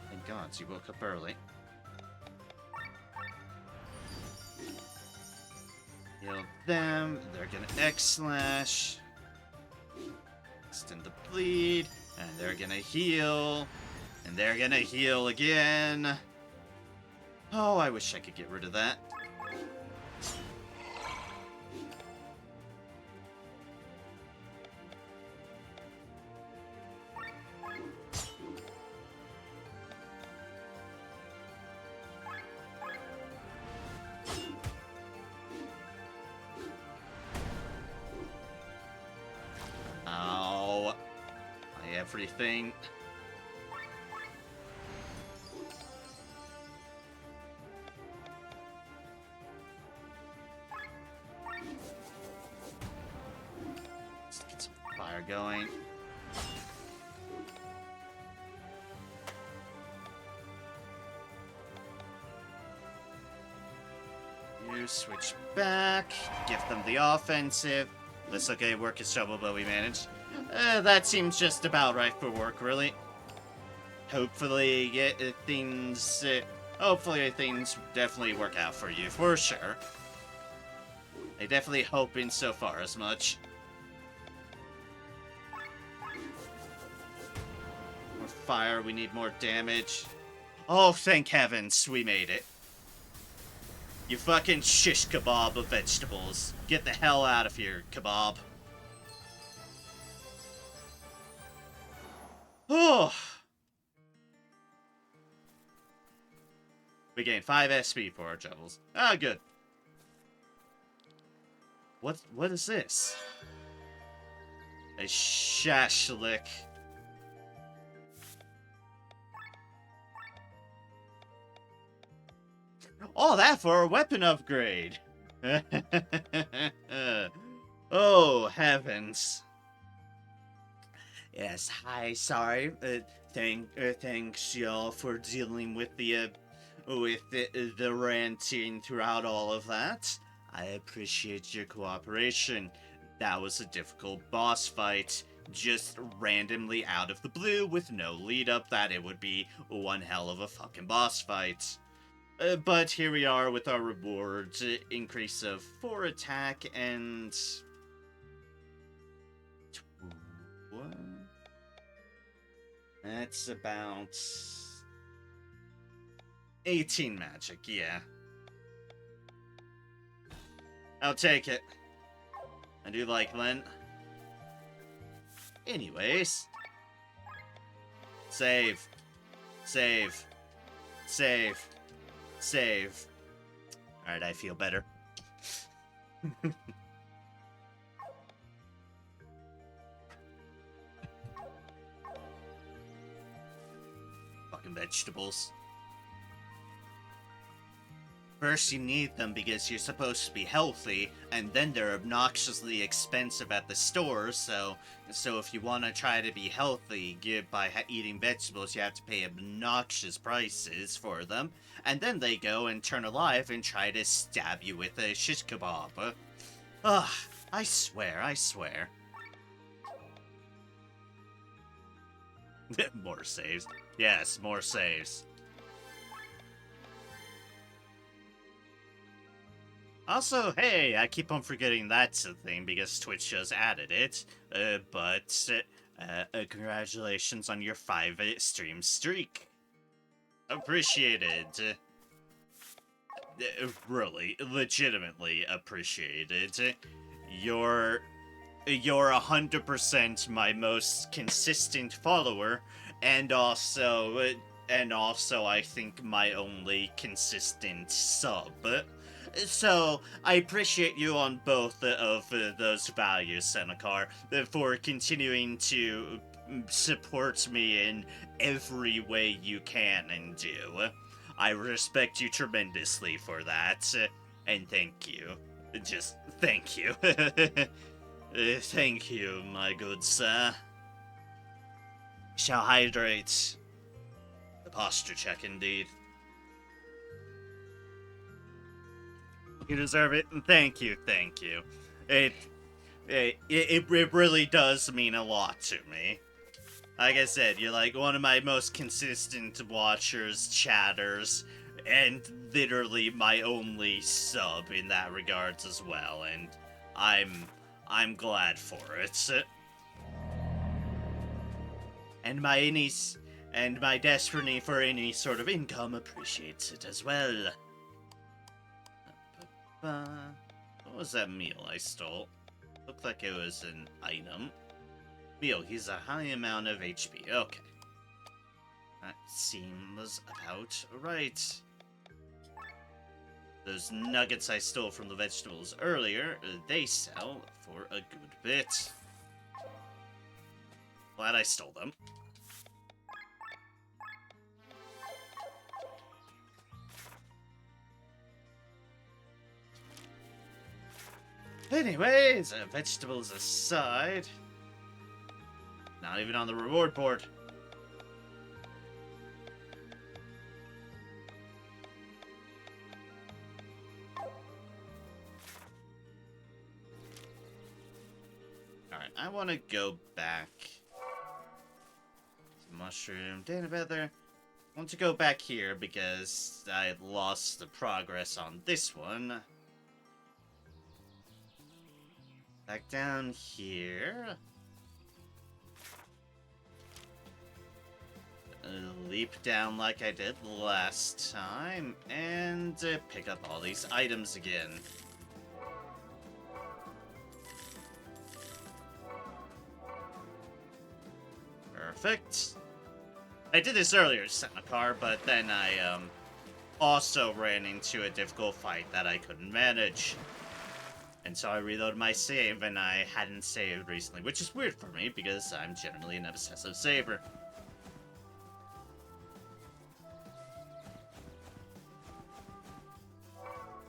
Thank God you woke up early. Heal them. They're gonna X-slash. Extend the bleed. And they're gonna heal. And they're gonna heal again. Oh, I wish I could get rid of that. Everything. Let's get some fire going. You switch back, give them the offensive. That's okay, work is trouble, but we managed. That seems just about right for work, really. Hopefully, hopefully things definitely work out for you, for sure. I definitely hoping so far as much. More fire, we need more damage. Oh, thank heavens, we made it. You fucking shish kebab of vegetables. Get the hell out of here, kebab. Oh. We gained 5 SP for our troubles. Ah, good. What is this? A shashlik. All that for a weapon upgrade. Oh, heavens. Yes, hi, sorry. Thanks y'all for dealing with the ranting throughout all of that. I appreciate your cooperation. That was a difficult boss fight, just randomly out of the blue with no lead up that it would be one hell of a fucking boss fight. But here we are with our rewards, increase of 4 attack and... What? That's about 18 magic, yeah. I'll take it. I do like Lent. Anyways. Save. Save. Save. Save. Alright, I feel better. Fucking vegetables. First, you need them because you're supposed to be healthy, and then they're obnoxiously expensive at the store. So if you want to try to be healthy, by eating vegetables, you have to pay obnoxious prices for them. And then they go and turn alive and try to stab you with a shish kebab. Ugh, I swear. More saves. Yes, more saves. Also, hey, I keep on forgetting that's a thing because Twitch just added it. But congratulations on your 5 stream streak. Appreciated. Really, legitimately appreciated. You're 100% my most consistent follower, and also I think my only consistent sub. So, I appreciate you on both of those values, Senekar, for continuing to support me in every way you can and do. I respect you tremendously for that, and thank you. Just thank you. Thank you, my good sir. Shall hydrate. The posture check, indeed. You deserve it, and thank you. It really does mean a lot to me. Like I said, you're like one of my most consistent watchers, chatters, and literally my only sub in that regards as well, and I'm glad for it. And my destiny for any sort of income appreciates it as well. What was that meal I stole? Looked like it was an item. Meal, he's a high amount of HP. Okay. That seems about right. Those nuggets I stole from the vegetables earlier, they sell for a good bit. Glad I stole them. Anyways, vegetables aside, not even on the reward board. Alright, I want to go back to Mushroom Danabether. I want to go back here because I lost the progress on this one. Back down here. Leap down like I did last time, and pick up all these items again. Perfect. I did this earlier, Senekar, but then I also ran into a difficult fight that I couldn't manage. And so I reloaded my save, and I hadn't saved recently, which is weird for me, because I'm generally an obsessive saver.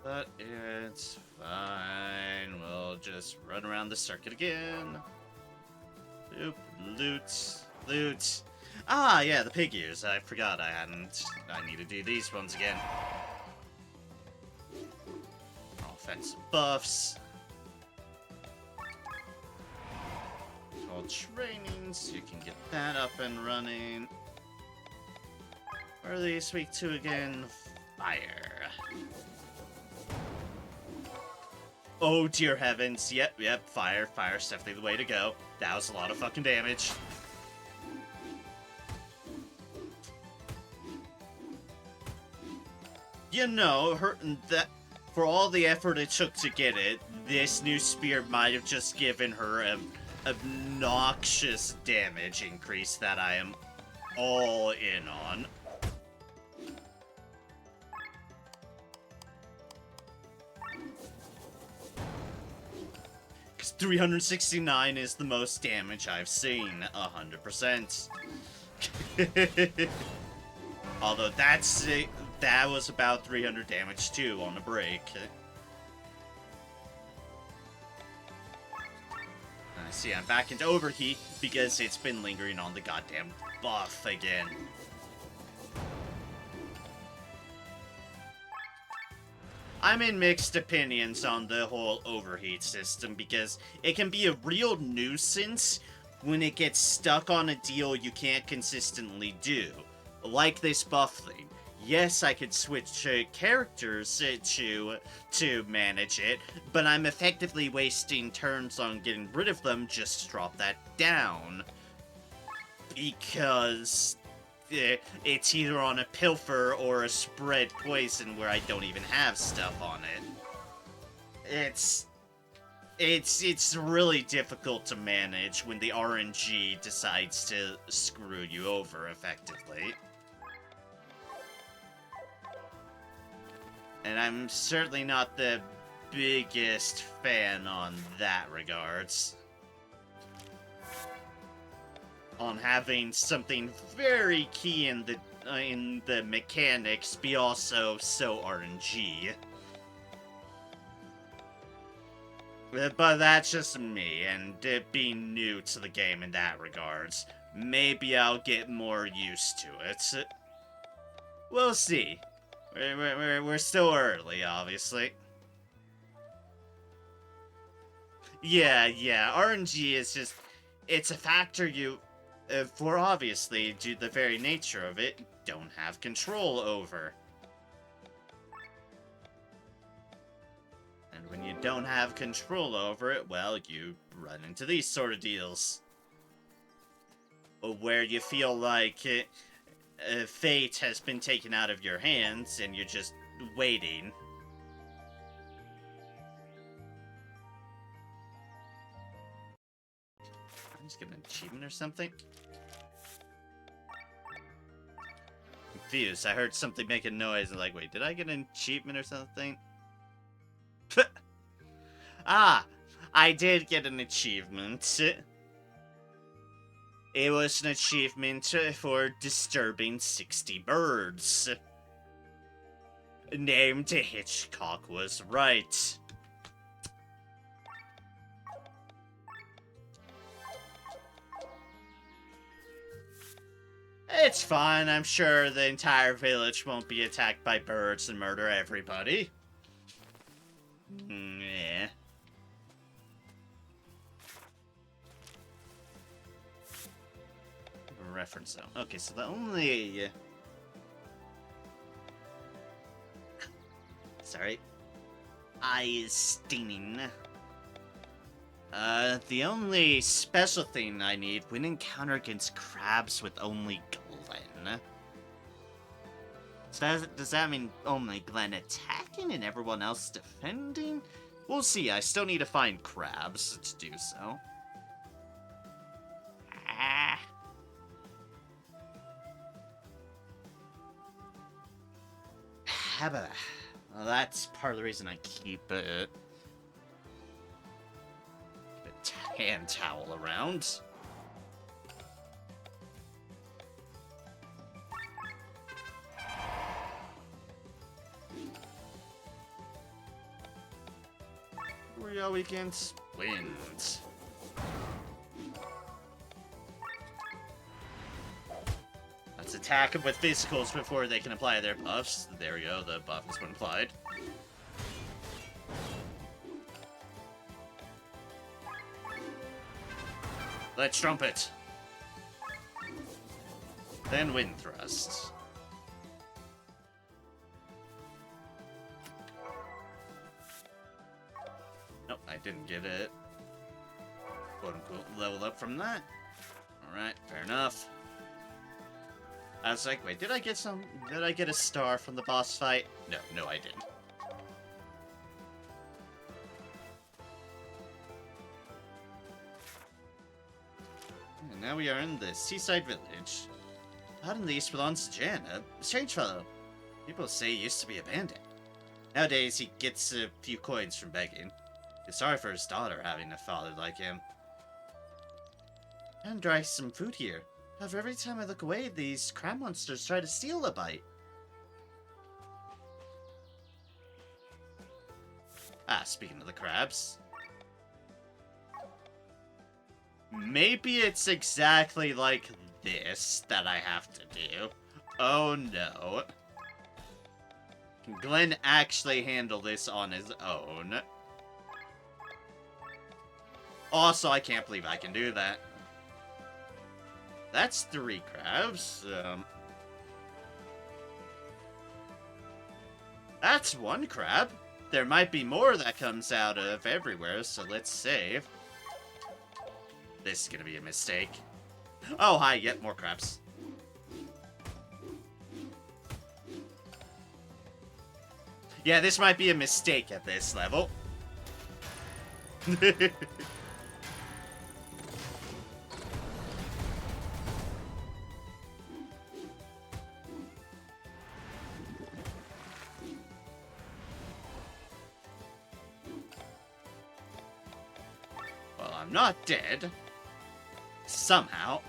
But it's fine, we'll just run around the circuit again. Oop, loot, loot. Ah, yeah, the pig ears. I forgot I hadn't. I need to do these ones again. Offensive buffs. All training, so you can get that up and running. What are these weak to again? Fire. Oh dear heavens. Yep, fire. Fire's definitely the way to go. That was a lot of fucking damage. You know, that for all the effort it took to get it, this new spear might have just given her an obnoxious damage increase that I am all in on. Because 369 is the most damage I've seen, 100%. Although that was about 300 damage too on the break. I see I'm back into overheat because it's been lingering on the goddamn buff again. I'm in mixed opinions on the whole overheat system because it can be a real nuisance when it gets stuck on a deal you can't consistently do. Like this buff thing. Yes, I could switch characters to manage it, but I'm effectively wasting turns on getting rid of them just to drop that down. Because it's either on a pilfer or a spread poison where I don't even have stuff on it. It's really difficult to manage when the RNG decides to screw you over effectively. And I'm certainly not the biggest fan on that regards. On having something very key in the mechanics be also so RNG. But that's just me, and it being new to the game in that regards. Maybe I'll get more used to it. We'll see. We're still early, obviously. Yeah, RNG is just... It's a factor you, for obviously, due to the very nature of it, don't have control over. And when you don't have control over it, well, you run into these sort of deals. Where you feel like fate has been taken out of your hands, and you're just waiting. I'm just getting an achievement or something. Confused. I heard something make a noise, and like, wait, did I get an achievement or something? Ah, I did get an achievement. It was an achievement for disturbing 60 birds. Named Hitchcock was right. It's fine, I'm sure the entire village won't be attacked by birds and murder everybody. Yeah. Reference zone. Okay, so the only... Sorry. Eye is stinging. The only special thing I need when encounter against crabs with only Glenn. So does that mean only Glenn attacking and everyone else defending? We'll see, I still need to find crabs to do so. Well, that's part of the reason I keep a hand towel around. We are against wind. attack them with physicals before they can apply their buffs. There we go, the buff has been applied. Let's trumpet. Then wind thrust. Nope, I didn't get it. Quote unquote level up from that. Alright, fair enough. I was like, wait, did I get a star from the boss fight? No, I didn't. And now we are in the seaside village. Out in the east belongs to Jan, a strange fellow. People say he used to be a bandit. Nowadays, he gets a few coins from begging. It's sorry for his daughter having a father like him. And dry some food here. However, every time I look away, these crab monsters try to steal a bite. Ah, speaking of the crabs. Maybe it's exactly like this that I have to do. Oh no. Can Glenn actually handle this on his own? Also, I can't believe I can do that. That's 3 crabs. That's 1 crab. There might be more that comes out of everywhere, so let's save. This is gonna be a mistake. Oh, hi, yep, more crabs. Yeah, this might be a mistake at this level. Well, I'm not dead. Somehow.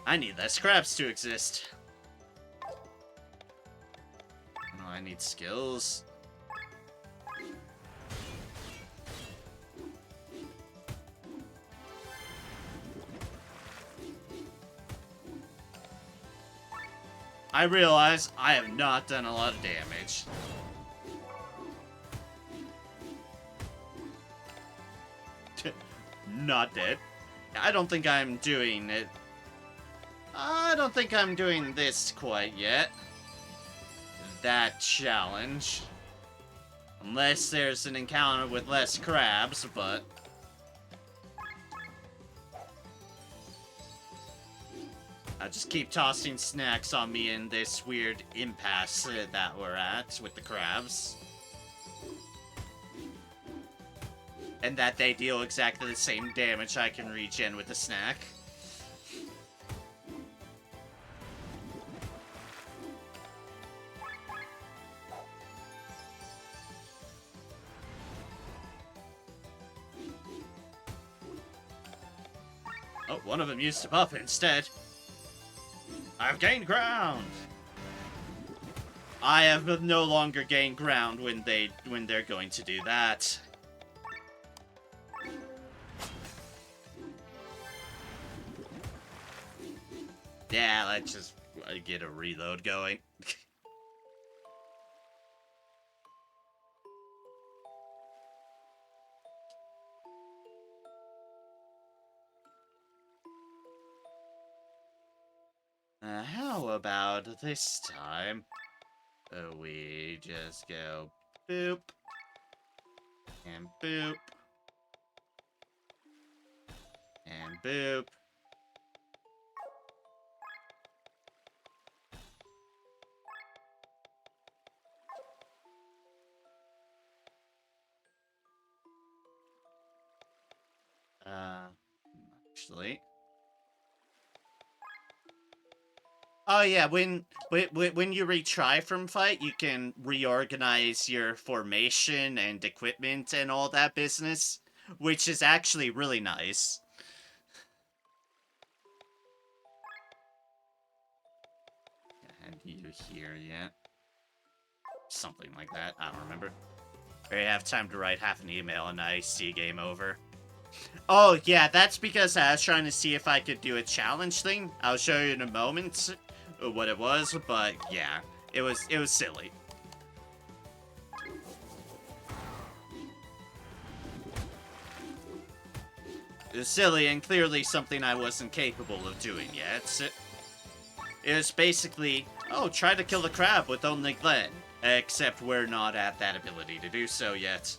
I need less crabs to exist. No, I need skills. I realize I have not done a lot of damage. Not dead. I don't think I'm doing it. I don't think I'm doing this quite yet. That challenge. Unless there's an encounter with less crabs, but... I just keep tossing snacks on me in this weird impasse that we're at with the crabs. And that they deal exactly the same damage I can regen with the snack. Oh, one of them used a buff instead. I've gained ground! I have no longer gained ground when they're going to do that. Yeah, let's just get a reload going. How about this time? We just go boop. And boop. And boop. Actually... Oh yeah, when you retry from fight, you can reorganize your formation and equipment and all that business, which is actually really nice. And you here yet? Something like that. I don't remember. I have time to write half an email and I see game over. Oh, yeah, that's because I was trying to see if I could do a challenge thing. I'll show you in a moment what it was, but yeah, it was silly. It was silly and clearly something I wasn't capable of doing yet. It was basically, oh, try to kill the crab with only Glenn. Except we're not at that ability to do so yet.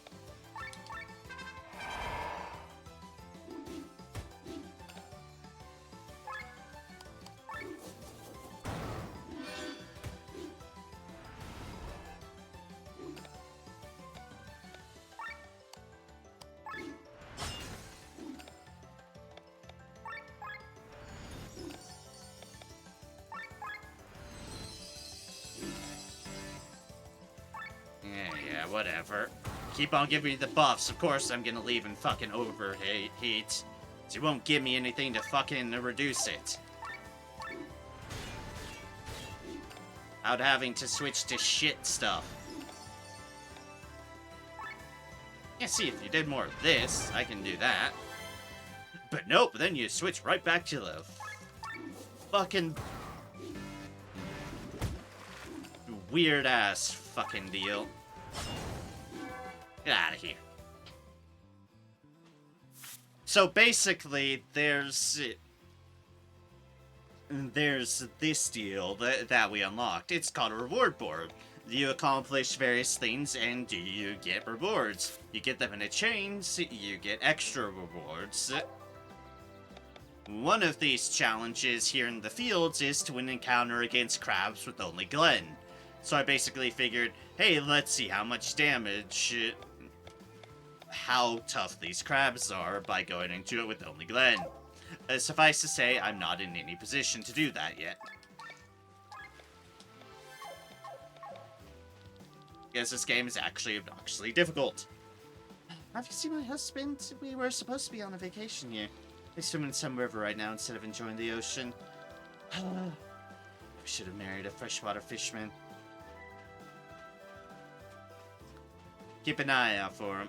Yeah, whatever. Keep on giving me the buffs. Of course I'm gonna leave and fucking overheat. So you won't give me anything to fucking reduce it. Without having to switch to shit stuff. Yeah, see, if you did more of this, I can do that. But nope, then you switch right back to the fucking weird-ass fucking deal. Get out of here. So basically, there's this deal that we unlocked. It's called a reward board. You accomplish various things and you get rewards. You get them in a chain, so you get extra rewards. One of these challenges here in the fields is to win an encounter against crabs with only Glenn. So I basically figured, hey, let's see how much damage, how tough these crabs are by going into it with only Glenn. Suffice to say, I'm not in any position to do that yet. Because this game is actually obnoxiously difficult. Have you seen my husband? We were supposed to be on a vacation here. I swim in some river right now instead of enjoying the ocean. We should have married a freshwater fisherman. Keep an eye out for him.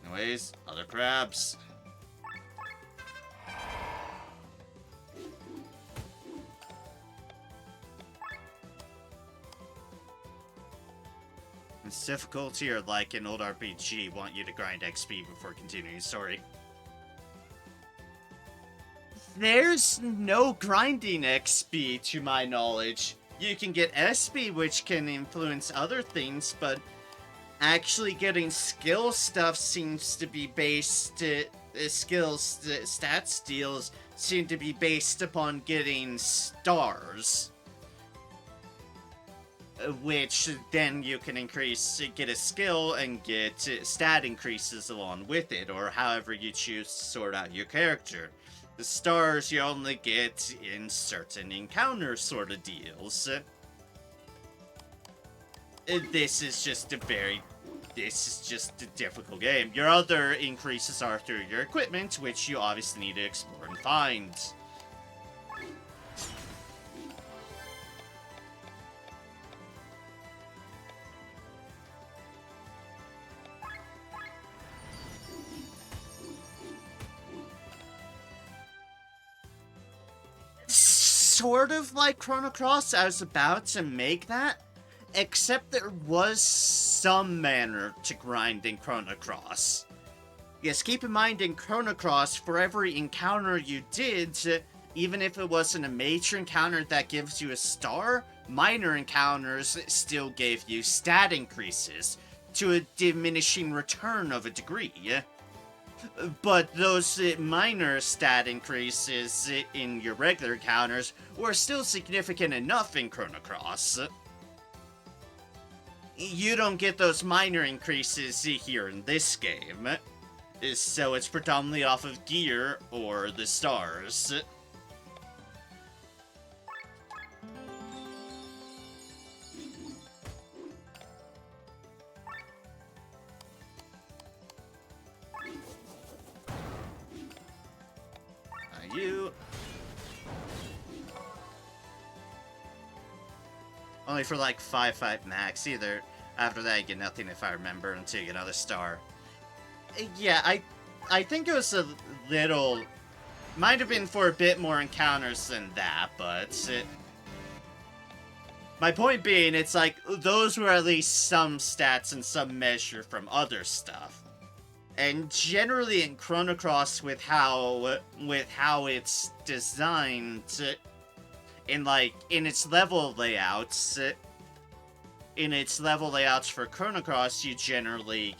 Anyways, other crabs. It's difficulty or like an old RPG want you to grind XP before continuing story. There's no grinding XP to my knowledge. You can get SP, which can influence other things, but actually getting skill stuff seems to be based, stats deals seem to be based upon getting stars. Which then you can get a skill and get stat increases along with it, or however you choose to sort out your character. The stars you only get in certain encounter sort of deals. This is just a difficult game. Your other increases are through your equipment, which you obviously need to explore and find. Sort of like Chrono Cross, I was about to make that, except there was some manner to grind in Chrono Cross. Yes, keep in mind in Chrono Cross, for every encounter you did, even if it wasn't a major encounter that gives you a star, minor encounters still gave you stat increases, to a diminishing return of a degree. But those minor stat increases in your regular encounters were still significant enough in Chrono Cross. You don't get those minor increases here in this game, so it's predominantly off of gear or the stars. Only for like 5-5 max. Either after that you get nothing if I remember until you get another star. Yeah, I think it was a little... Might have been for a bit more encounters than that, but... My point being, it's like, those were at least some stats and some measure from other stuff. And generally in Chrono Cross, with how it's designed, in its level layouts, for Chrono Cross, you generally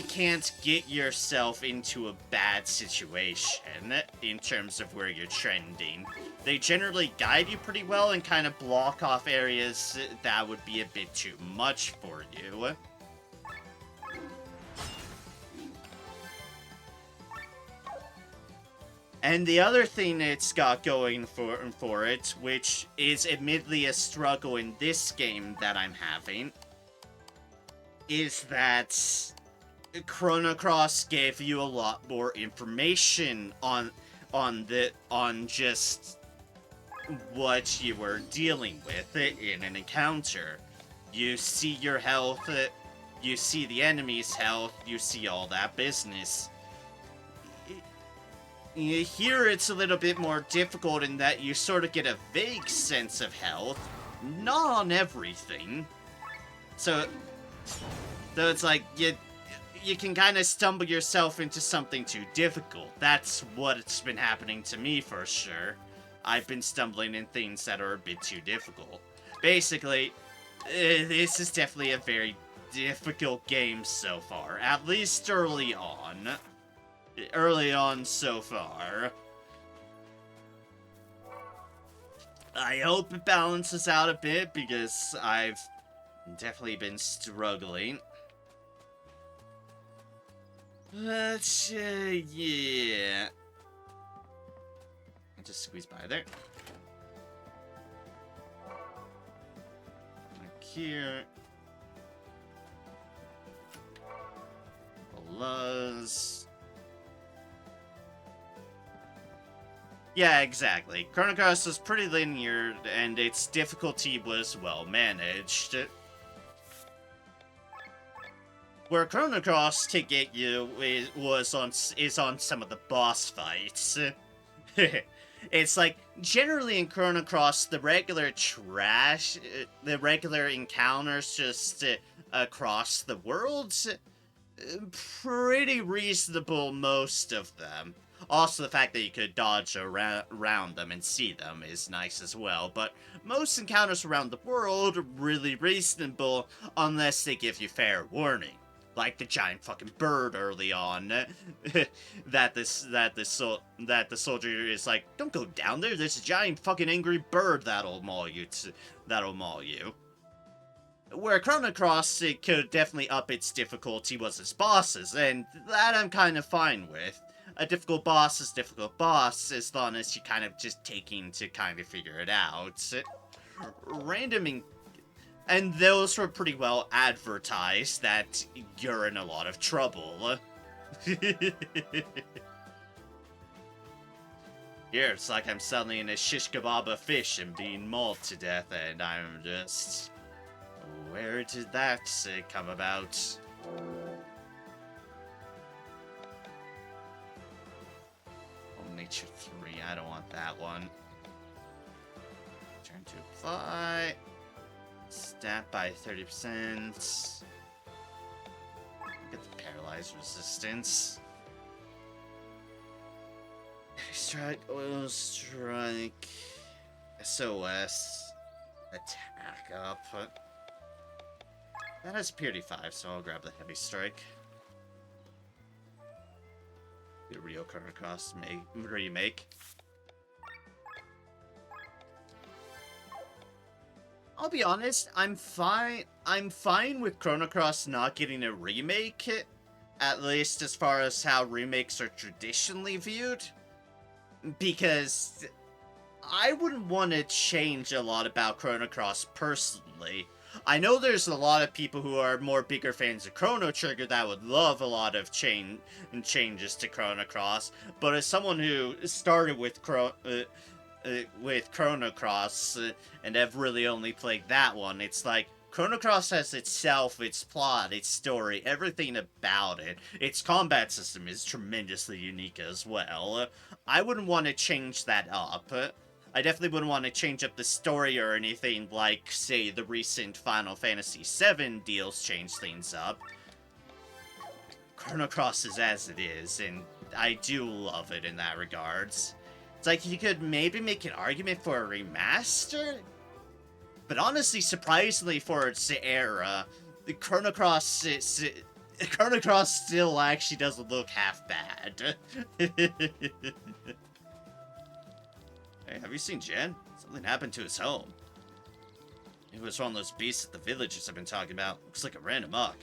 can't get yourself into a bad situation in terms of where you're trending. They generally guide you pretty well and kind of block off areas that would be a bit too much for you. And the other thing it's got going for it, which is admittedly a struggle in this game that I'm having, is that Chrono Cross gave you a lot more information on just what you were dealing with in an encounter. You see your health, you see the enemy's health, you see all that business. Here it's a little bit more difficult in that you sort of get a vague sense of health, not on everything. So it's like, you can kind of stumble yourself into something too difficult. That's what's been happening to me for sure. I've been stumbling in things that are a bit too difficult. Basically, this is definitely a very difficult game so far, at least early on. Early on so far. I hope it balances out a bit, because I've definitely been struggling. But, yeah. Just squeeze by there. Like here. Luz. Yeah, exactly. Chrono Cross was pretty linear, and its difficulty was well managed. Where Chrono Cross to get you is on some of the boss fights. It's like, generally in Chrono Cross, the regular encounters just across the world, pretty reasonable, most of them. Also, the fact that you could dodge around them and see them is nice as well, but most encounters around the world are really reasonable unless they give you fair warning. Like the giant fucking bird early on, that the soldier is like, don't go down there, there's a giant fucking angry bird that'll maul you. Where Chrono Cross, it could definitely up its difficulty was its bosses, and that I'm kind of fine with. A difficult boss is difficult boss, as long as you kind of just taking to kind of figure it out. And those were pretty well advertised that you're in a lot of trouble. Here, it's like I'm suddenly in a shish kebab of fish and being mauled to death, and I'm just... Where did that come about? Nature 3, I don't want that one. Turn to apply. Stat by 30%. Get the paralyzed resistance. Strike, oil strike. SOS. Attack up. That has purity 5, so I'll grab the heavy strike. The Rio Chrono Cross remake. I'll be honest, I'm fine with Chrono Cross not getting a remake, at least as far as how remakes are traditionally viewed, because I wouldn't want to change a lot about Chrono Cross personally. I know there's a lot of people who are more bigger fans of Chrono Trigger that would love a lot of changes to Chrono Cross, but as someone who started with with Chrono Cross, and I've really only played that one. It's like Chrono Cross has itself, its plot, its story, everything about it. Its combat system is tremendously unique as well. I wouldn't want to change that up. I definitely wouldn't want to change up the story or anything like, say, the recent Final Fantasy VII deals change things up. Chrono Cross is as it is, and I do love it in that regards. It's like you could maybe make an argument for a remaster, but honestly, surprisingly for its era, the Chrono Cross still actually doesn't look half bad. Hey, have you seen Jen? Something happened to his home. It was one of those beasts at the villagers I've been talking about. Looks like a random muck.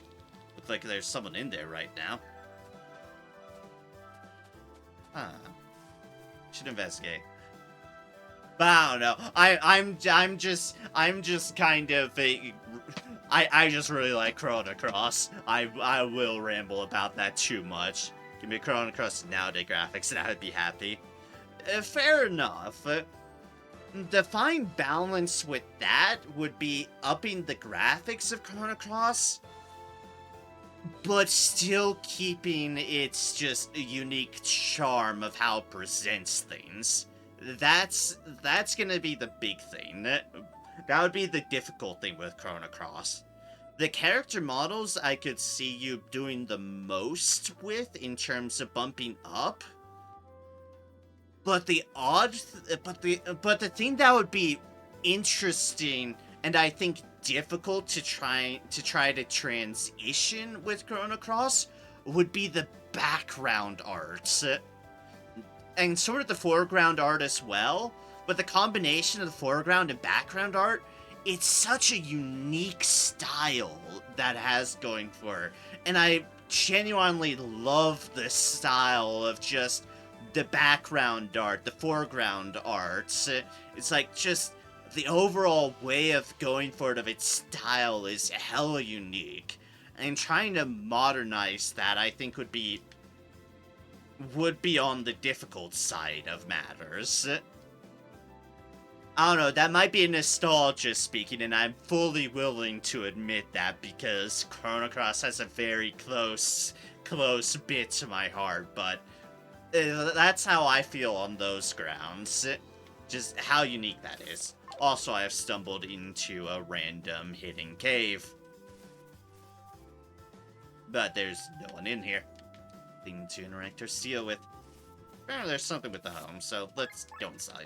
Looks like there's someone in there right now. Huh. Should investigate. But I don't know. I'm just kind of I just really like Chrono Cross. I will ramble about that too much. Give me Chrono Cross nowadays graphics and I'd be happy. Fair enough. The fine balance with that would be upping the graphics of Chrono Cross, but still keeping its just unique charm of how it presents things. That's gonna be the big thing. That would be the difficult thing with Chrono Cross. The character models I could see you doing the most with in terms of bumping up. But the thing that would be interesting and I think difficult to try to transition with Chrono Cross would be the background art. And sort of the foreground art as well, but the combination of the foreground and background art, it's such a unique style that has going for it. And I genuinely love this style of just the background art, the foreground art. It's like just the overall way of going for it of its style is hella unique. And trying to modernize that, I think, would be on the difficult side of matters. I don't know, that might be nostalgia speaking, and I'm fully willing to admit that because Chrono Cross has a very close bit to my heart, but that's how I feel on those grounds. Just how unique that is. Also, I have stumbled into a random hidden cave. But there's no one in here. Thing to interact or steal with. Apparently there's something with the home, so let's go inside.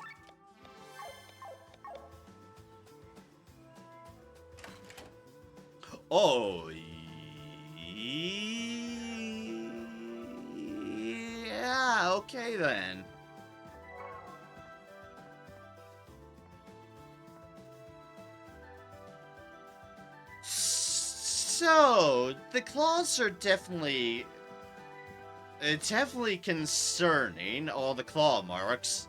Oh, yeah, okay then. So, the claws are definitely concerning, all the claw marks.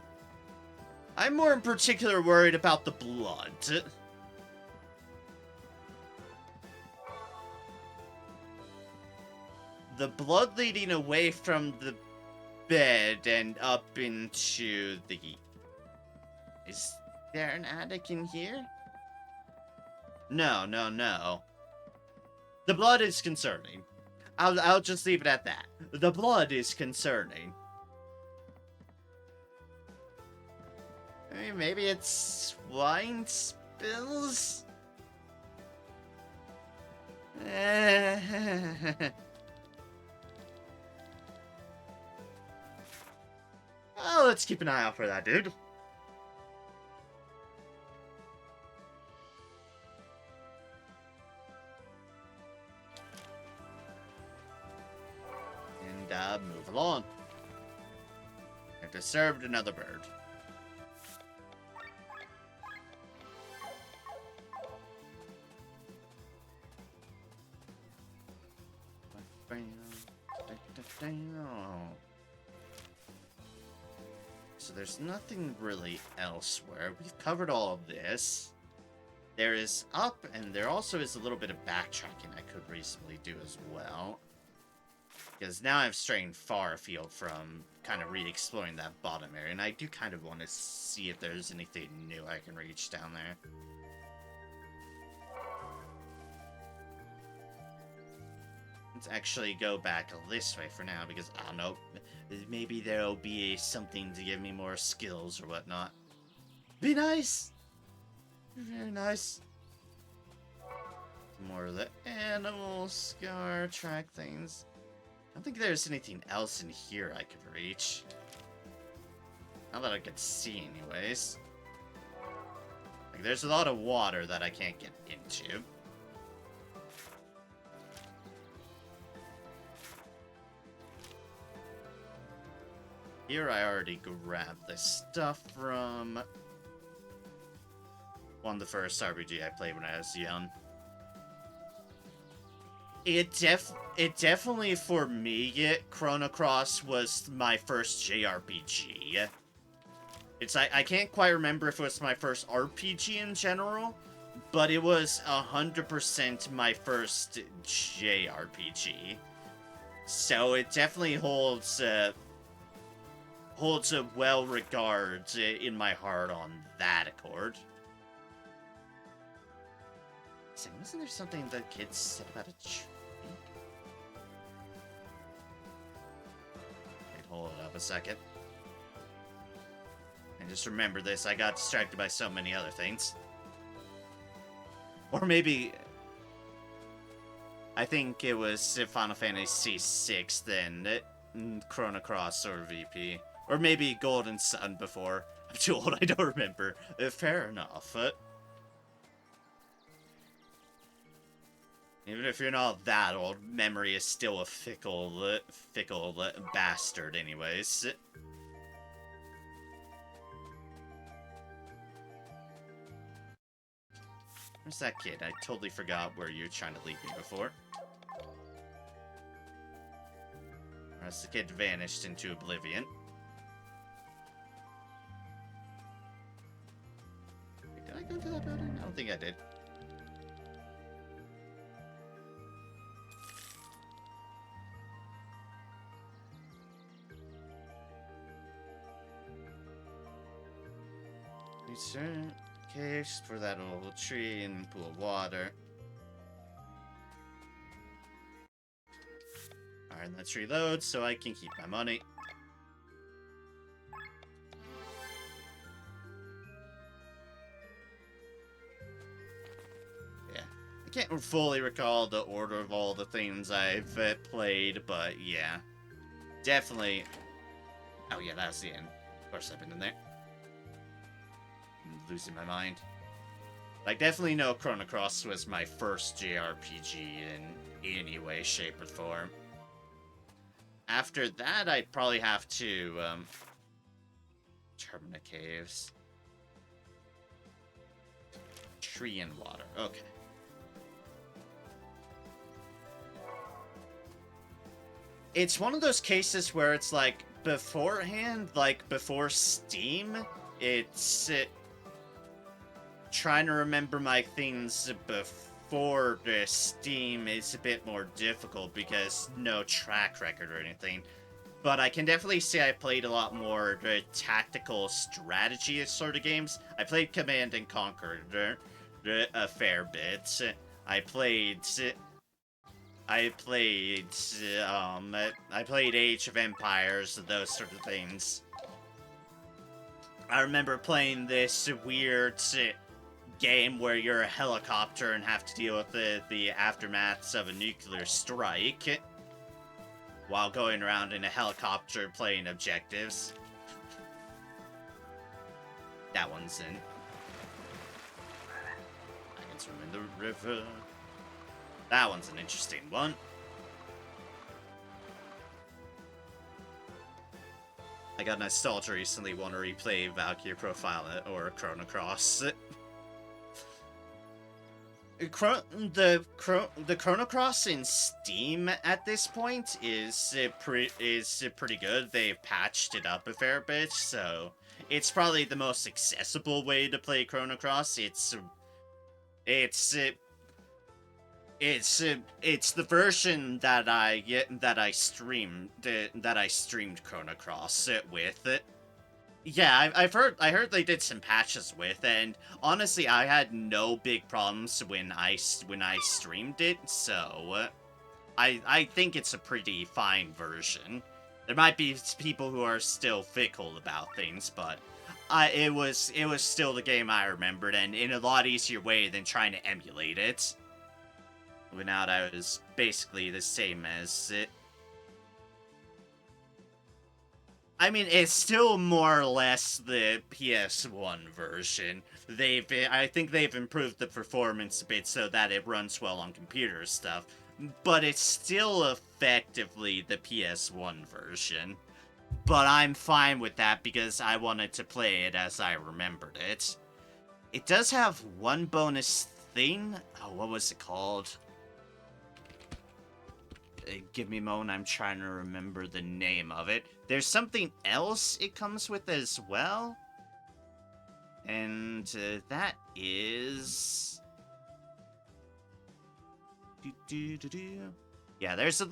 I'm more in particular worried about the blood. The blood leading away from the bed and up into the... Is there an attic in here? No. The blood is concerning. I'll just leave it at that. The blood is concerning. I mean, maybe it's wine spills? Oh, let's keep an eye out for that, dude. And, move along. I've disturbed another bird. So there's nothing really elsewhere. We've covered all of this. There is up, and there also is a little bit of backtracking I could reasonably do as well. Because now I'm straying far afield from kind of re-exploring that bottom area, and I do kind of want to see if there's anything new I can reach down there. Let's actually go back this way for now, because, I don't know, maybe there'll be something to give me more skills or whatnot. Be nice! Very nice. More of the animal scar track things. I don't think there's anything else in here I could reach. Not that I could see, anyways. Like, there's a lot of water that I can't get into. Here I already grabbed this stuff from one of the first RPG I played when I was young. It definitely, for me, Chrono Cross was my first JRPG. I can't quite remember if it was my first RPG in general, but it was 100% my first JRPG. So it definitely holds a well regard in my heart on that accord. So wasn't there something the kids said about a tree? Wait, hold it up a second. And just remember this, I got distracted by so many other things. Or maybe... I think it was Final Fantasy VI, then Chrono Cross or VP. Or maybe Golden Sun before. I'm too old, I don't remember. Fair enough. Even if you're not that old, memory is still a fickle bastard anyways. Where's that kid? I totally forgot where you were trying to lead me before. Unless the kid vanished into oblivion. Did I go to that building? I don't think I did. Return caves for that old tree and pool of water. Alright, let's reload so I can keep my money. Yeah. I can't fully recall the order of all the things I've played, but yeah. Definitely. Oh yeah, that was the end. Of course I've been in there. I'm losing my mind. Like, definitely know Chrono Cross was my first JRPG in any way, shape, or form. After that, I'd probably have to, Termina Caves. Tree and water. Okay. It's one of those cases where it's like, beforehand, like, before Steam, it's... trying to remember my things before the Steam is a bit more difficult because no track record or anything. But I can definitely say I played a lot more tactical strategy sort of games. I played Command and Conquer a fair bit. I played Age of Empires, those sort of things. I remember playing this weird game where you're a helicopter and have to deal with the aftermaths of a nuclear strike while going around in a helicopter playing objectives. That one's in. I can swim in the river. That one's an interesting one. I got nostalgia recently, want to replay Valkyrie Profile or Chrono Cross. The Chrono Cross in Steam at this point is pretty good. They've patched it up a fair bit, so it's probably the most accessible way to play Chrono Cross. It's the version that I streamed Chrono Cross with. Yeah, I heard they did some patches with, and honestly, I had no big problems when I streamed it. So I think it's a pretty fine version. There might be people who are still fickle about things, but it was still the game I remembered, and in a lot easier way than trying to emulate it. Without I was basically the same as it. I mean, it's still more or less the PS1 version. I think they've improved the performance a bit so that it runs well on computer stuff, but it's still effectively the PS1 version. But I'm fine with that because I wanted to play it as I remembered it. It does have one bonus thing. Oh, what was it called? Give me a moment, I'm trying to remember the name of it. There's something else it comes with as well. And that is... Yeah, there's a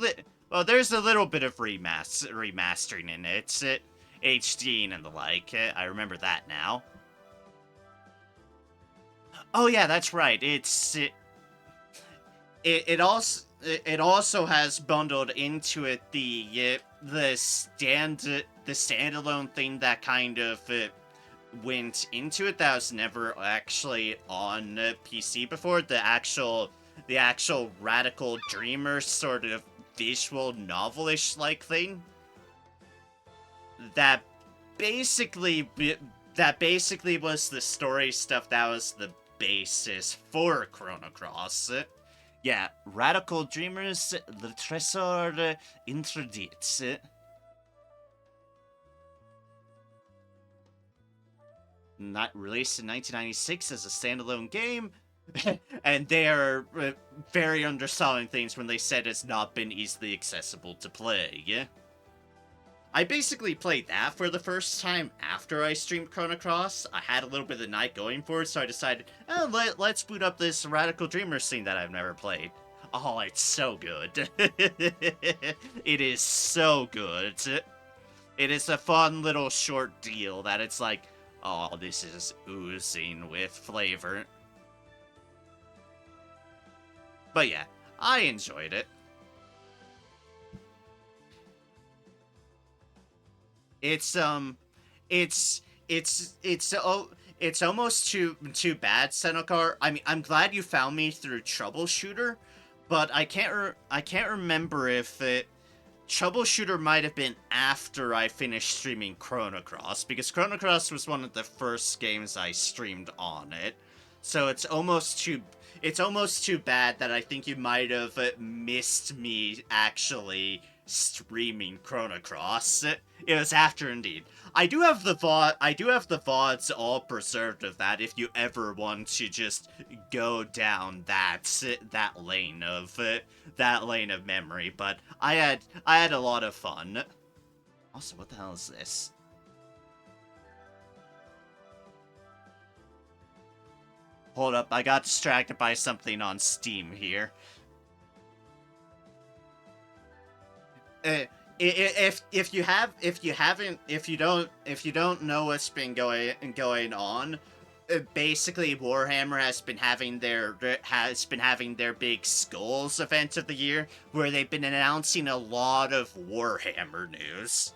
little bit of remastering in it. HD and the like. I remember that now. Oh yeah, that's right. It also has bundled into it the standalone thing that kind of went into it that was never actually on PC before. The actual Radical Dreamer sort of visual novelish like thing that basically was the story stuff that was the basis for Chrono Cross. Yeah, Radical Dreamers, Le Trésor Interdit. Not released in 1996 as a standalone game, and they are very underselling things when they said it's not been easily accessible to play. I basically played that for the first time after I streamed Chrono Cross. I had a little bit of the night going for it, so I decided, let's boot up this Radical Dreamer scene that I've never played. Oh, it's so good. It is so good. It is a fun little short deal that it's like, oh, this is oozing with flavor. But yeah, I enjoyed it. It's it's almost too bad, Senokar. I mean, I'm glad you found me through Troubleshooter, but I can't remember if Troubleshooter might have been after I finished streaming Chrono Cross, because Chrono Cross was one of the first games I streamed on it. So it's almost too bad that I think you might have missed me actually streaming Chrono Cross. It was after indeed. I do have the VODs all preserved of that if you ever want to just go down that lane of memory, but I had a lot of fun. Also, what the hell is this? Hold up, I got distracted by something on Steam here. If you don't know what's been going on, basically Warhammer has been having their big Skulls event of the year, where they've been announcing a lot of Warhammer news,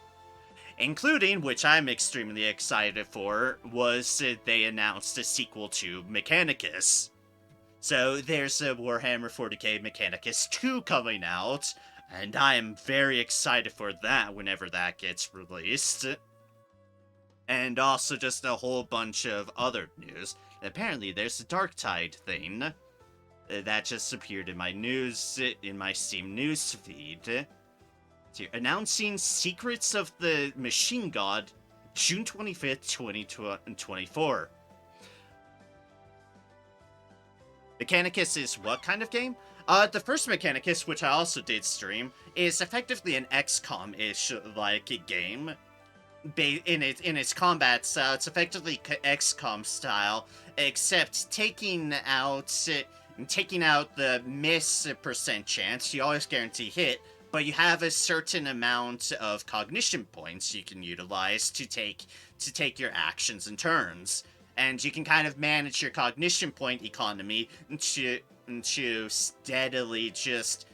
including, which I'm extremely excited for, was they announced a sequel to Mechanicus. So there's a Warhammer 40k Mechanicus 2 coming out, and I am very excited for that whenever that gets released. And also just a whole bunch of other news. Apparently there's a Darktide thing that just appeared in my Steam news feed. So announcing Secrets of the Machine God, June 25th, 2024. Mechanicus is what kind of game? The first Mechanicus, which I also did stream, is effectively an XCOM-ish like game. In its combat style, it's effectively XCOM style, except taking out taking out the miss percent chance, you always guarantee hit, but you have a certain amount of cognition points you can utilize to take your actions and turns. And you can kind of manage your cognition point economy to steadily just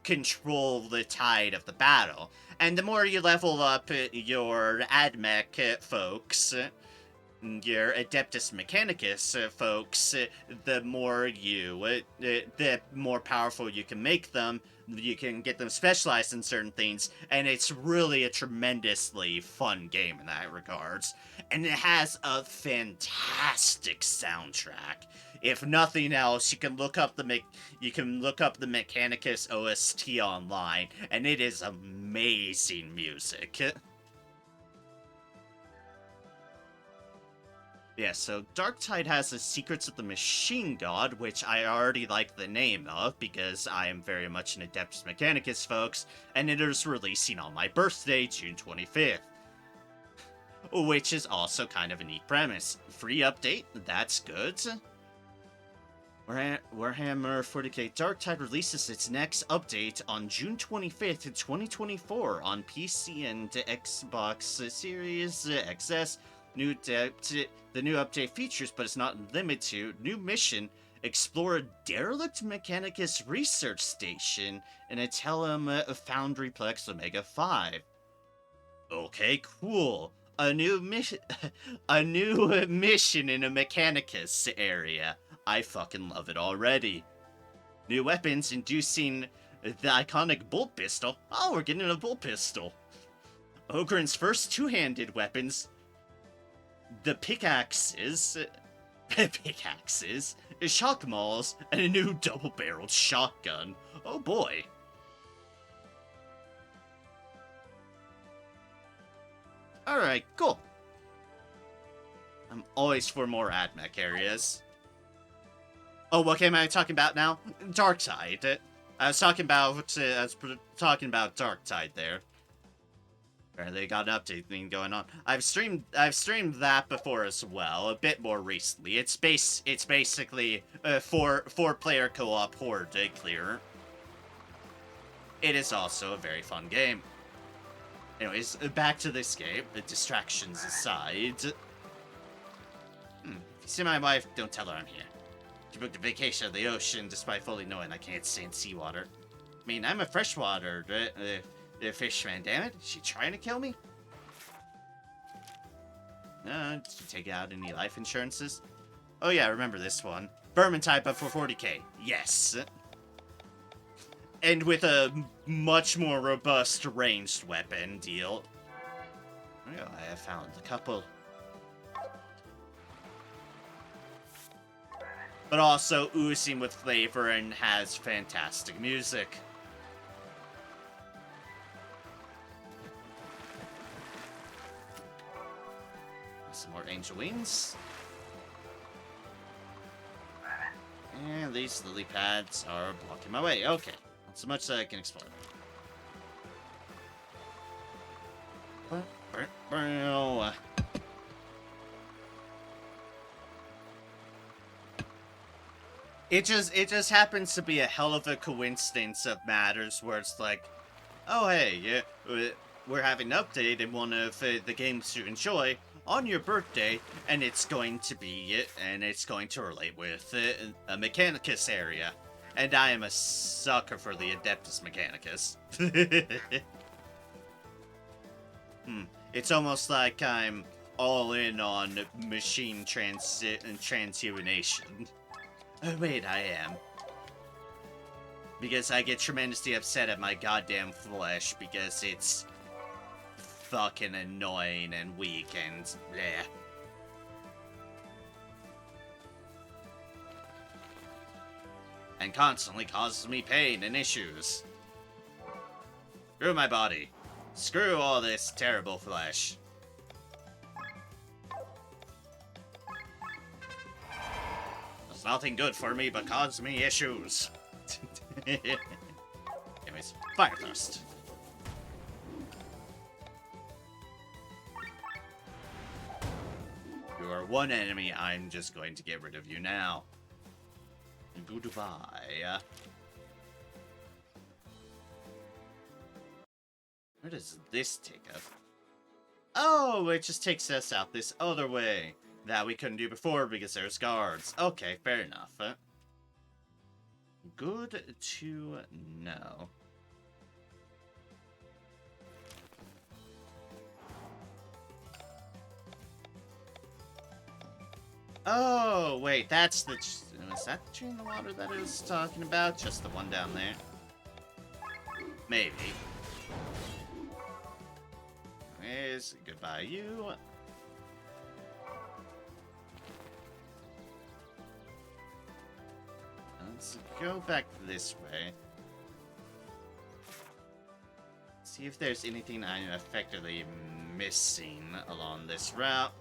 control the tide of the battle. And the more you level up your AdMech folks, your Adeptus Mechanicus folks, the more powerful you can make them. You can get them specialized in certain things, and it's really a tremendously fun game in that regards. And it has a fantastic soundtrack. If nothing else, you can look up the Mechanicus OST online, and it is amazing music. Yeah, so Darktide has the Secrets of the Machine God, which I already like the name of because I am very much an Adeptus Mechanicus, folks, and it is releasing on my birthday, June 25th. Which is also kind of a neat premise. Free update, that's good. Warhammer 40k Darktide releases its next update on June 25th, 2024 on PC and Xbox Series XS. The new update features, but it's not limited to, new mission, explore a derelict Mechanicus research station in a Telem Foundryplex Omega 5. Okay, cool. A new mission in a Mechanicus area. I fucking love it already. New weapons inducing the iconic bolt pistol. Oh, we're getting a bolt pistol. Ogryn's first two-handed weapons. The pickaxes, shock mauls, and a new double-barreled shotgun. Oh boy. Alright, cool. I'm always for more AdMech areas. Oh, what game am I talking about now? Darktide. I was talking about Darktide there. Apparently got an update thing going on. I've streamed that before as well, a bit more recently. It's basically a four-player co-op horde clear. It is also a very fun game. Anyways, back to this game. Distractions aside. If you see my wife, don't tell her I'm here. She booked a vacation of the ocean despite fully knowing I can't stand seawater. I mean, I'm a freshwater fishman, damn it. Is she trying to kill me? Did you take out any life insurances? Oh yeah, I remember this one. Vermintide, but for 40k. Yes. And with a much more robust ranged weapon deal. Oh, I have found a couple. But also oozing with flavor and has fantastic music. Some more angel wings. And these lily pads are blocking my way. Okay. Not so much that I can explore. It just happens to be a hell of a coincidence of matters where it's like, oh hey, yeah, we're having an update in one of the games you enjoy on your birthday, and it's going to relate with a Mechanicus area. And I am a sucker for the Adeptus Mechanicus. It's almost like I'm all in on machine transhumanation. Oh wait, I am. Because I get tremendously upset at my goddamn flesh because it's fucking annoying and weak and bleh. And constantly causes me pain and issues. Screw my body. Screw all this terrible flesh. There's nothing good for me but cause me issues. Anyways, Fire Thrust. You are one enemy, I'm just going to get rid of you now. goodbye. Where does this take us? Oh, it just takes us out this other way that we couldn't do before because there's guards. Okay, fair enough. Good to know. Oh, wait, that's the... Was that the tree in the water that I was talking about? Just the one down there? Maybe. Anyways, goodbye you. Let's go back this way. See if there's anything I'm effectively missing along this route.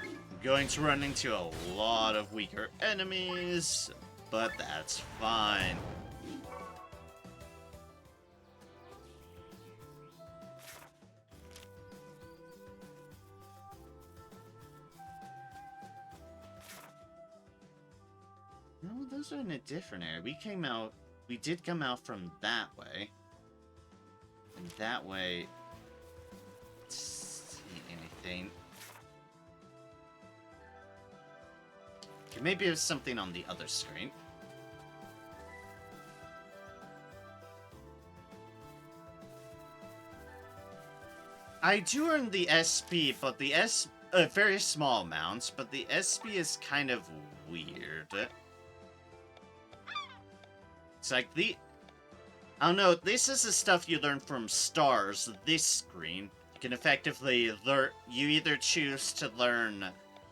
I'm going to run into a lot of weaker enemies, but that's fine. No, those are in a different area. We did come out from that way. And that way... See anything. Okay, maybe there's something on the other screen. I do earn the SP, but the very small amounts, but the SP is kind of weird. It's like I don't know, this is the stuff you learn from stars, this screen. You can effectively learn, you either choose to learn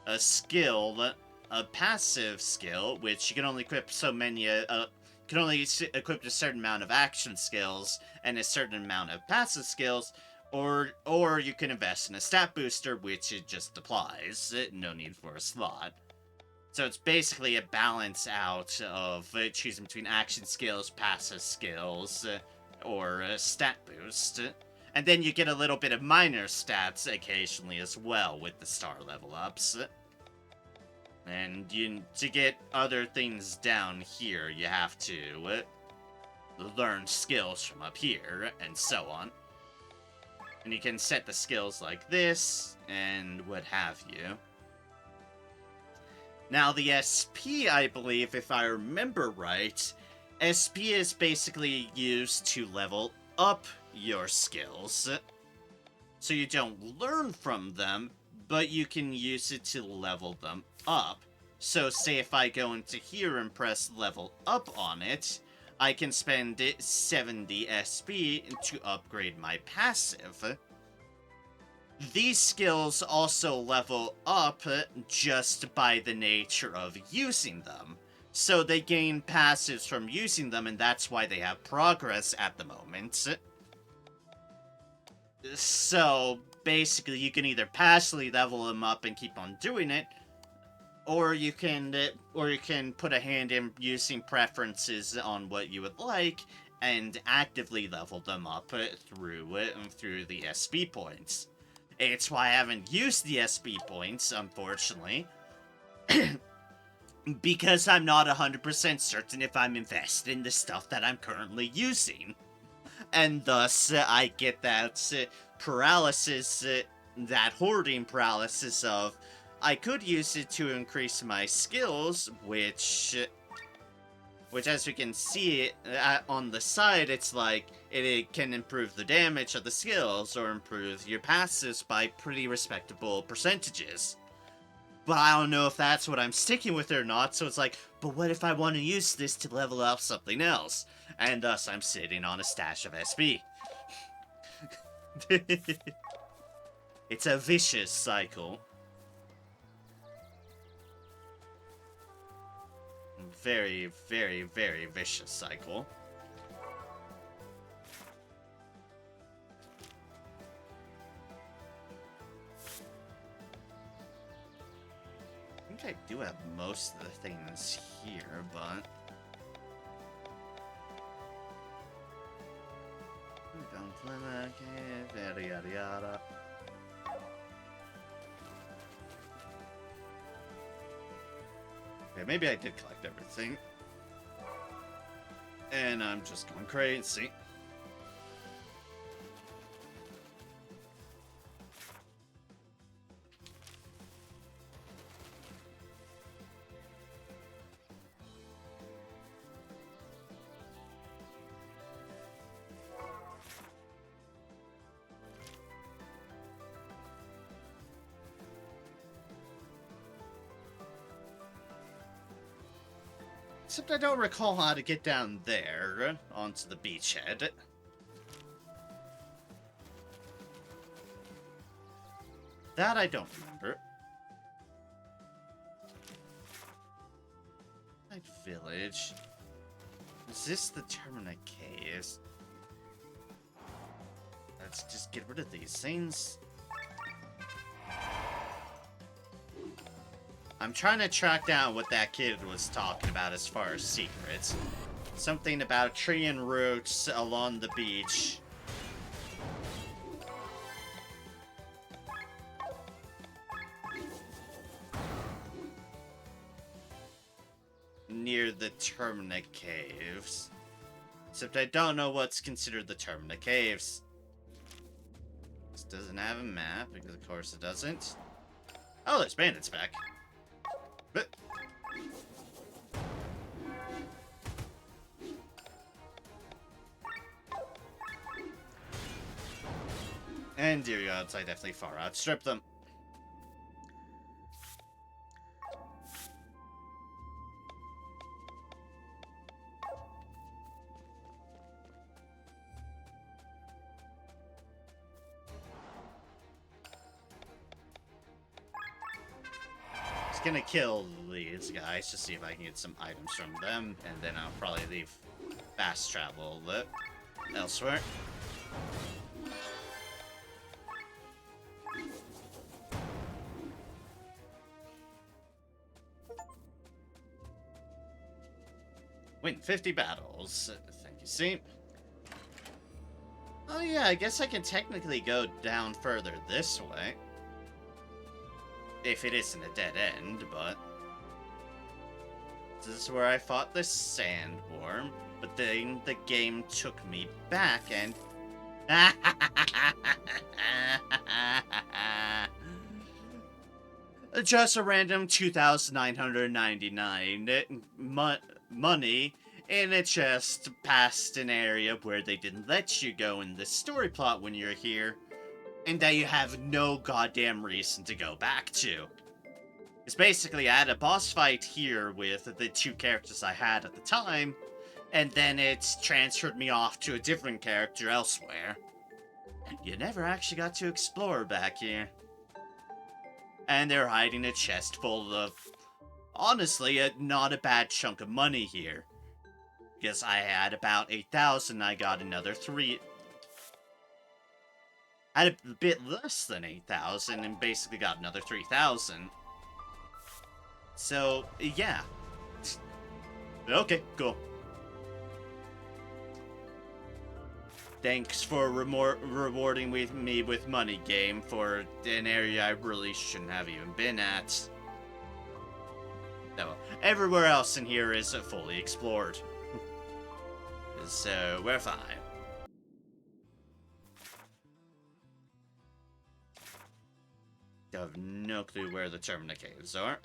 a skill, a passive skill, which you can only equip so many, can only equip a certain amount of action skills and a certain amount of passive skills, or you can invest in a stat booster, which it just applies, no need for a slot. So it's basically a balance out of choosing between action skills, passive skills, or a stat boost. And then you get a little bit of minor stats occasionally as well with the star level ups. And to get other things down here, you have to learn skills from up here, and so on. And you can set the skills like this, and what have you. Now, the SP, I believe, if I remember right, SP is basically used to level up your skills. So you don't learn from them, but you can use it to level them up. So say if I go into here and press level up on it, I can spend 70 SP to upgrade my passive. These skills also level up just by the nature of using them. So they gain passives from using them, and that's why they have progress at the moment. So basically, you can either passively level them up and keep on doing it, or you can put a hand in using preferences on what you would like and actively level them up through the SP points. It's why I haven't used the SP points, unfortunately. Because I'm not 100% certain if I'm invested in the stuff that I'm currently using. And thus, I get that paralysis, that hoarding paralysis of, I could use it to increase my skills, which as we can see on the side, it's like, it can improve the damage of the skills, or improve your passives by pretty respectable percentages. But I don't know if that's what I'm sticking with or not, so it's like, but what if I want to use this to level up something else? And thus I'm sitting on a stash of SP. It's a vicious cycle. Very, very, very vicious cycle. I think I do have most of the things here, but... Yada yada yada. Okay, maybe I did collect everything. And I'm just going crazy. Except I don't recall how to get down there onto the beachhead. That I don't remember. Night Village. Is this the Termina Caves? Let's just get rid of these things. I'm trying to track down what that kid was talking about as far as secrets. Something about tree and roots along the beach. Near the Termina Caves. Except I don't know what's considered the Termina Caves. This doesn't have a map, because of course it doesn't. Oh, there's bandits back. But and dear gods, I definitely far outstrip them. Gonna kill these guys to see if I can get some items from them, and then I'll probably leave fast travel elsewhere. Win 50 battles. Thank you, Seep. Oh yeah, I guess I can technically go down further this way. If it isn't a dead end, but... This is where I fought the sandworm, but then the game took me back and... Just a random 2,999 money in a chest past an area where they didn't let you go in the story plot when you're here. And that you have no goddamn reason to go back to. It's basically, I had a boss fight here with the two characters I had at the time, and then it's transferred me off to a different character elsewhere. And you never actually got to explore back here. And they're hiding a chest full of, honestly, not a bad chunk of money here. Because I had about 8,000, I got another 3... I had a bit less than 8,000 and basically got another 3,000. So, yeah. Okay, cool. Thanks for rewarding me with money, game, for an area I really shouldn't have even been at. No, everywhere else in here is fully explored. So, we're fine. I have no clue where the Termina Caves are.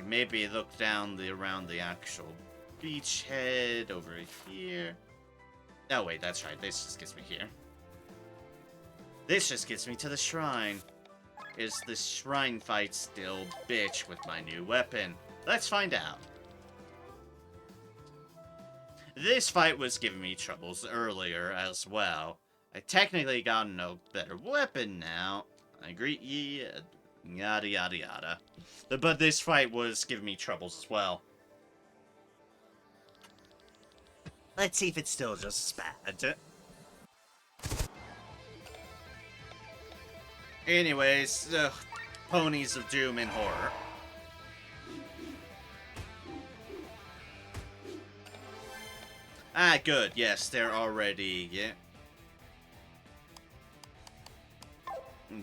Maybe look down around the actual beachhead over here. Oh wait, that's right. This just gets me here. This just gets me to the shrine. Is the shrine fight still bitch with my new weapon? Let's find out. This fight was giving me troubles earlier as well. I technically got no better weapon now. I agree, yeah, yada yada yada. But this fight was giving me troubles as well. Let's see if it's still just as bad. Anyways, Ponies of Doom and Horror. Ah, good. Yes, they're already... Yeah.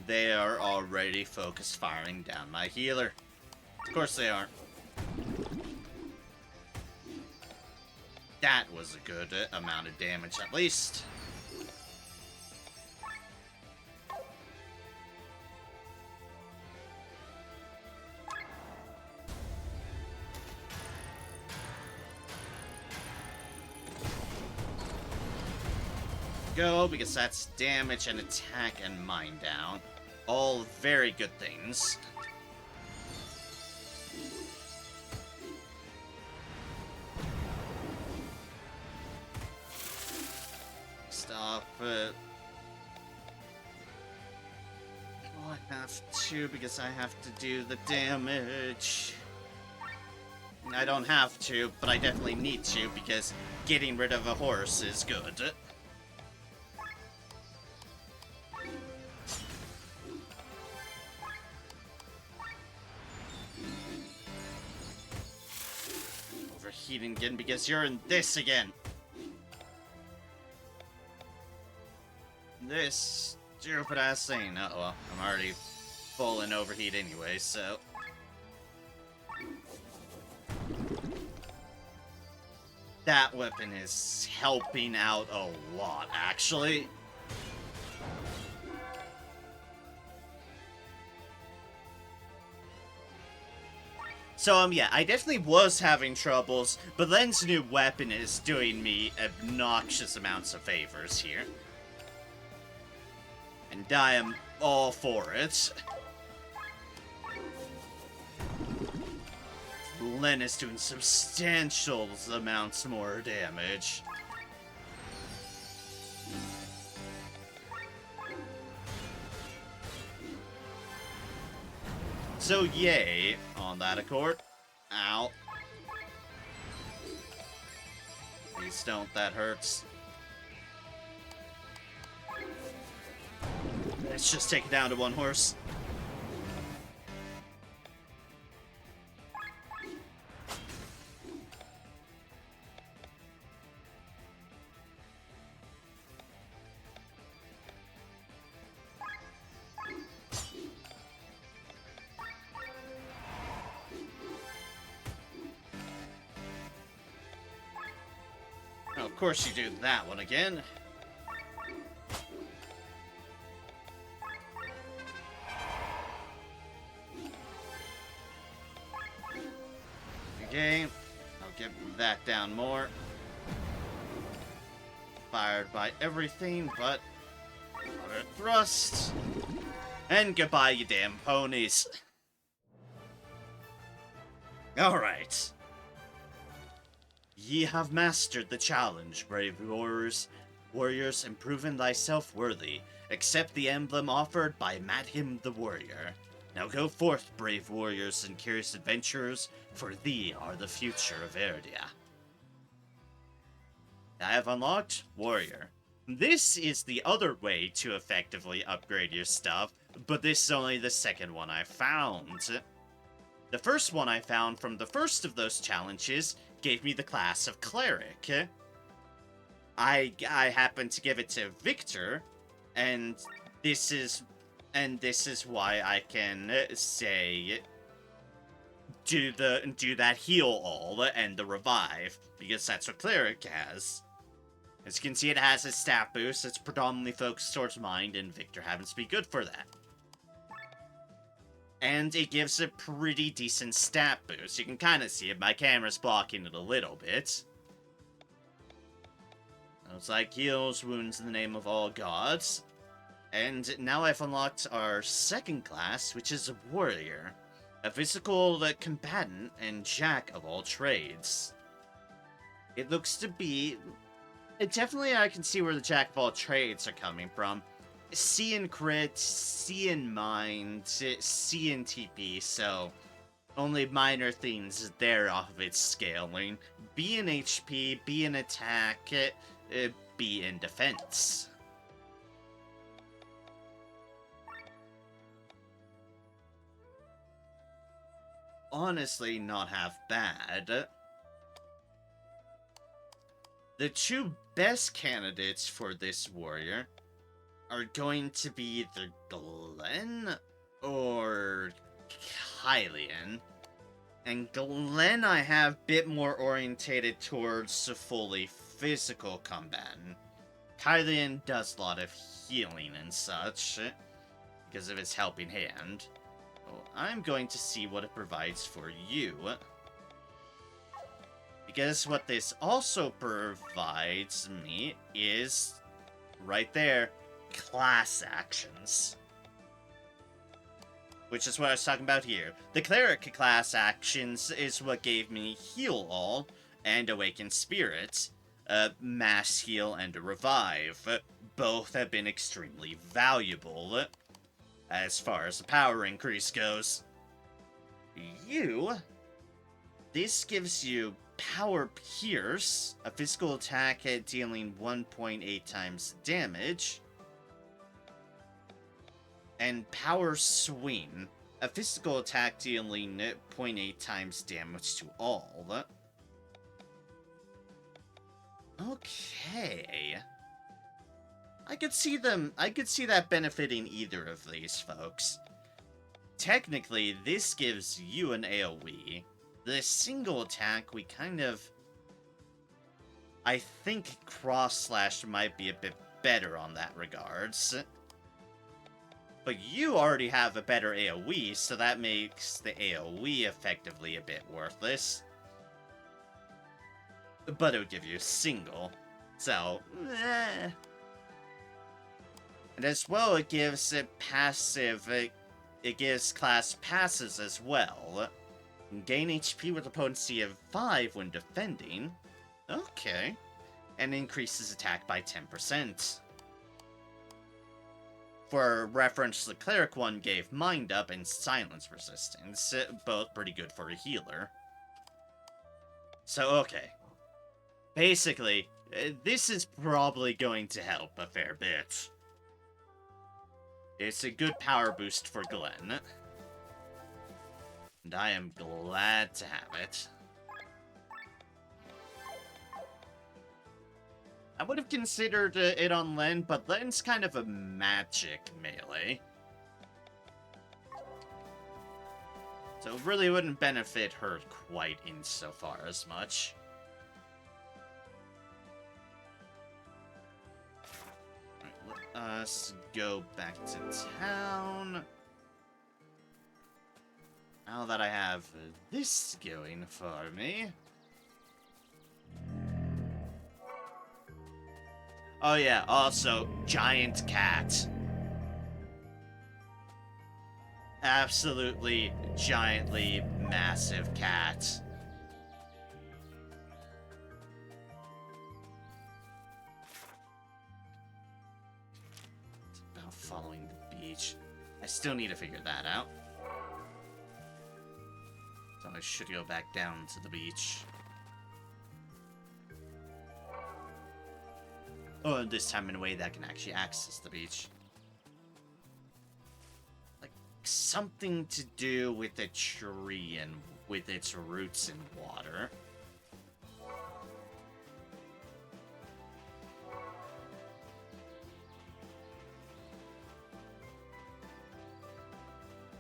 They are already focus firing down my healer. Of course they are. That was a good amount of damage, at least. Go, because that's damage and attack and mine down. All very good things. Stop it. Oh, I have to, because I have to do the damage. I don't have to, but I definitely need to, because getting rid of a horse is good. Overheating again, because you're in this again. This stupid ass thing. Oh well, I'm already full in overheat anyway, so. That weapon is helping out a lot, actually. So, yeah, I definitely was having troubles, but Len's new weapon is doing me obnoxious amounts of favors here. And I am all for it. Len is doing substantial amounts more damage. So yay, on that accord. Ow. Please don't, that hurts. Let's just take it down to one horse. Oh, of course you do that one again. Okay, I'll get that down more. Fired by everything but water thrust. And goodbye, you damn ponies. Alright. Ye have mastered the challenge, brave warriors, and proven thyself worthy. Accept the emblem offered by Madhim the warrior. Now go forth, brave warriors and curious adventurers, for thee are the future of Erdia. I have unlocked Warrior. This is the other way to effectively upgrade your stuff, but this is only the second one I found. The first one I found from the first of those challenges gave me the class of Cleric. I happened to give it to Victor, and this is why I can say do that heal all and the revive, because that's what Cleric has. As you can see, it has a stat boost that's predominantly focused towards mind, and Victor happens to be good for that. And it gives a pretty decent stat boost. You can kind of see it. My camera's blocking it a little bit. It's like heals wounds in the name of all gods. And now I've unlocked our second class, which is a warrior. A physical combatant and jack of all trades. It looks to be... Definitely I can see where the jack of all trades are coming from. C in crit, C in mind, C in TP, so only minor things there off of its scaling. B in HP, B in attack, B in defense. Honestly, not half bad. The two best candidates for this warrior are going to be either Glenn or Hylian. And Glenn I have a bit more orientated towards a fully physical combatant. Hylian does a lot of healing and such, because of his helping hand. Well, I'm going to see what it provides for you. Because what this also provides me is, right there, class actions. Which is what I was talking about here. The Cleric class actions is what gave me Heal All and Awaken Spirit, Mass Heal and Revive. Both have been extremely valuable as far as the power increase goes. This gives you Power Pierce, a physical attack at dealing 1.8 times damage, and Power Swing, a physical attack dealing 0.8 times damage to all. Okay. I could see that benefiting either of these folks. Technically, this gives you an AoE. The single attack, we kind of... I think Cross Slash might be a bit better on that regards. But you already have a better AoE, so that makes the AoE effectively a bit worthless. But it would give you a single. So, And as well, it gives it passive... It gives class passes as well. Gain HP with a potency of 5 when defending. Okay. And increases attack by 10%. For reference, the Cleric one gave Mind Up and Silence Resistance, both pretty good for a healer. So, okay. Basically, this is probably going to help a fair bit. It's a good power boost for Glenn. And I am glad to have it. I would have considered it on Len, but Len's kind of a magic melee. So it really wouldn't benefit her quite insofar as much. Alright, let us go back to town. Now that I have this going for me... Oh yeah, also, giant cat. Absolutely, giantly massive cat. It's about following the beach. I still need to figure that out. So I should go back down to the beach. Oh, and this time in a way that can actually access the beach. Like, something to do with a tree and with its roots in water.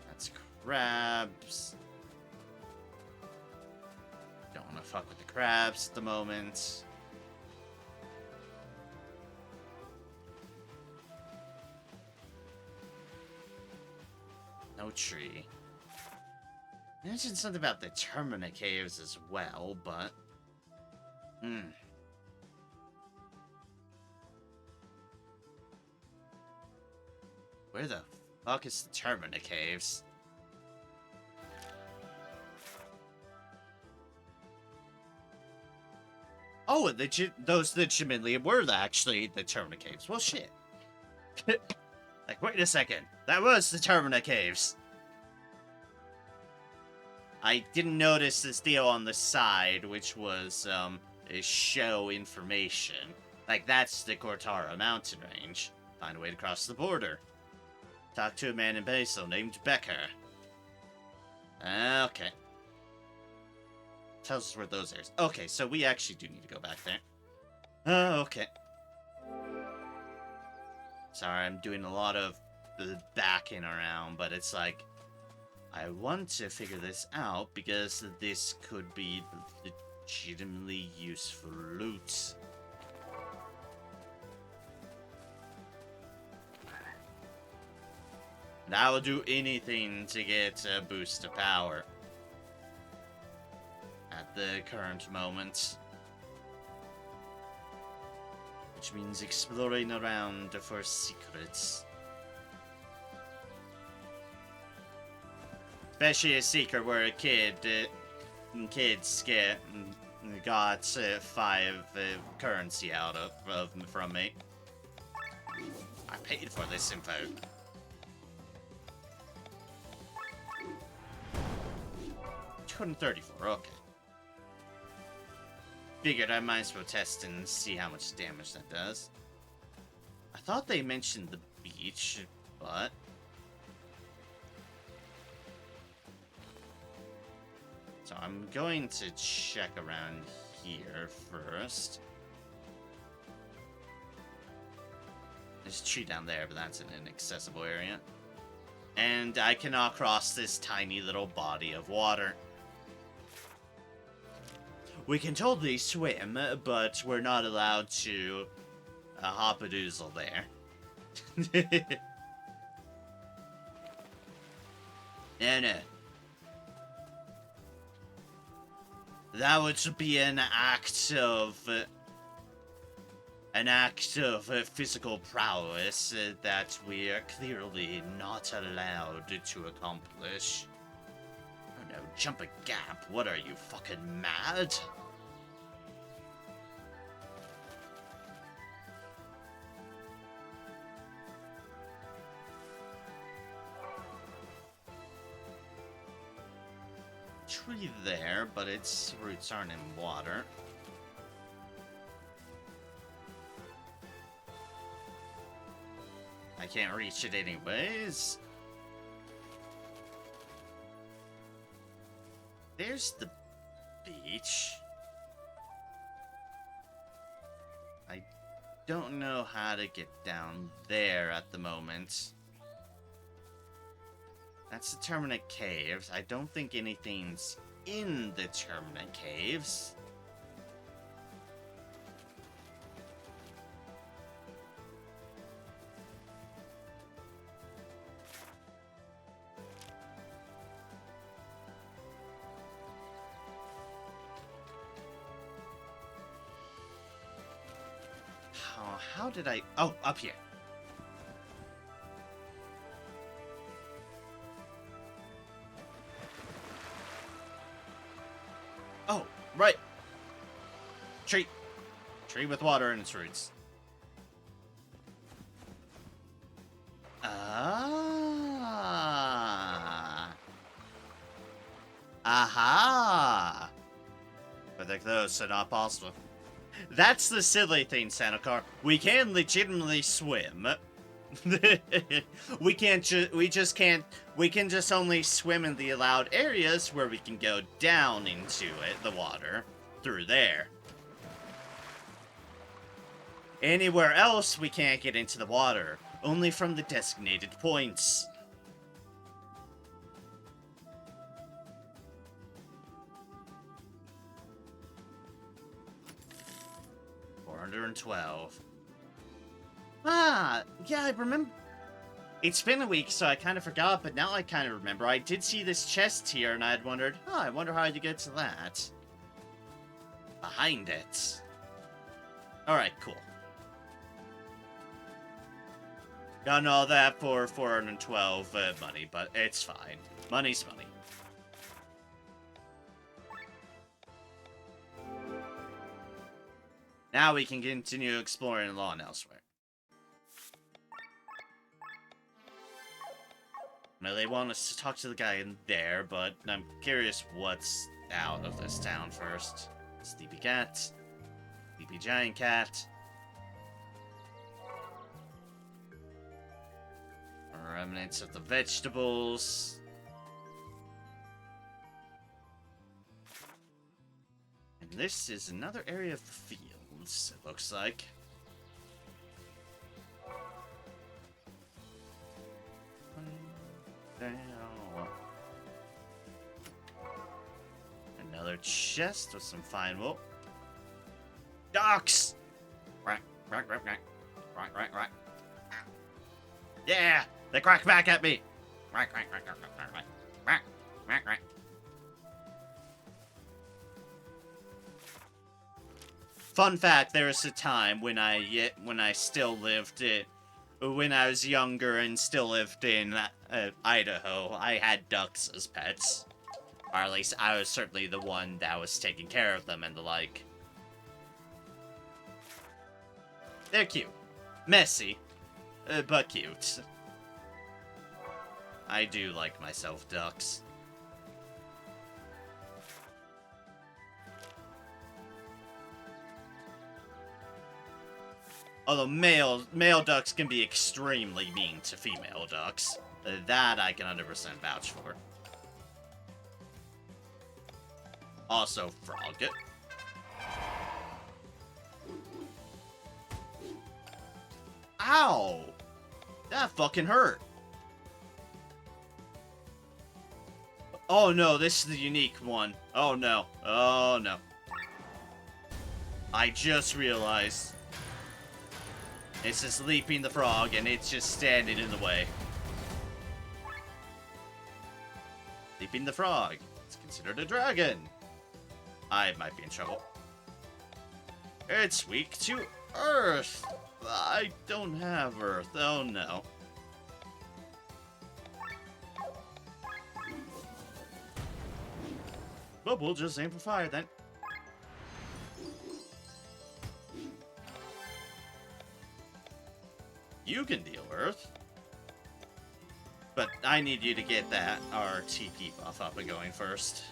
That's crabs. Don't want to fuck with the crabs at the moment. No tree. I mentioned something about the Termina Caves as well, but... Where the fuck is the Termina Caves? Oh, those legitimately were actually the Termina Caves. Well, shit. Like, wait a second. That was the Termina Caves. I didn't notice this deal on the side, which was, a show information. Like, that's the Cortara mountain range. Find a way to cross the border. Talk to a man in Basel named Becker. Okay. Tells us where those areas. Okay, so we actually do need to go back there. Okay. Sorry, I'm doing a lot of backing around, but it's like, I want to figure this out because this could be legitimately useful loot. And I will do anything to get a boost of power at the current moment. Which means exploring around for secrets. Especially a secret where a kids got 5 currency out from me. I paid for this info. $234, okay. Figured I might as well test and see how much damage that does. I thought they mentioned the beach, but... So I'm going to check around here first. There's a tree down there, but that's an inaccessible area. And I cannot cross this tiny little body of water. We can totally swim, but we're not allowed to hop-a-doozle there. No. That would be an act of physical prowess that we are clearly not allowed to accomplish. Oh no, jump a gap? What are you, fucking mad? Tree there, but its roots aren't in water. I can't reach it anyways. There's the beach. I don't know how to get down there at the moment. That's the Terminate Caves. I don't think anything's in the Terminate Caves. How did I... Oh, up here. Oh, right. Tree. Tree with water in its roots. Ah. Aha. But they're close, so not possible. That's the silly thing, Sanokar. We can legitimately swim. we can just only swim in the allowed areas where we can go down into the water through there. Anywhere else we can't get into the water, only from the designated points. $412. Ah, yeah, I remember. It's been a week, so I kind of forgot, but now I kind of remember. I did see this chest here, and I'd wondered, oh, I wonder how you get to that. Behind it. Alright, cool. Got all that for 412 money, but it's fine. Money's money. Now we can continue exploring lawn elsewhere. Now they want us to talk to the guy in there, but I'm curious what's out of this town first. Sleepy cat. Sleepy giant cat. Remnants of the vegetables. And this is another area of the fields, it looks like. Another chest with some fine wool. Ducks! Quack, quack, quack, quack. Quack, quack, quack. Yeah! They quack back at me! Quack, quack, quack, quack, quack, quack, quack, quack, quack. Fun fact, there was a time when I still lived it, when I was younger and still lived in Idaho, I had ducks as pets. Or at least I was certainly the one that was taking care of them and the like. They're cute. Messy, but cute. I do like myself ducks. Although male ducks can be extremely mean to female ducks. That I can 100% vouch for. Also, frog. Ow! That fucking hurt. Oh no, this is the unique one. Oh no. Oh no. I just realized. This is Leaping the Frog, and it's just standing in the way. Leaping the Frog. It's considered a dragon. I might be in trouble. It's weak to Earth. I don't have Earth. Oh no. But we'll just aim for fire then. You can deal Earth. But I need you to get that RTP buff up and going first.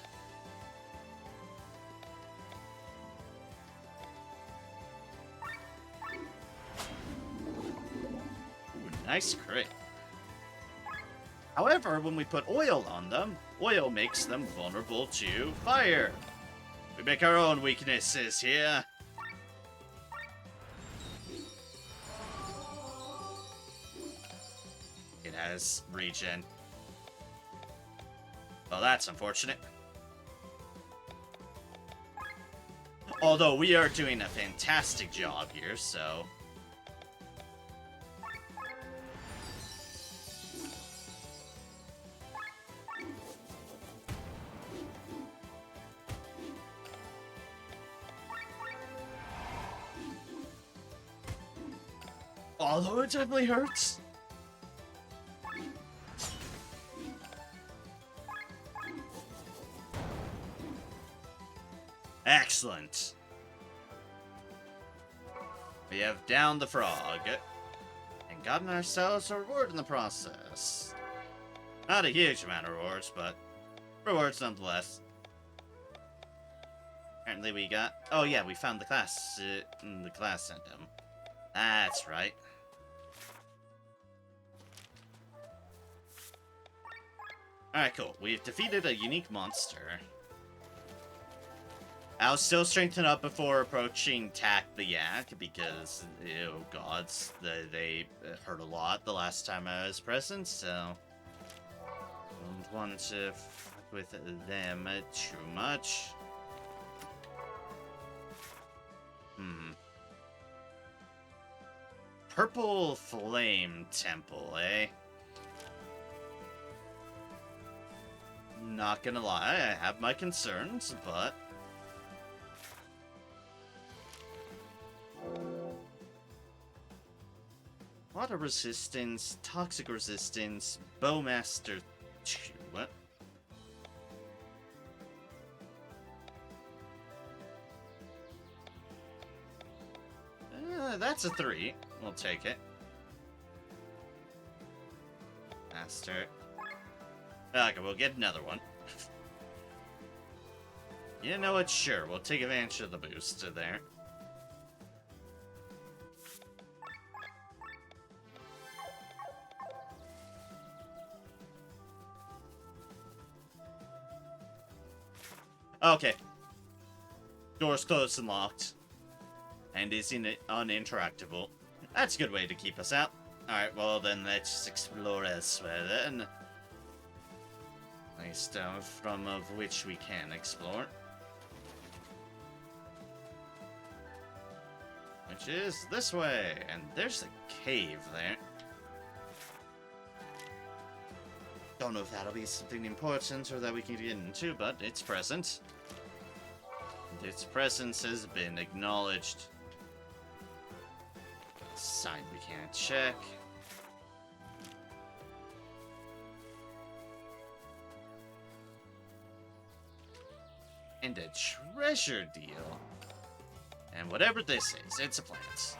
Ooh, nice crit. However, when we put oil on them, oil makes them vulnerable to fire. We make our own weaknesses here. It has regen. Well, that's unfortunate. Although we are doing a fantastic job here, so... Although it definitely hurts. Excellent. We have downed the frog and gotten ourselves a reward in the process. Not a huge amount of rewards, but rewards nonetheless. Apparently we got... Oh yeah, we found the class item. That's right. Alright, cool. We've defeated a unique monster. I'll still strengthen up before approaching Tack the Yak, because, oh gods, they hurt a lot the last time I was present, so... Don't want to fuck with them too much. Purple Flame Temple, eh? Not gonna lie, I have my concerns, but... Water resistance, toxic resistance, Bowmaster 2. What? That's a 3. We'll take it. Master. Okay, we'll get another one. You know what? Sure, we'll take advantage of the boost there. Okay. Door's closed and locked. And is uninteractable. That's a good way to keep us out. Alright, well then let's explore elsewhere then. least, from of which we can explore. Which is this way, and there's a cave there. Don't know if that'll be something important or that we can get into, but it's present. And its presence has been acknowledged. Sign we can't check. And a treasure deal. And whatever this is, it's a plant.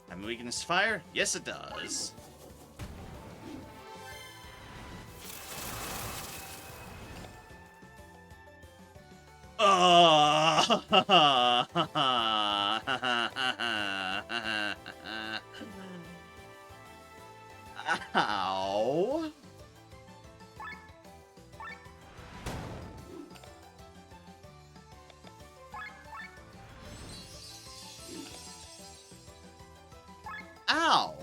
Have a weakness to fire? Yes, it does. Ow. Ow.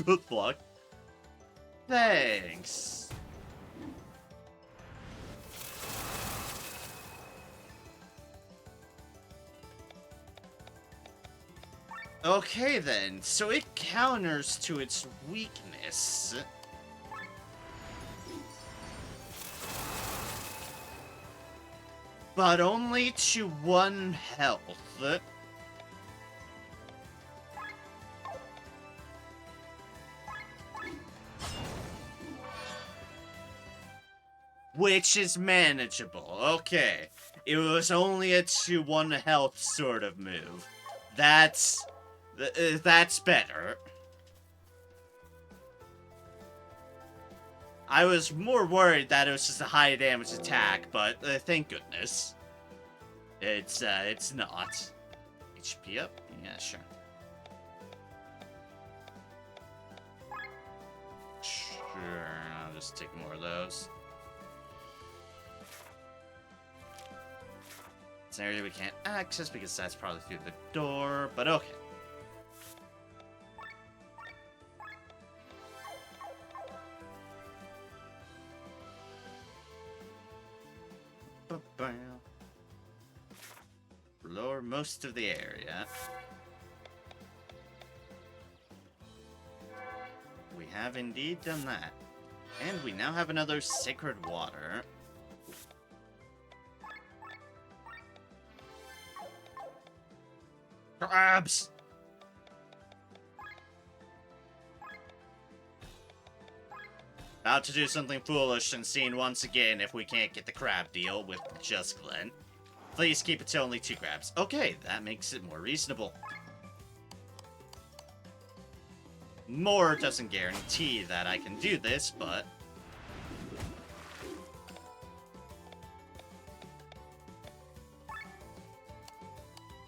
Good luck. Thanks. Okay then, so it counters to its weakness. But only to 1 health. Which is manageable. Okay. It was only a 2-1 health sort of move. That's better. I was more worried that it was just a high damage attack, but thank goodness. It's not. HP up? Yeah, sure. Sure, I'll just take more of those. It's an area we can't access because that's probably through the door, but okay. Lower most of the area. We have indeed done that. And we now have another sacred water. Crabs! About to do something foolish and seeing once again if we can't get the crab deal with just Glenn. Please keep it to only 2 crabs. Okay, that makes it more reasonable. More doesn't guarantee that I can do this, but...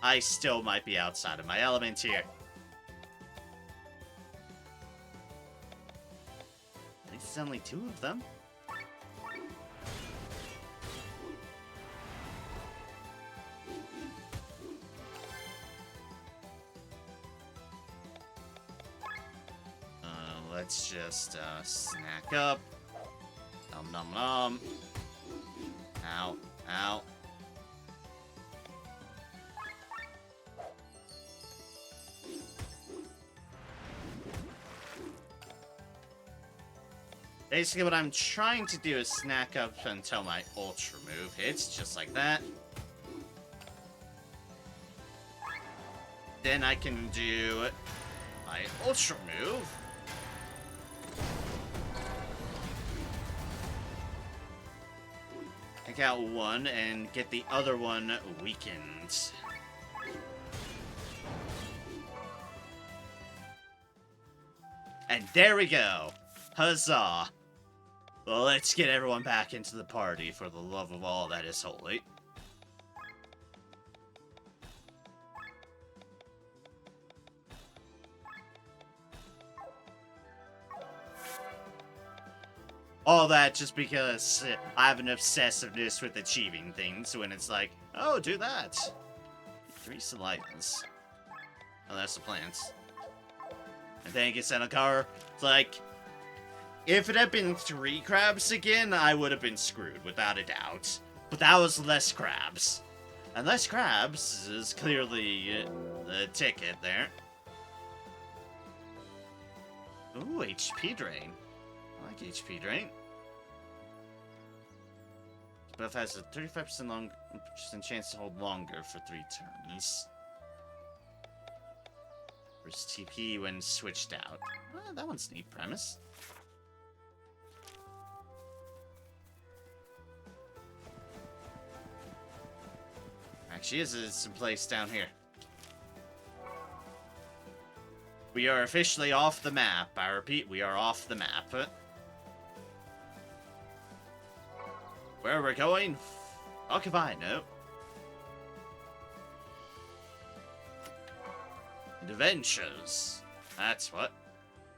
I still might be outside of my element here. At least it's only 2 of them. Let's just snack up. Nom nom nom. Ow, ow. Basically, what I'm trying to do is snack up until my ultra move hits, just like that. Then I can do my ultra move. Take out one and get the other one weakened. And there we go. Huzzah. Well, let's get everyone back into the party for the love of all that is holy. All that just because I have an obsessiveness with achieving things when it's like, oh, do that. 3 Salinas. Oh, that's the plants. And thank you, Senokar. It's like, if it had been 3 crabs again, I would have been screwed, without a doubt. But that was less crabs. And less crabs is clearly the ticket there. Ooh, HP drain. I like HP drain. Buff has a 35% chance to hold longer for 3 turns. Versus TP when switched out. Well, that one's a neat premise. Actually, is in place down here. We are officially off the map. I repeat, we are off the map. Where we're going? Fuck if I know. Adventures. That's what.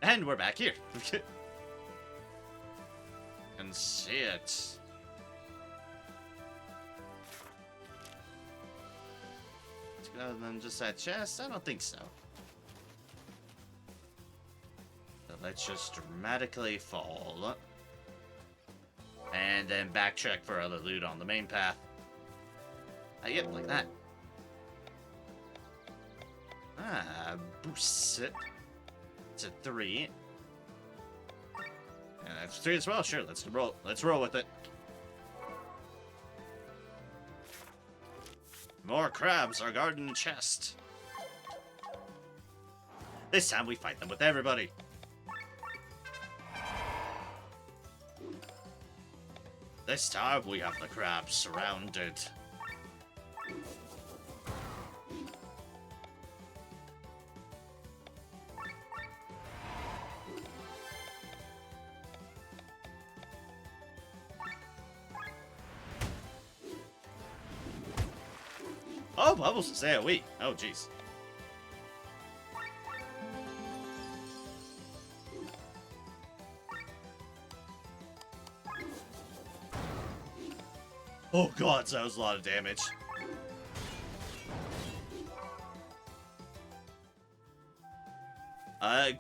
And we're back here. Can see it. Other than just that chest? I don't think so. So let's just dramatically fall. And then backtrack for other loot on the main path. Yep, like that. Boost it to 3. And that's 3 as well. Sure, let's roll. Let's roll with it. More crabs are guarding the chest. This time we fight them with everybody. This time we have the crabs surrounded. Oh, Bubbles is AoE. Oh, jeez. Oh god, that was a lot of damage.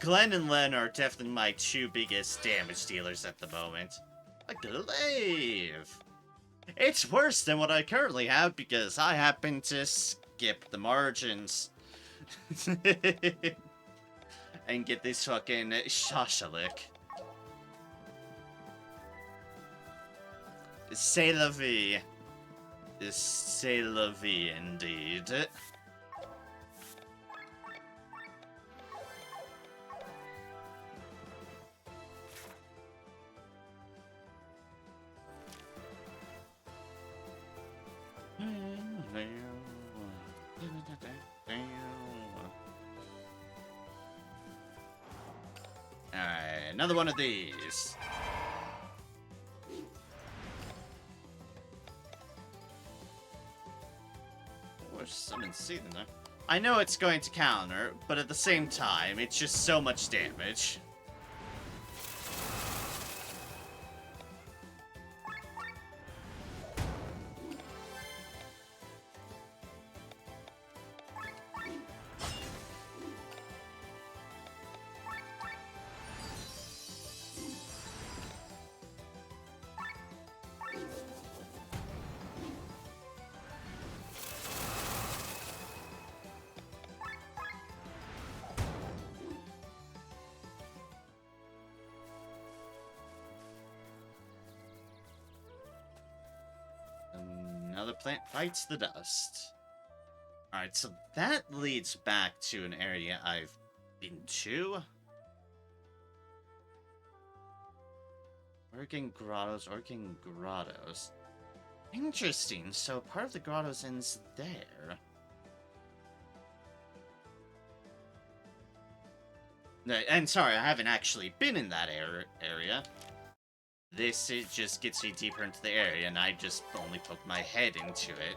Glenn and Len are definitely my 2 biggest damage dealers at the moment. A glaive! It's worse than what I currently have because I happen to skip the margins. And get this fucking shashalik. C'est la vie. C'est la vie, indeed. Alright, another one of these. There's summon seed in there. I know it's going to counter, but at the same time, it's just so much damage. Another plant bites the dust. Alright, so that leads back to an area I've been to. Organ Grottos, Organ Grottos. Interesting, so part of the grottos ends there. And sorry, I haven't actually been in that area. This, it just gets me deeper into the area, and I just only poked my head into it.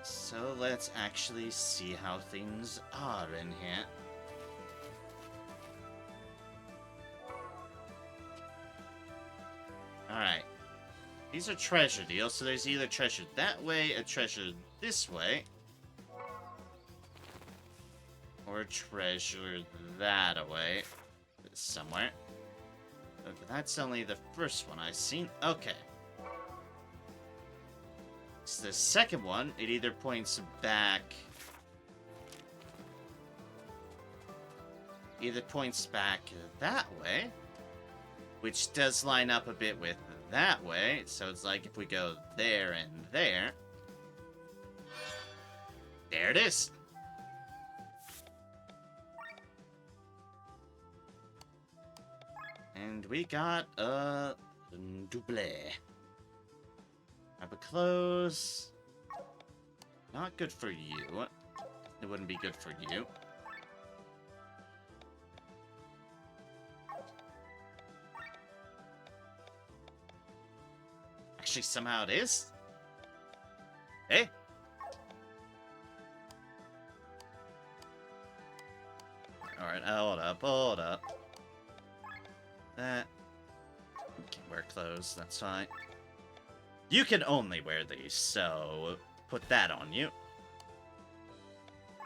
So let's actually see how things are in here. Alright. These are treasure deals, so there's either treasure that way, a treasure this way, or a treasure that away somewhere. Okay, that's only the first one I've seen. Okay. So the second one, it either points back... Either points back that way, which does line up a bit with that way. So it's like if we go there and there. There it is. And we got a double. Grab a close. Not good for you. It wouldn't be good for you. Actually, somehow it is. Hey. Alright, hold up. That. You can wear clothes, that's fine. You can only wear these, so put that on you.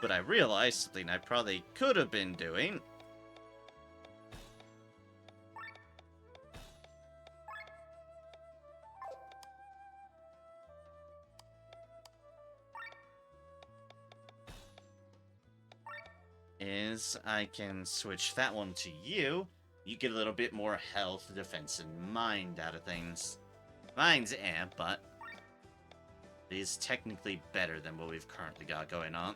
But I realized something I probably could have been doing. Is I can switch that one to you. You get a little bit more health, defense, and mind out of things. Mine's but it is technically better than what we've currently got going on.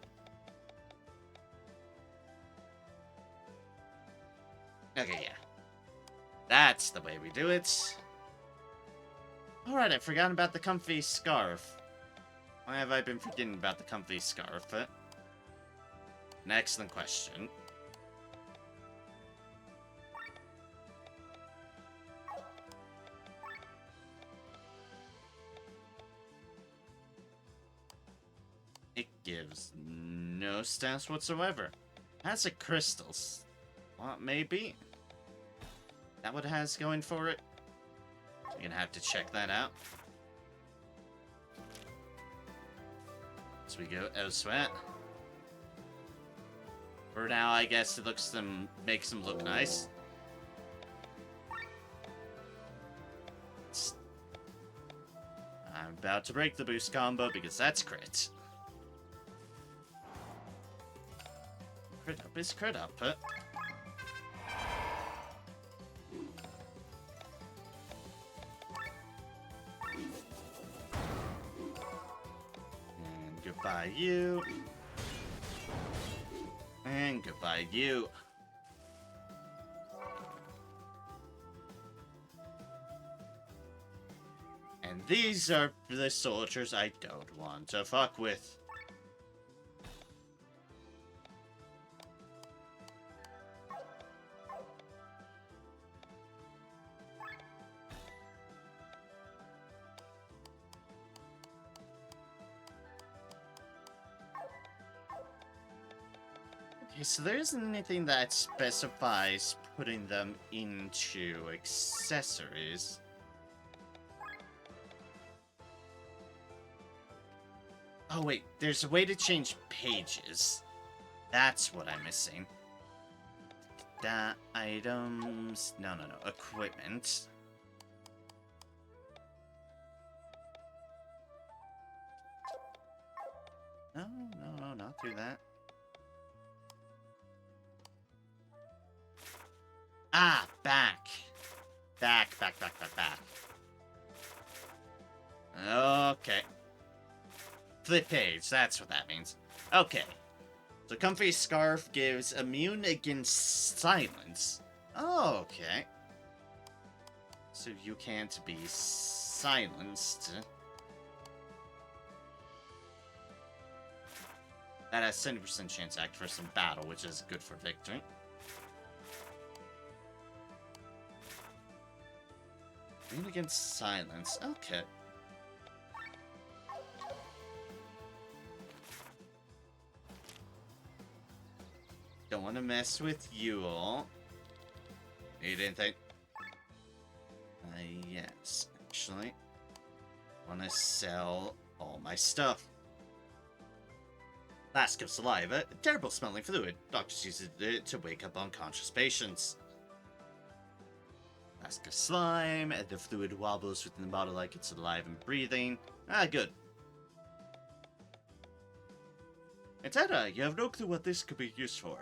Okay, yeah. That's the way we do it. Alright, I've forgotten about the comfy scarf. Why have I been forgetting about the comfy scarf? An excellent question. It gives no stats whatsoever. Has a crystals. What, maybe? That what it has going for it? You're gonna have to check that out. So we go elsewhere. For now, I guess it makes them look nice. I'm about to break the boost combo because that's crit. Crit up is crit up. And goodbye, you. And goodbye, you. And these are the soldiers I don't want to fuck with. Okay, so there isn't anything that specifies putting them into accessories. Oh wait, there's a way to change pages. That's what I'm missing. Items... No. Equipment. No, not through that. Ah, back. Back. Okay. Flip page, that's what that means. Okay. So Comfy Scarf gives immune against silence. Oh, okay. So you can't be silenced. That has 70% chance to act first in battle, which is good for victory. Immune against silence. Okay. Don't want to mess with you all. You didn't think? Yes, actually. want to sell all my stuff. Flask of saliva, a terrible smelling fluid. Doctors use it to wake up unconscious patients. Flask of slime, the fluid wobbles within the bottle like it's alive and breathing. Ah, good. Etera, you have no clue what this could be used for.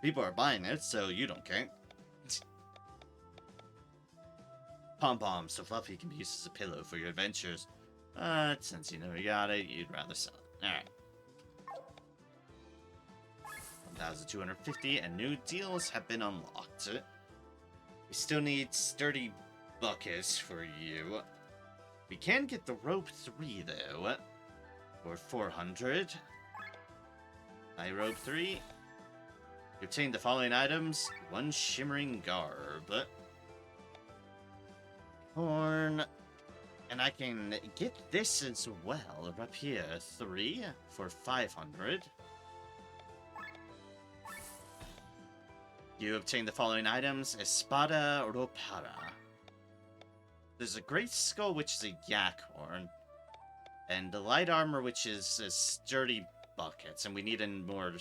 People are buying it, so you don't care. Pom-pom, so fluffy can be used as a pillow for your adventures. But since you never got it, you'd rather sell it. Alright. 1,250 and new deals have been unlocked. We still need sturdy buckets for you. We can get the rope 3 though. For 400. Buy rope 3. You obtain the following items. 1 shimmering garb. Horn. And I can get this as well. Up here. 3 for 500. You obtain the following items. Espada Ropara. There's a great skull, which is a yak horn. And the light armor, which is a sturdy buckets. And we need more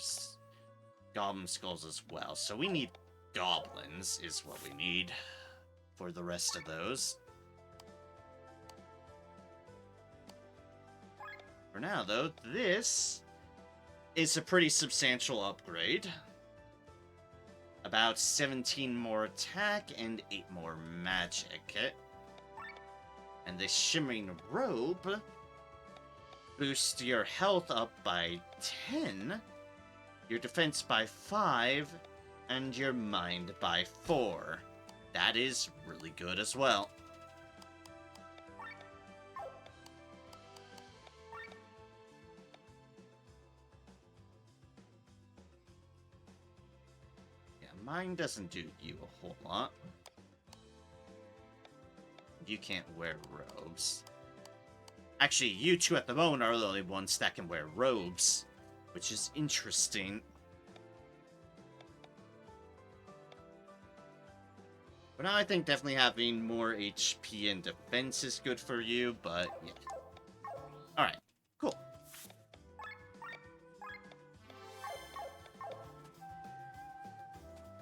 goblin skulls as well. So we need goblins, is what we need for the rest of those. For now, though, this is a pretty substantial upgrade. About 17 more attack and 8 more magic. And the shimmering robe boosts your health up by 10, your defense by 5, and your mind by 4. That is really good as well. Mine doesn't do you a whole lot. You can't wear robes. Actually, you two at the moment are the only ones that can wear robes, which is interesting. But now I think definitely having more HP and defense is good for you, but yeah. Alright, cool.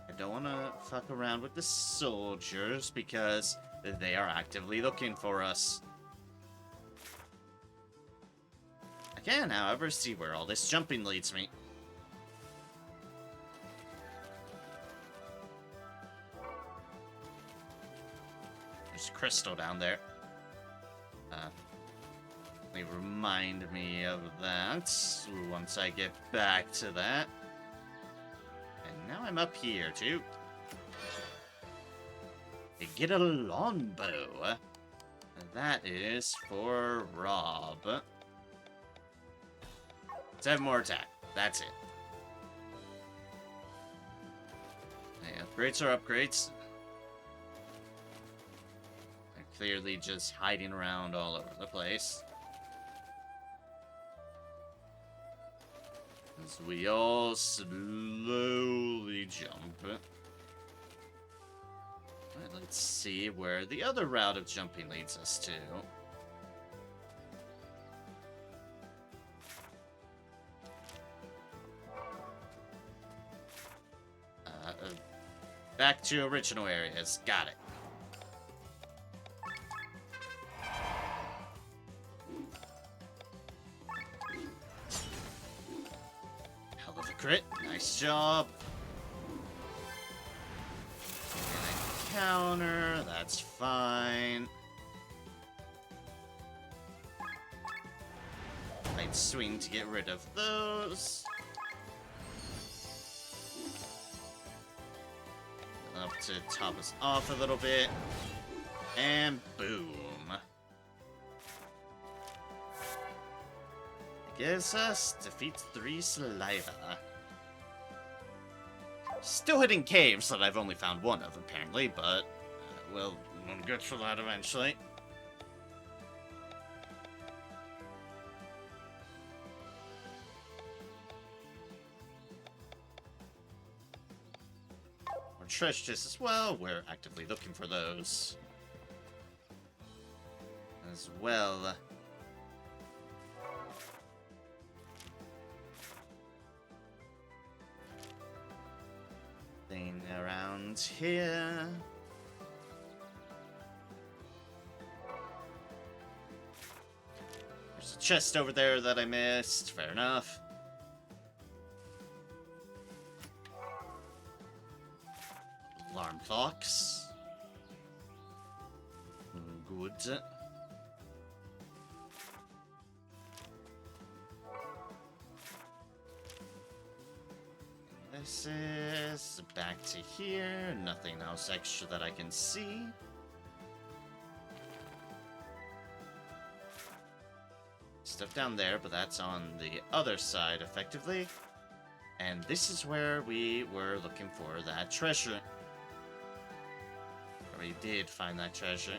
I don't want to fuck around with the soldiers because they are actively looking for us. I can, however, see where all this jumping leads me. There's crystal down there. They remind me of that once I get back to that. And now I'm up here, too. I get a longbow. That is for Rob. 7 more attack. That's it. Yeah, upgrades are upgrades. They're clearly just hiding around all over the place. As we all slowly jump. Alright, let's see where the other route of jumping leads us to. Back to original areas. Got it. Hell of a crit. Nice job. And a counter. That's fine. Light swing to get rid of those. Up to top us off a little bit. And boom. Gives us defeats 3 saliva. Still hitting caves that I've only found 1 of, apparently, but we'll get to that eventually. Treasure chests as well. We're actively looking for those. As well Around here. There's a chest over there that I missed. Fair enough. Alarm clocks. Good. This is back to here. Nothing else extra that I can see. Stuff down there, but that's on the other side, effectively. And this is where we were looking for that treasure. We did find that treasure.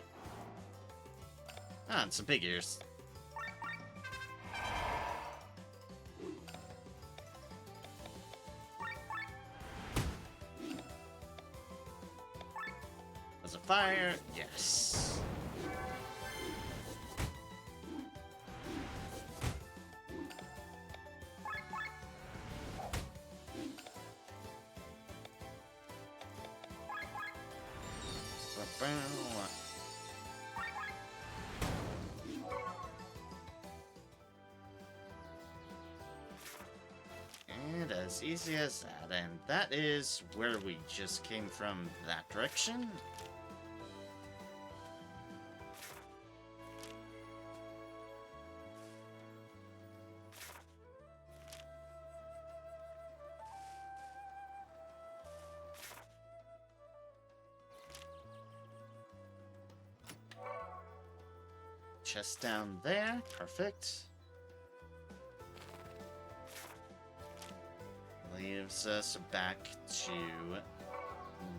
Ah, and some pig ears. Was a fire? Yes. And as easy as that, and that is where we just came from that direction. Chest down there, perfect. Leaves us back to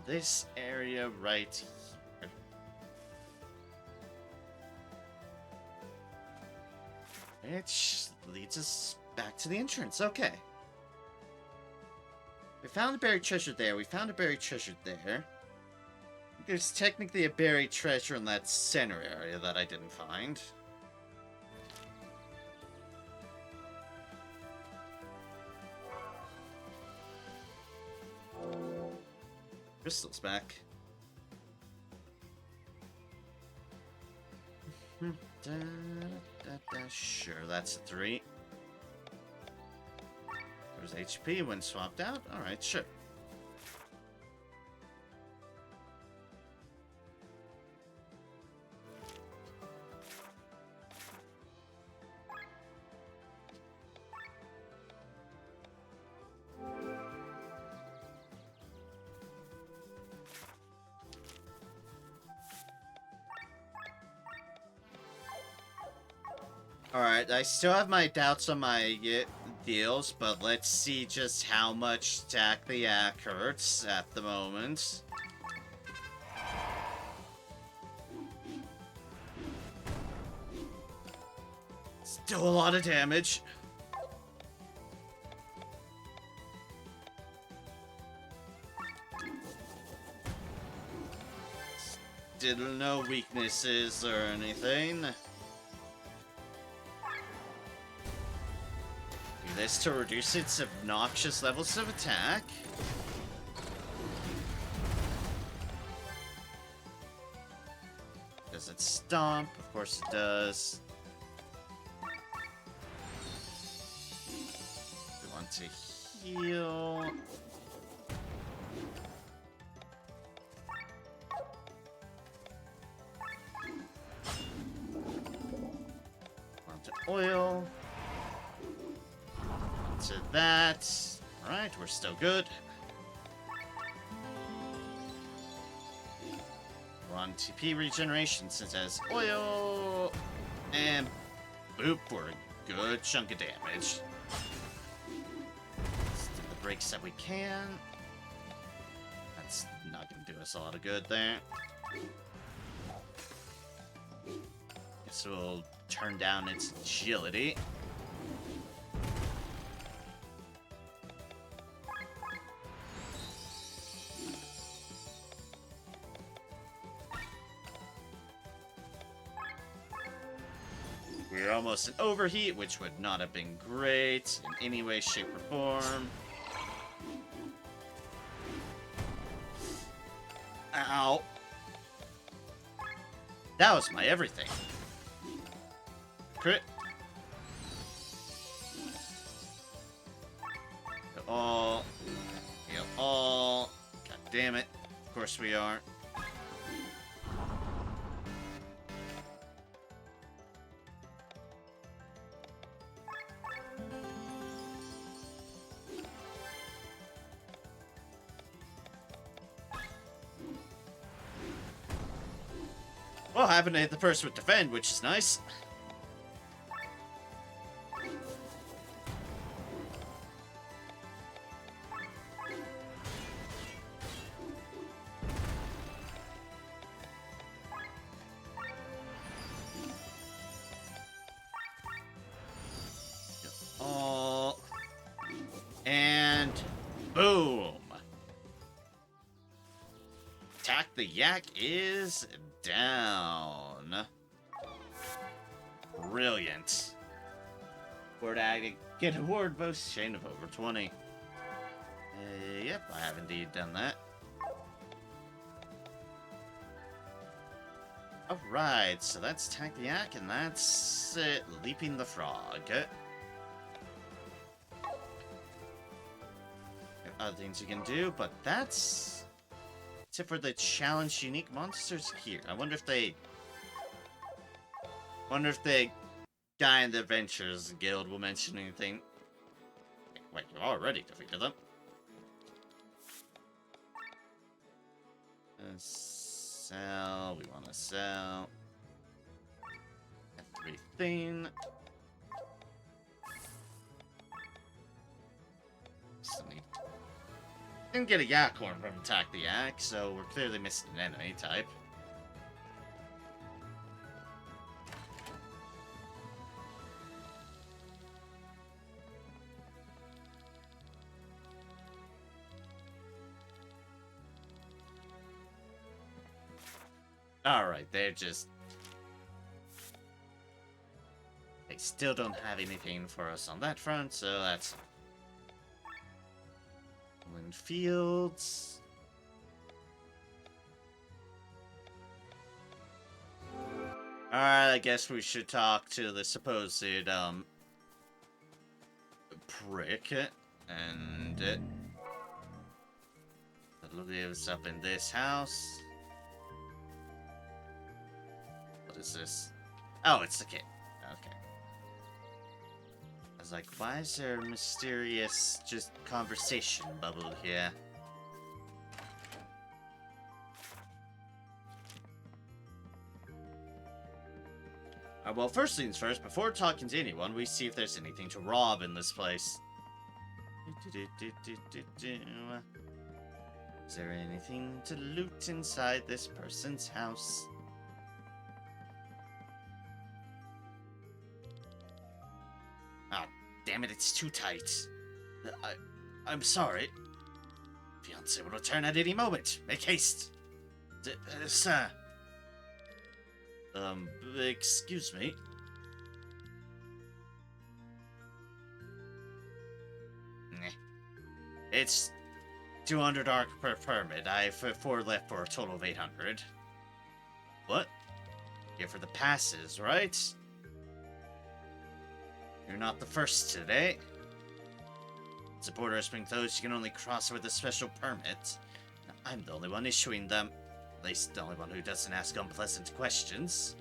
this area right here. Which leads us back to the entrance. Okay. We found a buried treasure there. We found a buried treasure there. There's technically a buried treasure in that center area that I didn't find. Crystal's back. Sure, that's a 3. There's HP when swapped out. Alright, sure. Alright, I still have my doubts on my deals, but let's see just how much Jack the Yak hurts at the moment. Still a lot of damage. Still no weaknesses or anything. This to reduce its obnoxious levels of attack. Does it stomp? Of course it does. We want to heal. Want to oil. To that. Alright, we're still good. We're on TP regeneration since it has oil. And boop, we're a good chunk of damage. Let's do the breaks that we can. That's not going to do us a lot of good there. Guess we'll turn down its agility. We're almost an overheat, which would not have been great in any way, shape, or form. Ow. That was my everything. Crit. All. All. God damn it. Of course we are. Well, I happen to hit the person with defend, which is nice. Oh, and boom. Attack the Yak is down. Brilliant. Word acting. Get a word boast chain of over 20. Yep, I have indeed done that. Alright, so that's Attack the Yak, and that's Leaping the Frog. Other things you can do, but that's... Except for the challenge unique monsters here. I wonder if they... guy in the Adventures Guild will mention anything. Wait, you already defeated them. Sell. We want to sell everything. Didn't get a Yakorn from Attack the Yak, so we're clearly missing an enemy type. Alright, they're just... They still don't have anything for us on that front, so that's... Fields. Alright, I guess we should talk to the supposed, prick, and, lives up in this house. What is this? Oh, it's the kid. Okay. I was like, why is there a mysterious, just conversation bubble here? Well, first things first, before talking to anyone, we see if there's anything to rob in this place. Is there anything to loot inside this person's house? Ah, damn it, it's too tight. I'm sorry. Fiancé will return at any moment. Make haste. Sir. Excuse me. It's 200 ARC per permit. I have 4 left for a total of 800. What? Here for the passes, right? You're not the first today. The border has been closed. You can only cross with a special permit. I'm the only one issuing them. At least the only one who doesn't ask unpleasant questions.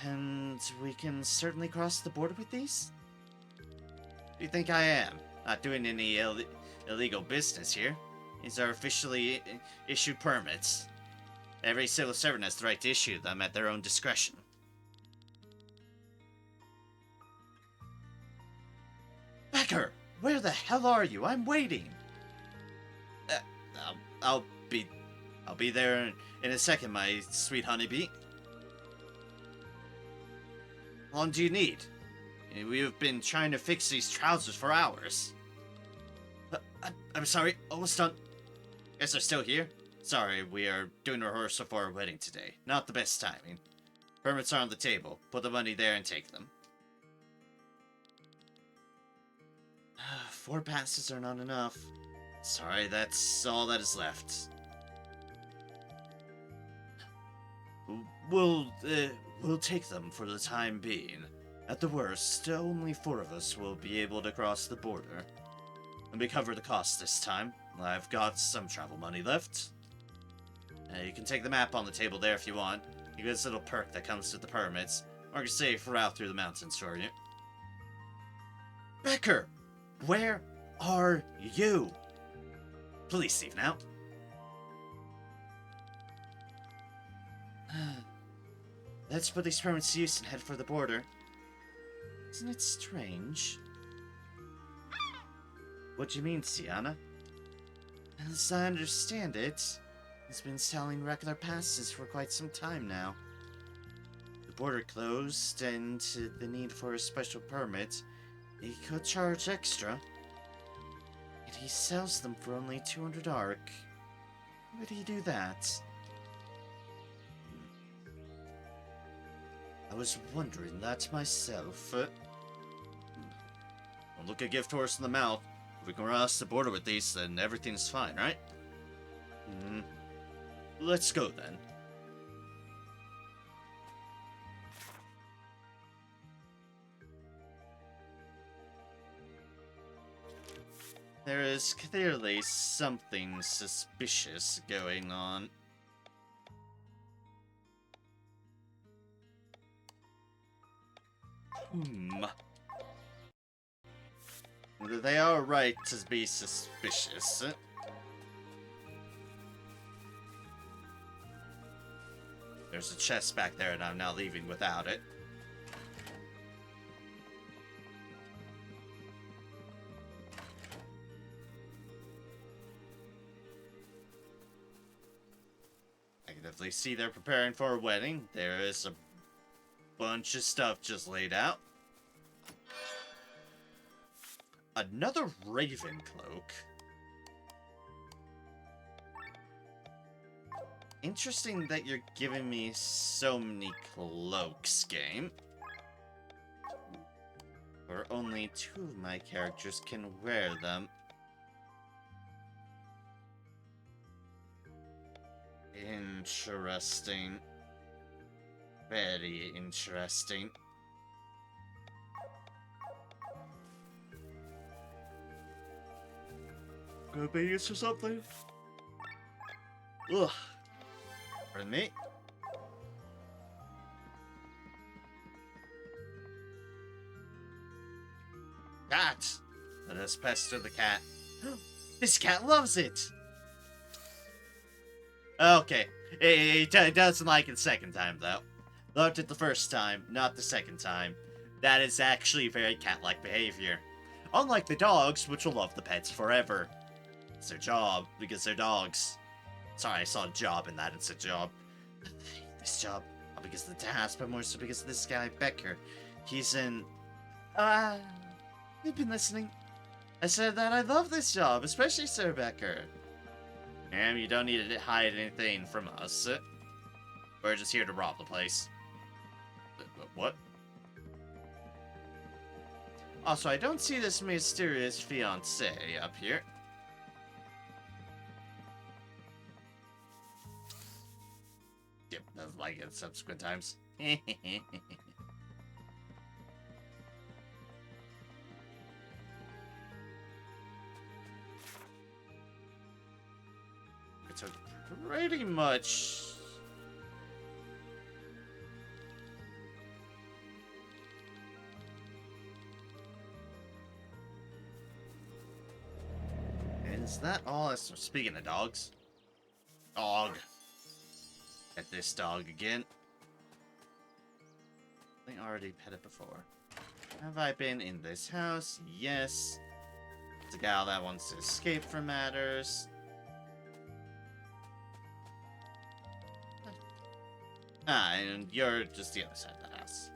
And we can certainly cross the border with these? Who do you think I am? Not doing any illegal business here. These are officially issued permits. Every civil servant has the right to issue them at their own discretion. Becker! Where the hell are you? I'm waiting! I'll be there in a second, my sweet honeybee. How long do you need? We have been trying to fix these trousers for hours. I'm sorry, almost done. Guess they're still here? Sorry, we are doing a rehearsal for our wedding today. Not the best timing. Permits are on the table. Put the money there and take them. 4 passes are not enough. Sorry, that's all that is left. We'll take them for the time being. At the worst, only 4 of us will be able to cross the border. And we cover the cost this time. I've got some travel money left. You can take the map on the table there if you want. You get this little perk that comes with the permits. Mark a safe route through the mountains for you. Becker! Where are you? Please leave now. Let's put these permits to use and head for the border. Isn't it strange? What do you mean, Sienna? As I understand it, he's been selling regular passes for quite some time now. The border closed, and the need for a special permit, he could charge extra. And he sells them for only 200 ARC. Why would he do that? I was wondering that myself. Well, look a gift horse in the mouth. If we can cross the border with these, then everything's fine, right? Let's go then. There is clearly something suspicious going on. They are right to be suspicious. There's a chest back there and I'm now leaving without it. I can definitely see they're preparing for a wedding. There is a bunch of stuff just laid out. Another Raven cloak. Interesting that you're giving me so many cloaks, game. Where only 2 of my characters can wear them. Interesting. Very interesting. Gonna be used for something? Ugh. Pardon me? Cat! Let us pester the cat. This cat loves it! Okay. He doesn't like it the second time, though. Loved it the first time, not the second time. That is actually very cat-like behavior. Unlike the dogs, which will love the pets forever. It's their job, because they're dogs. Sorry, I saw a job in that, it's a job. This job, not because of the task, but more so because of this guy, Becker. He's in... you've been listening. I said that I love this job, especially Sir Becker. And you don't need to hide anything from us. We're just here to rob the place. What? Also, I don't see this mysterious fiancé up here. Yep, like it subsequent times. It's pretty much... Is that all? Speaking of dogs. Dog. Pet this dog again. I think I already pet it before. Have I been in this house? Yes. It's a gal that wants to escape from matters. Ah, and you're just the other side of the house.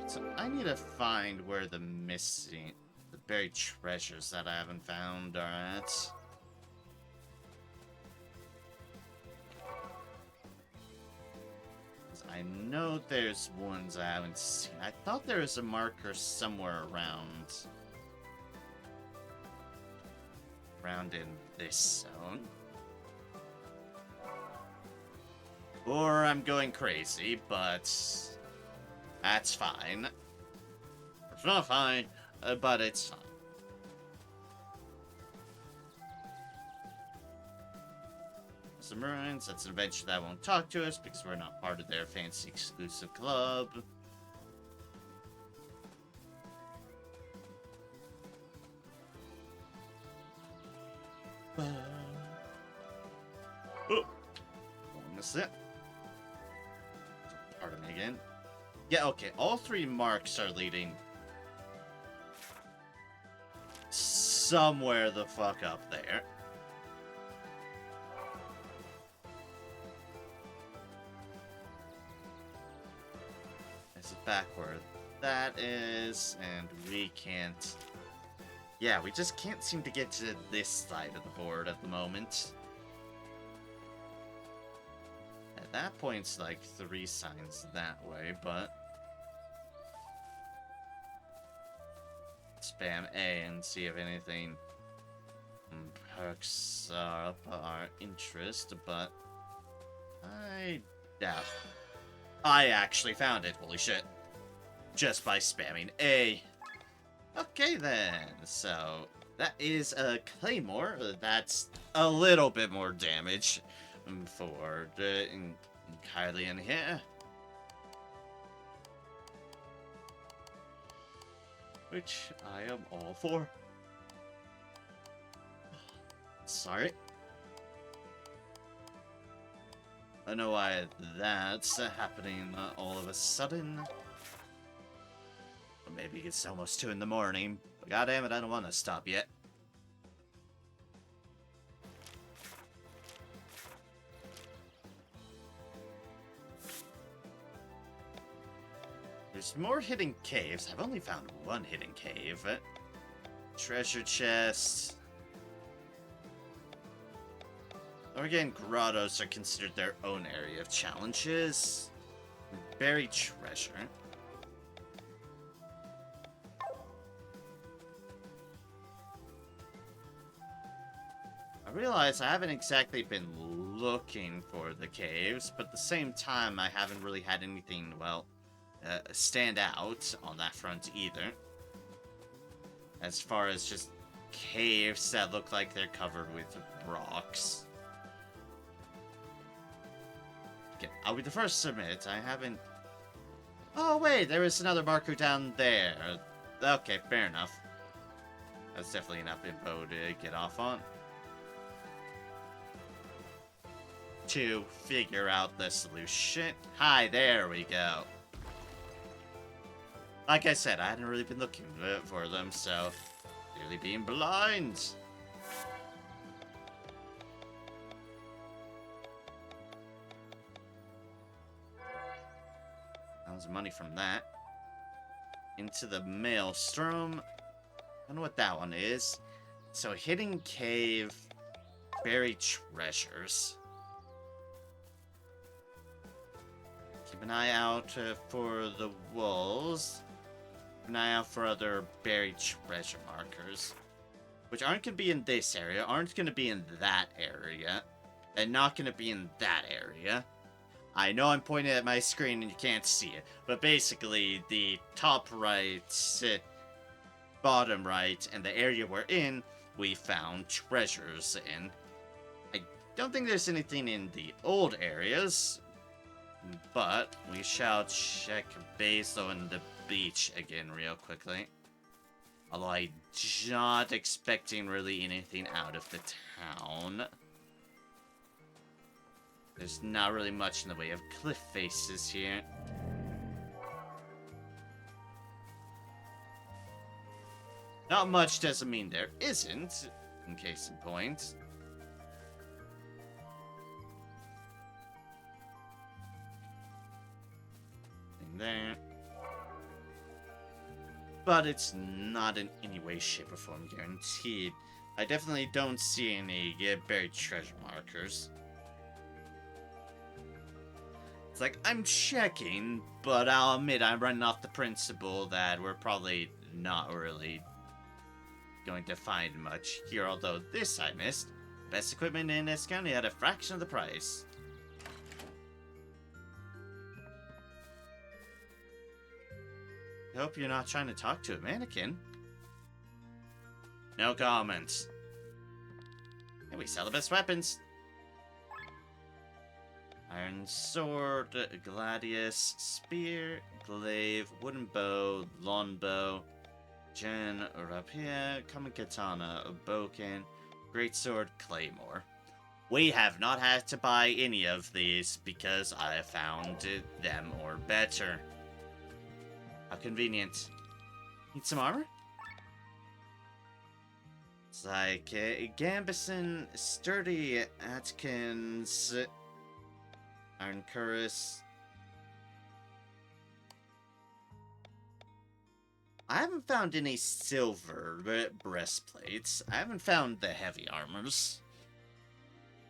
So I need to find where the buried treasures that I haven't found are at. I know there's ones I haven't seen. I thought there was a marker somewhere around in this zone. Or I'm going crazy, but that's fine. It's not fine, but it's fine. Some ruins. That's an adventure that won't talk to us because we're not part of their fancy exclusive club. Oh, miss it. Pardon me again. Yeah, okay. All three marks are leading somewhere the fuck up there. This is back where that is, and we can't... Yeah, we just can't seem to get to this side of the board at the moment. At that point, it's like 3 signs that way, but... Spam A and see if anything perks up our interest, but... I doubt. I actually found it, holy shit. Just by spamming A. Okay then, so that is a claymore. That's a little bit more damage for Kylie in here. Which I am all for. Sorry. I don't know why that's happening all of a sudden. Or maybe it's almost 2 in the morning. But goddammit, I don't want to stop yet. There's more hidden caves. I've only found 1 hidden cave. Treasure chest. Again, grottos are considered their own area of challenges. Buried treasure. I realize I haven't exactly been looking for the caves, but at the same time, I haven't really had anything, well, stand out on that front either. As far as just caves that look like they're covered with rocks. Okay, I'll be the first to admit, I haven't... Oh wait, there is another marker down there. Okay, fair enough. That's definitely enough info to get off on. To figure out the solution. Hi, there we go. Like I said, I hadn't really been looking for them, so... Clearly being blind. That was money from that. Into the maelstrom. I don't know what that one is. So, hidden cave, buried treasures. Keep an eye out for the walls. Keep an eye out for other buried treasure markers. Which aren't going to be in this area, aren't going to be in that area, and not going to be in that area. I know I'm pointing at my screen and you can't see it, but basically the top right, bottom right, and the area we're in, we found treasures in. I don't think there's anything in the old areas, but we shall check Basil and the beach again real quickly. Although I'm not expecting really anything out of the town. There's not really much in the way of cliff faces here. Not much doesn't mean there isn't, in case in point. In there. But it's not in any way, shape, or form guaranteed. I definitely don't see any buried treasure markers. It's like, I'm checking, but I'll admit I'm running off the principle that we're probably not really going to find much here, although this I missed. Best equipment in this county at a fraction of the price. I hope you're not trying to talk to a mannequin. No comments. And we sell the best weapons. Iron sword, gladius, spear, glaive, wooden bow, longbow, gen, rapier, common katana, boken, greatsword, claymore. We have not had to buy any of these because I found them or better. How convenient. Need some armor? It's like Gambison, Sturdy, Atkins, Iron Cuirass. I haven't found any silver breastplates. I haven't found the heavy armors.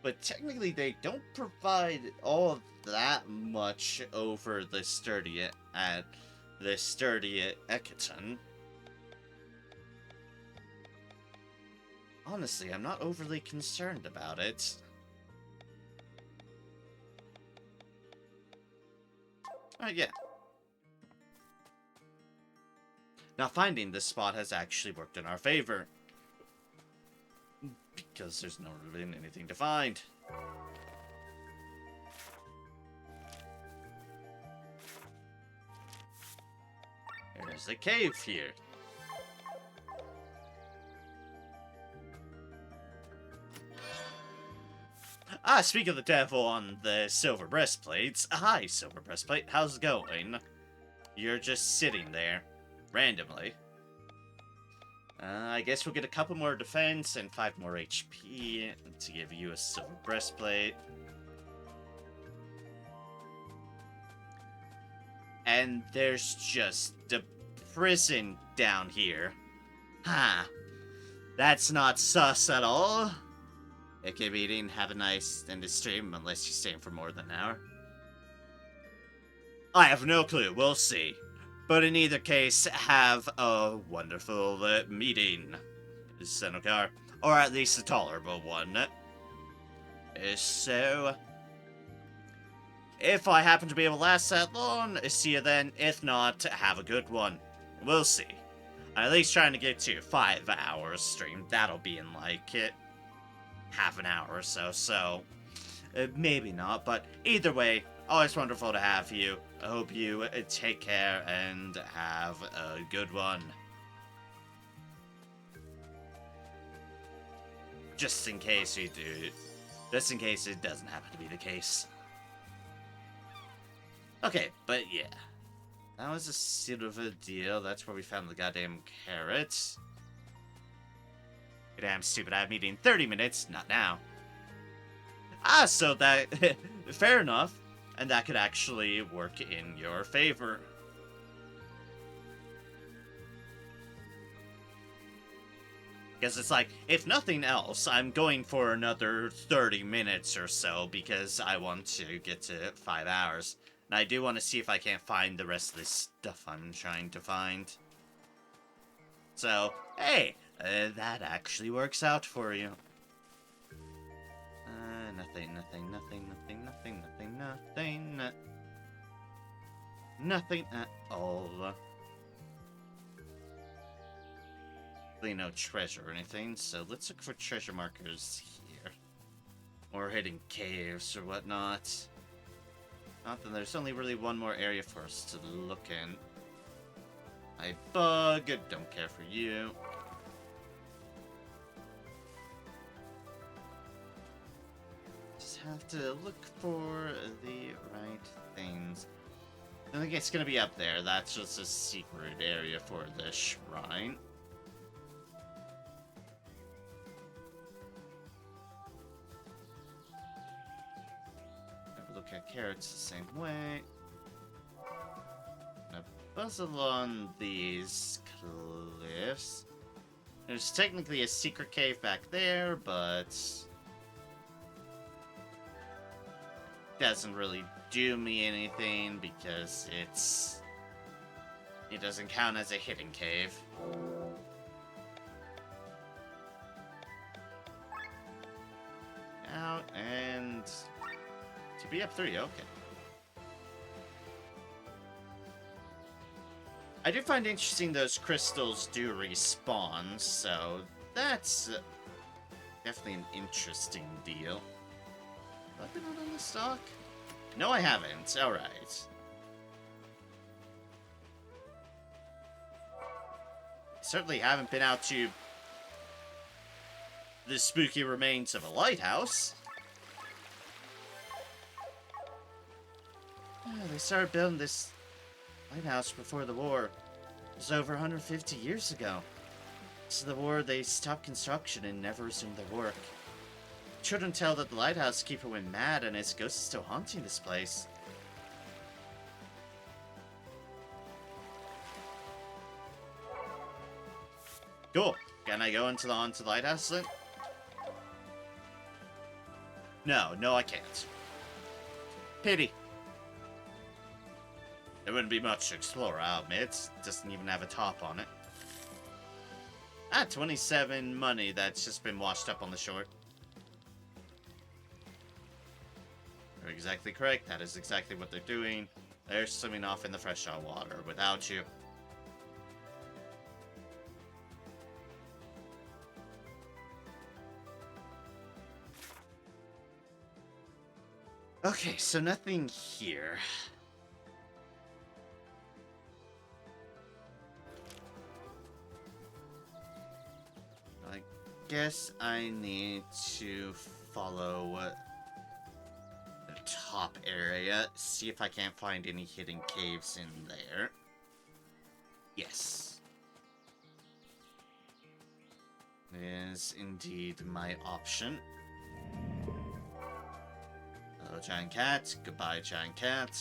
But technically they don't provide all that much over the sturdy Ekaton. Honestly, I'm not overly concerned about it. Yeah. Now finding this spot has actually worked in our favor. Because there's not really anything to find. There's a cave here. Ah, speak of the devil on the silver breastplates. Hi, silver breastplate. How's it going? You're just sitting there. Randomly. I guess we'll get a couple more defense and 5 more HP to give you a silver breastplate. And there's just a prison down here. Huh. That's not sus at all. Okay, meeting, have a nice end of stream, unless you're staying for more than an hour. I have no clue, we'll see. But in either case, have a wonderful meeting, Senokar. Or at least a tolerable one. So, if I happen to be able to last that long, see you then. If not, have a good one. We'll see. I'm at least trying to get to 5 hours stream. That'll be in like half an hour or so, so maybe not, but either way, always wonderful to have you. I hope you take care and have a good one. Just in case you do. Just in case it doesn't happen to be the case. Okay, but yeah. That was a silver deal. That's where we found the goddamn carrots. Damn stupid, I have a meeting in 30 minutes, not now. Ah, so that... fair enough. And that could actually work in your favor. Because it's like, if nothing else, I'm going for another 30 minutes or so because I want to get to 5 hours. And I do want to see if I can't find the rest of this stuff I'm trying to find. So, hey, that actually works out for you. Nothing. Nothing at all. Really no treasure or anything, so let's look for treasure markers here. Or hidden caves or whatnot. Not that there's only really one more area for us to look in. I bug, don't care for you. Just have to look for the right things. I think it's gonna be up there. That's just a secret area for the shrine. Look at carrots the same way. Gonna buzz along these cliffs. There's technically a secret cave back there, but doesn't really do me anything because it doesn't count as a hidden cave. Out and to be up 3, okay. I do find interesting those crystals do respawn, so that's definitely an interesting deal. Have I been out on the stock? No, I haven't. Alright. Certainly haven't been out to the spooky remains of a lighthouse. Yeah, they started building this lighthouse before the war. It was over 150 years ago. After the war, they stopped construction and never resumed their work. Children tell that the lighthouse keeper went mad and his ghost is still haunting this place. Cool. Can I go onto the lighthouse then? No, I can't. Pity. There wouldn't be much to explore, I'll admit. It doesn't even have a top on it. 27 money that's just been washed up on the shore. You're exactly correct. That is exactly what they're doing. They're swimming off in the freshwater water without you. Okay, so nothing here. I guess I need to follow the top area, see if I can't find any hidden caves in there. Yes. Is indeed my option. Hello, giant cat. Goodbye, giant cat.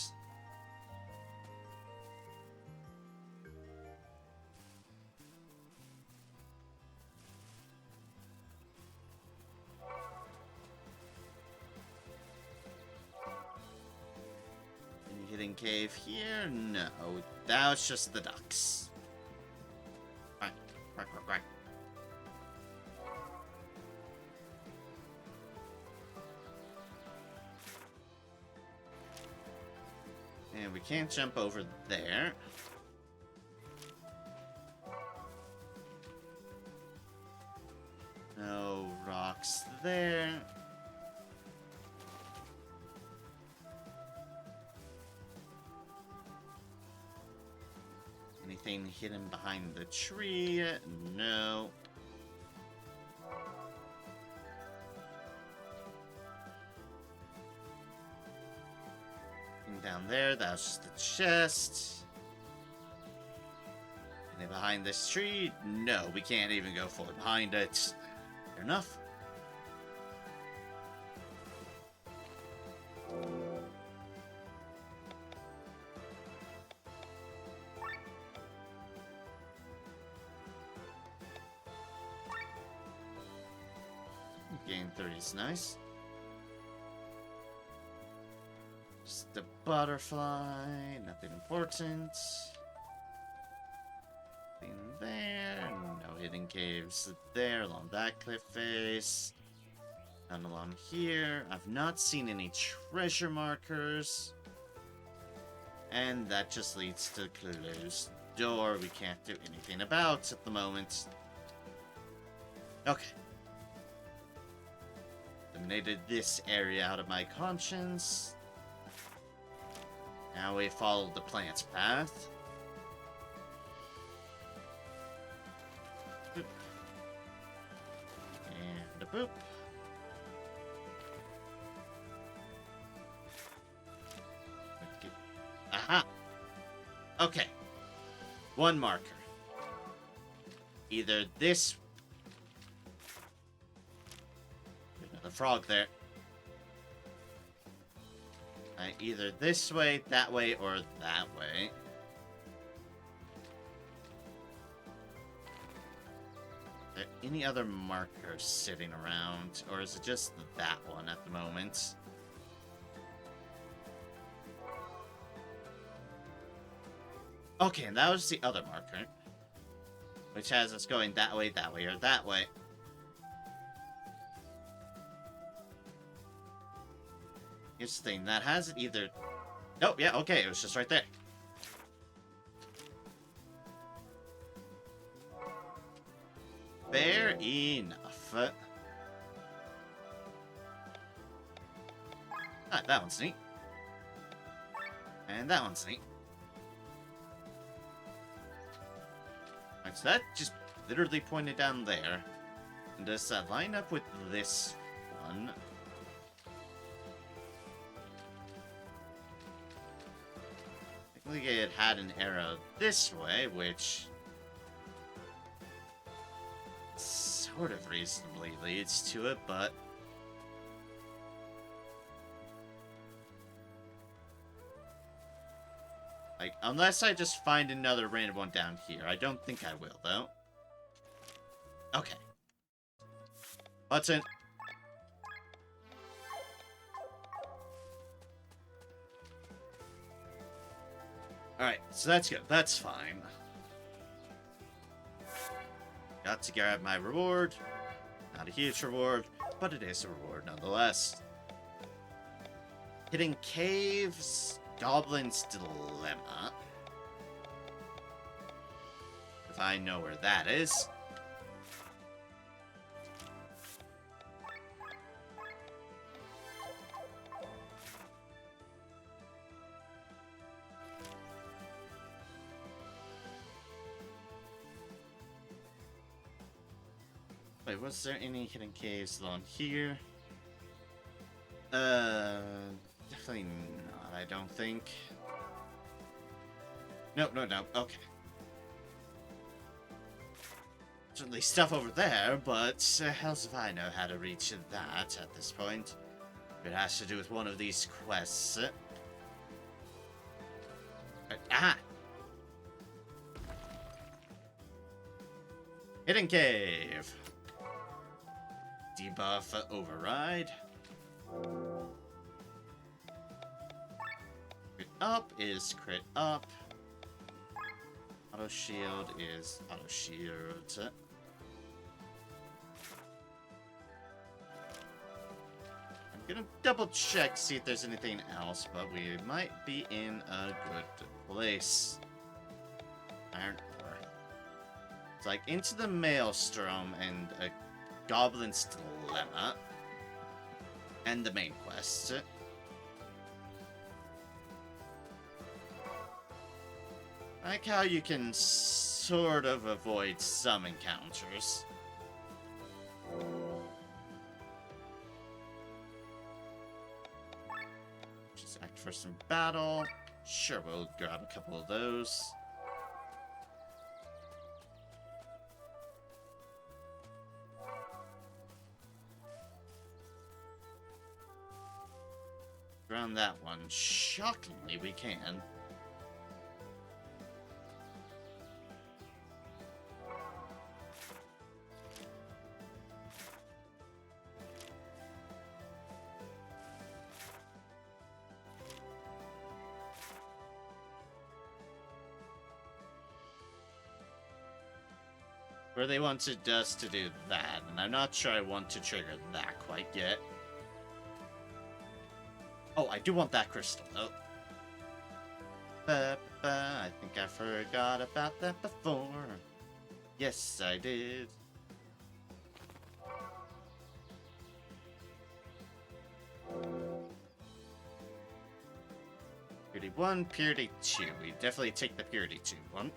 Any hidden cave here? No. That was just the ducks. Quack, quack, quack, quack. And we can't jump over there. No rocks there. Anything hidden behind the tree? No. Down there, that's the chest. And behind this tree? No, we can't even go fully behind it. Fair enough. Gain 30 is nice. Just the butterfly, nothing important. Nothing there, no hidden caves there along that cliff face. None along here. I've not seen any treasure markers. And that just leads to closed door we can't do anything about at the moment. Okay. Eliminated this area out of my conscience. Now we follow the plant's path. Boop. And a boop. Okay. Aha! Okay. One marker. Either this... Another frog there. Either this way, that way, or that way. Are there any other markers sitting around? Or is it just that one at the moment? Okay, and that was the other marker. Which has us going that way, or that way. Here's the thing, that has it either... Oh, yeah, okay, it was just right there. Fair enough. Ah, that one's neat. And that one's neat. Right, so that just literally pointed down there. And does that line up with this one? Technically it had an arrow this way, which... sort of reasonably leads to it, but... like, unless I just find another random one down here. I don't think I will, though. Okay. Button. Alright, so that's good. That's fine. Got to grab my reward. Not a huge reward, but it is a reward nonetheless. Hitting caves... Goblin's Dilemma. If I know where that is. Wait, was there any hidden caves along here? Definitely not, I don't think. No, okay. Certainly stuff over there, but hell's if I know how to reach that at this point. It has to do with one of these quests. Ah! Hidden cave! Debuff override. Crit up is crit up. Auto shield is auto shield. I'm gonna double check, see if there's anything else, but we might be in a good place. Iron ore. It's like into the Maelstrom and a Goblin's Dilemma. And the main quest. I like how you can sort of avoid some encounters. Just act for some battle. Sure, we'll grab a couple of those. Around that one. Shockingly, we can. Where they wanted us to do that, and I'm not sure I want to trigger that quite yet. Oh, I do want that crystal, though. I think I forgot about that before. Yes, I did. Purity 1, Purity 2. We definitely take the Purity 2 one.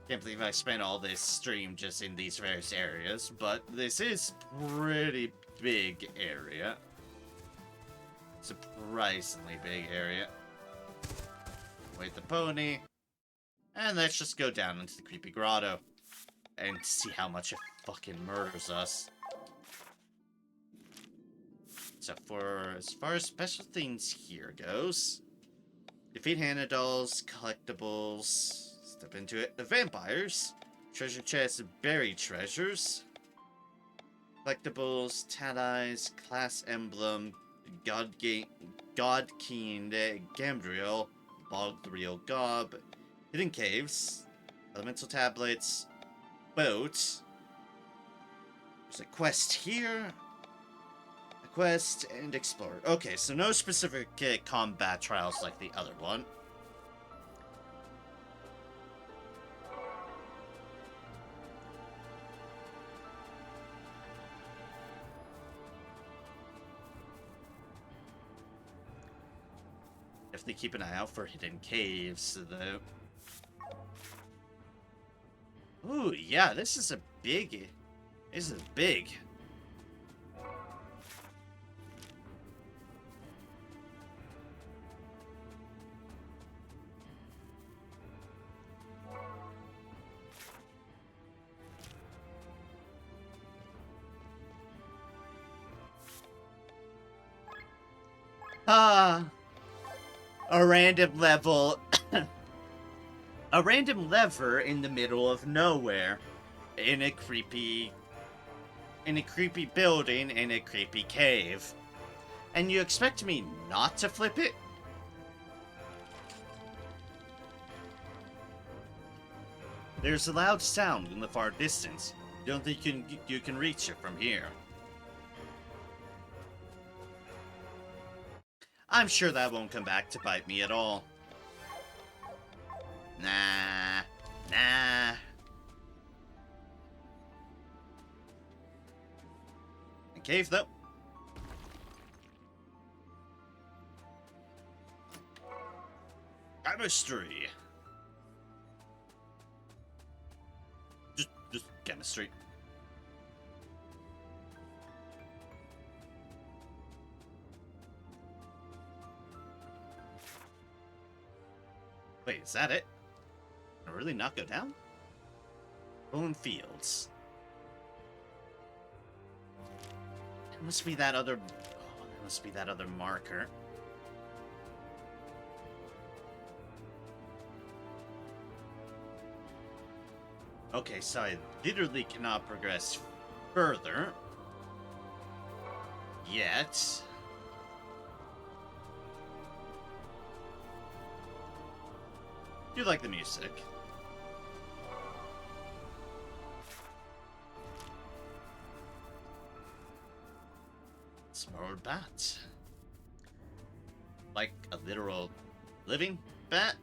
Can't believe I spent all this stream just in these various areas, but this is pretty big area. Surprisingly big area. Wait the pony. And let's just go down into the creepy grotto. and see how much it fucking murders us. So as far as special things here goes, defeat Hanadals, collectibles, step into it. The vampires, treasure chests, buried treasures, collectibles, Tadais, class emblem, Godkeen, Gambriel, Bogthriel Gob, hidden caves, elemental tablets, boats. There's a quest here. A quest and explore. Okay, so no specific combat trials like the other one. Definitely keep an eye out for hidden caves, though. Ooh, yeah, this is big. Ah, a random level. A random lever in the middle of nowhere. In a creepy building in a creepy cave. And you expect me not to flip it? There's a loud sound in the far distance. Don't think you can reach it from here. I'm sure that won't come back to bite me at all. Nah. A cave, though. Chemistry. Just chemistry. Wait, is that it? Can I really not go down? Rolling fields. It must be that other... Oh, there must be that other marker. Okay, so I literally cannot progress further. Yet. Do like the music. Small bat. Like a literal living bat?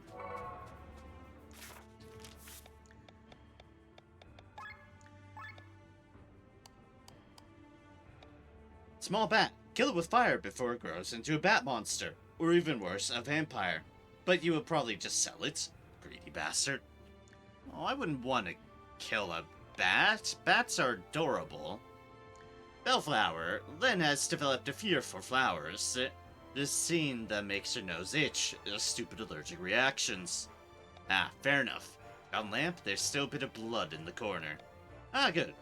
Small bat. Kill it with fire before it grows into a bat monster. Or even worse, a vampire. But you would probably just sell it. Greedy bastard. Oh, I wouldn't want to kill a bat. Bats are adorable. Bellflower then has developed a fear for flowers. The scene that makes her nose itch. Stupid allergic reactions. Ah, fair enough. On lamp, there's still a bit of blood in the corner. Ah, good.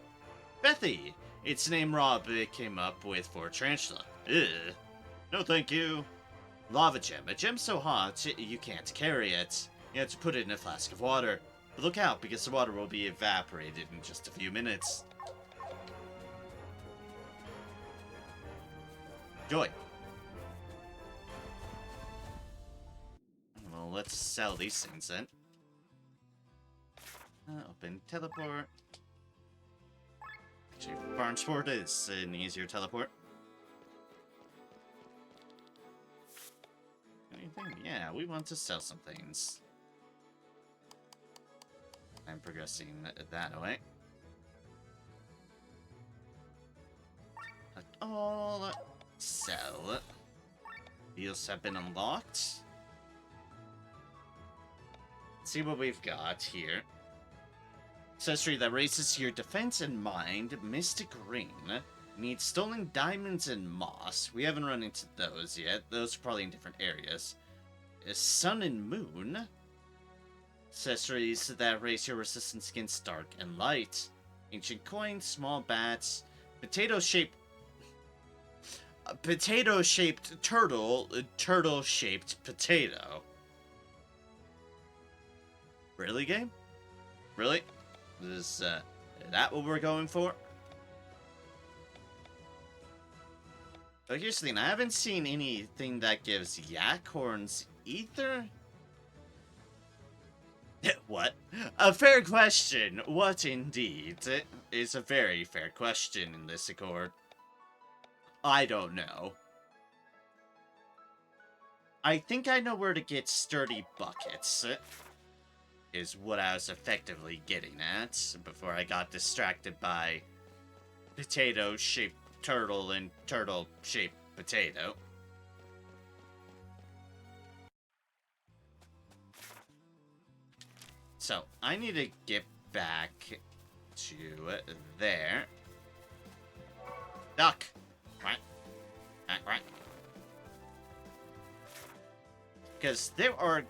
Bethy. It's the name Rob came up with for Tarantula. Ugh. No thank you. Lava gem. A gem so hot, you can't carry it. You have to put it in a flask of water. But look out, because the water will be evaporated in just a few minutes. Joy. Well, let's sell these things then. Open teleport. Actually, Barnsport is an easier teleport. Anything? Yeah, we want to sell some things. I'm progressing that way. All sell. Deals have been unlocked. Let's see what we've got here. Accessory that raises your defense and mind. Mystic Ring. Needs stolen diamonds and moss. We haven't run into those yet. Those are probably in different areas. Sun and Moon. Accessories that raise your resistance against dark and light. Ancient coins, small bats, potato-shaped turtle, turtle-shaped potato. Really, game? Really? Is that what we're going for? But here's the thing, I haven't seen anything that gives yak horns either. What? A fair question. What indeed? It is a very fair question in this accord. I don't know. I think I know where to get sturdy buckets, is what I was effectively getting at before I got distracted by potato-shaped turtle and turtle-shaped potato. So, I need to get back to there. Duck! Right. Right. Because there are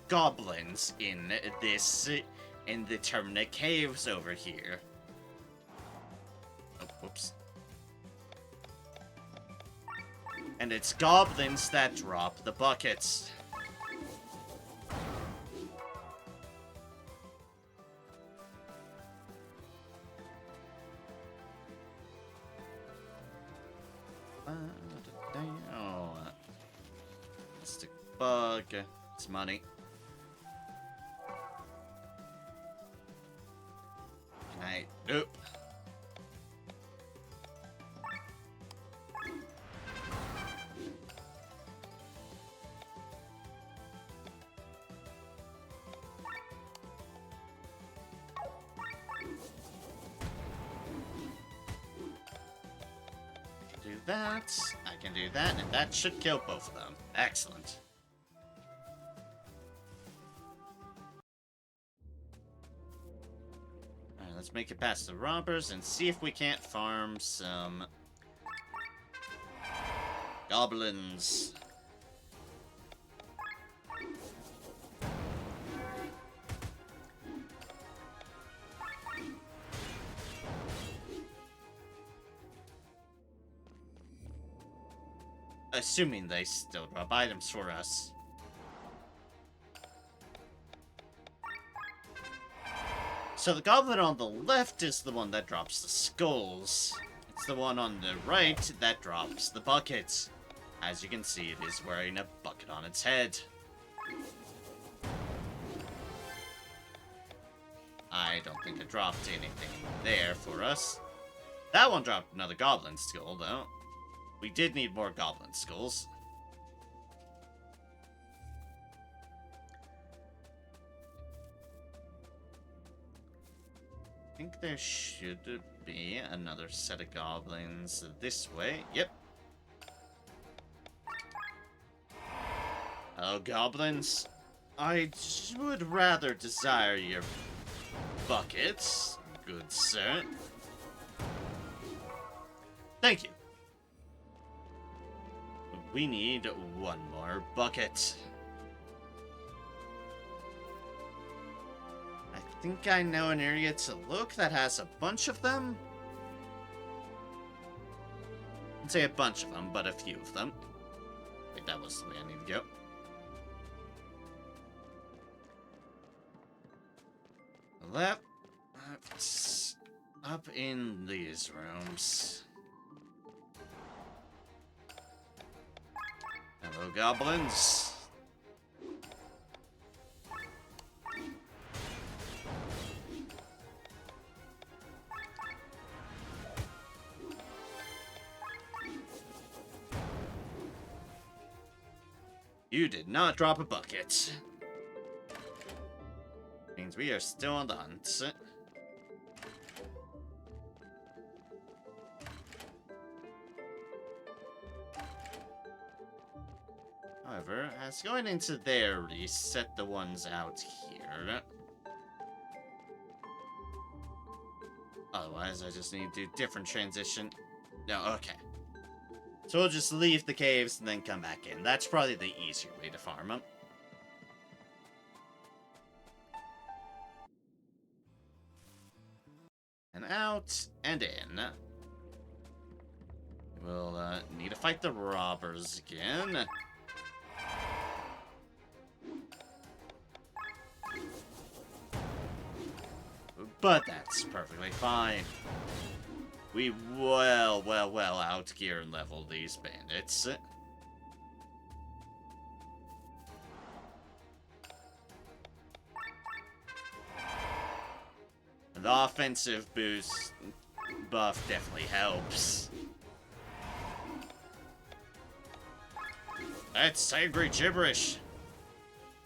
goblins in the Termina Caves over here. Oh, whoops. And it's goblins that drop the buckets. Stick bug. It's money. Can I? Nope. That, I can do that, and that should kill both of them. Excellent. Alright, let's make it past the robbers and see if we can't farm some goblins. Assuming they still drop items for us. So the goblin on the left is the one that drops the skulls. It's the one on the right that drops the buckets. As you can see, it is wearing a bucket on its head. I don't think it dropped anything there for us. That one dropped another goblin skull, though. We did need more goblin skulls. I think there should be another set of goblins this way. Yep. Hello, goblins. I would rather desire your buckets, good sir. Thank you. We need one more bucket. I think I know an area to look that has a bunch of them. I'd say a bunch of them, but a few of them. I think that was the way I need to go. Let's up in these rooms. Hello, goblins. You did not drop a bucket. Means we are still on the hunt. However, as going into there, reset the ones out here. Otherwise, I just need to do different transition. No, okay. So we'll just leave the caves and then come back in. That's probably the easier way to farm them. out and in. We'll need to fight the robbers again. But that's perfectly fine. We well outgear and level these bandits. The offensive boost buff definitely helps. That's angry gibberish.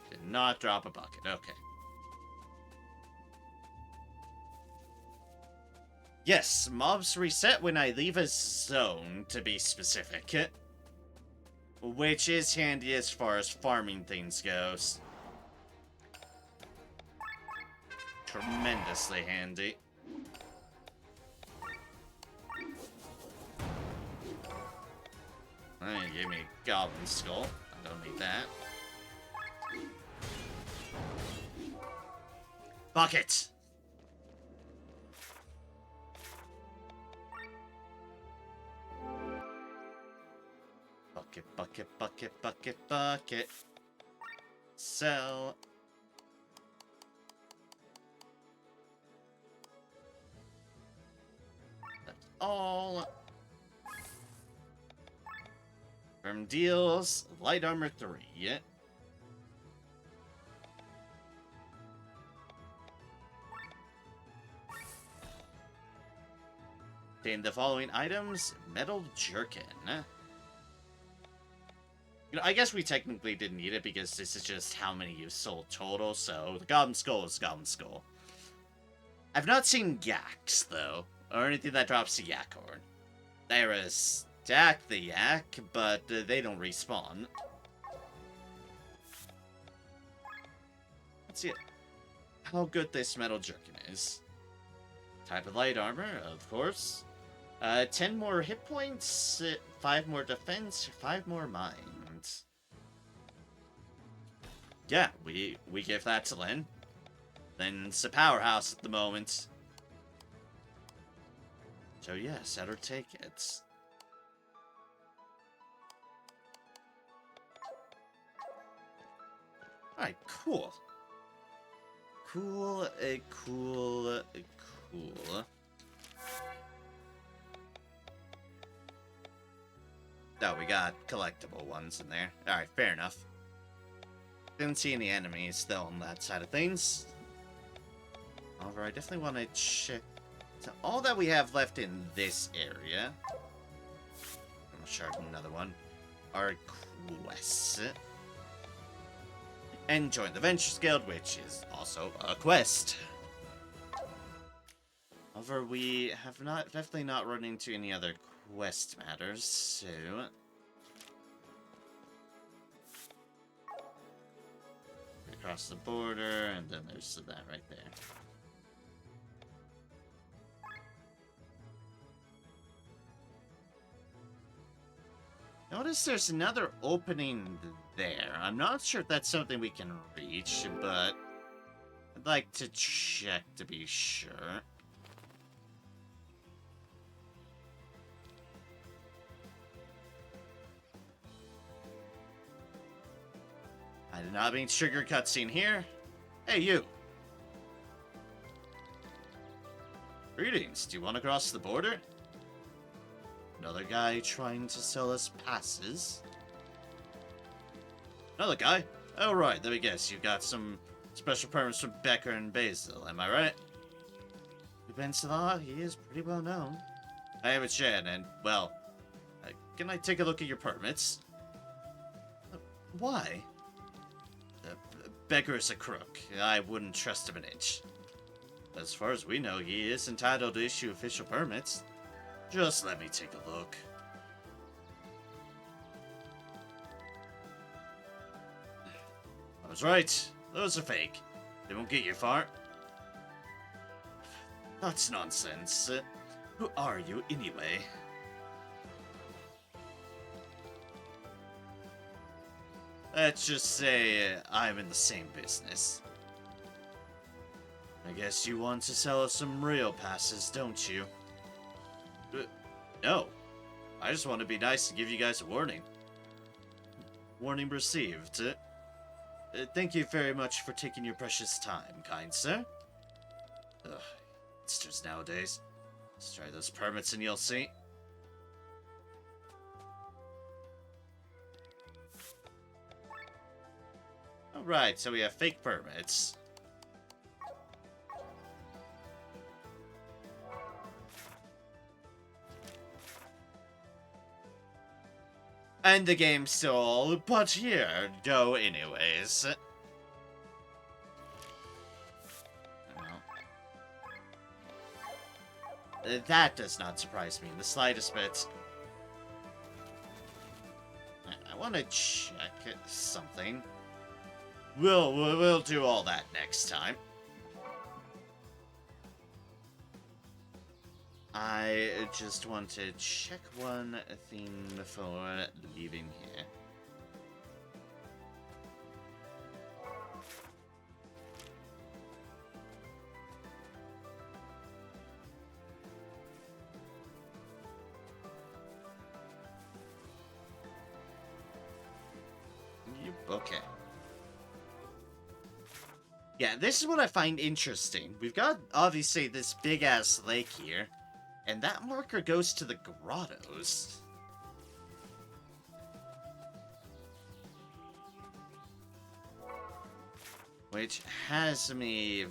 Did not drop a bucket. Okay. Yes, mobs reset when I leave a zone, to be specific. Which is handy as far as farming things goes. Tremendously handy. Oh, you gave me a goblin skull. I don't need that. Bucket! Bucket, bucket, bucket, bucket, bucket. Sell. That's all. From deals, light armor 3. Obtain the following items: metal jerkin. You know, I guess we technically didn't need it because this is just how many you sold total, so the Goblin Skull is Goblin Skull. I've not seen Yaks, though, or anything that drops the Yak horn. There is Stack the Yak, but they don't respawn. Let's see how good this metal jerkin is. Type of light armor, of course. 10 more hit points, 5 more defense, 5 more mind. Yeah, we give that to Lynn. Lynn's a powerhouse at the moment. So yeah, set or take it. Alright, cool. Cool. Oh, we got collectible ones in there. Alright, fair enough. Didn't see any enemies, though, on that side of things. However, I definitely want to check... So, all that we have left in this area... I'm sure another one. Are quests. And join the Ventures Guild, which is also a quest. However, we have definitely not run into any other quest matters, so... Across the border, and then there's that right there. Notice there's another opening there. I'm not sure if that's something we can reach, but I'd like to check to be sure. I did not mean trigger cutscene here. Hey, you. Greetings. Do you want to cross the border? Another guy trying to sell us passes. Another guy? Oh, right. Let me guess. You got some special permits from Becker and Basil. Am I right? Depends a lot. He is pretty well known. I have a chat, and, well, can I take a look at your permits? Why? Becker is a crook. I wouldn't trust him an inch. As far as we know, he is entitled to issue official permits. Just let me take a look. I was right. Those are fake. They won't get you far. That's nonsense. Who are you, anyway? Let's just say I'm in the same business. I guess you want to sell us some real passes, don't you? No. I just want to be nice and give you guys a warning. Warning received. Thank you very much for taking your precious time, kind sir. Ugh, hipsters nowadays. Let's try those permits and you'll see. Alright, so we have fake permits. And the game's still but here, go anyways. That does not surprise me in the slightest bit. I want to check something. We'll do all that next time. I just want to check one thing before leaving here. Okay. Yeah, this is what I find interesting. We've got, obviously, this big-ass lake here, and that marker goes to the grottos. Which has me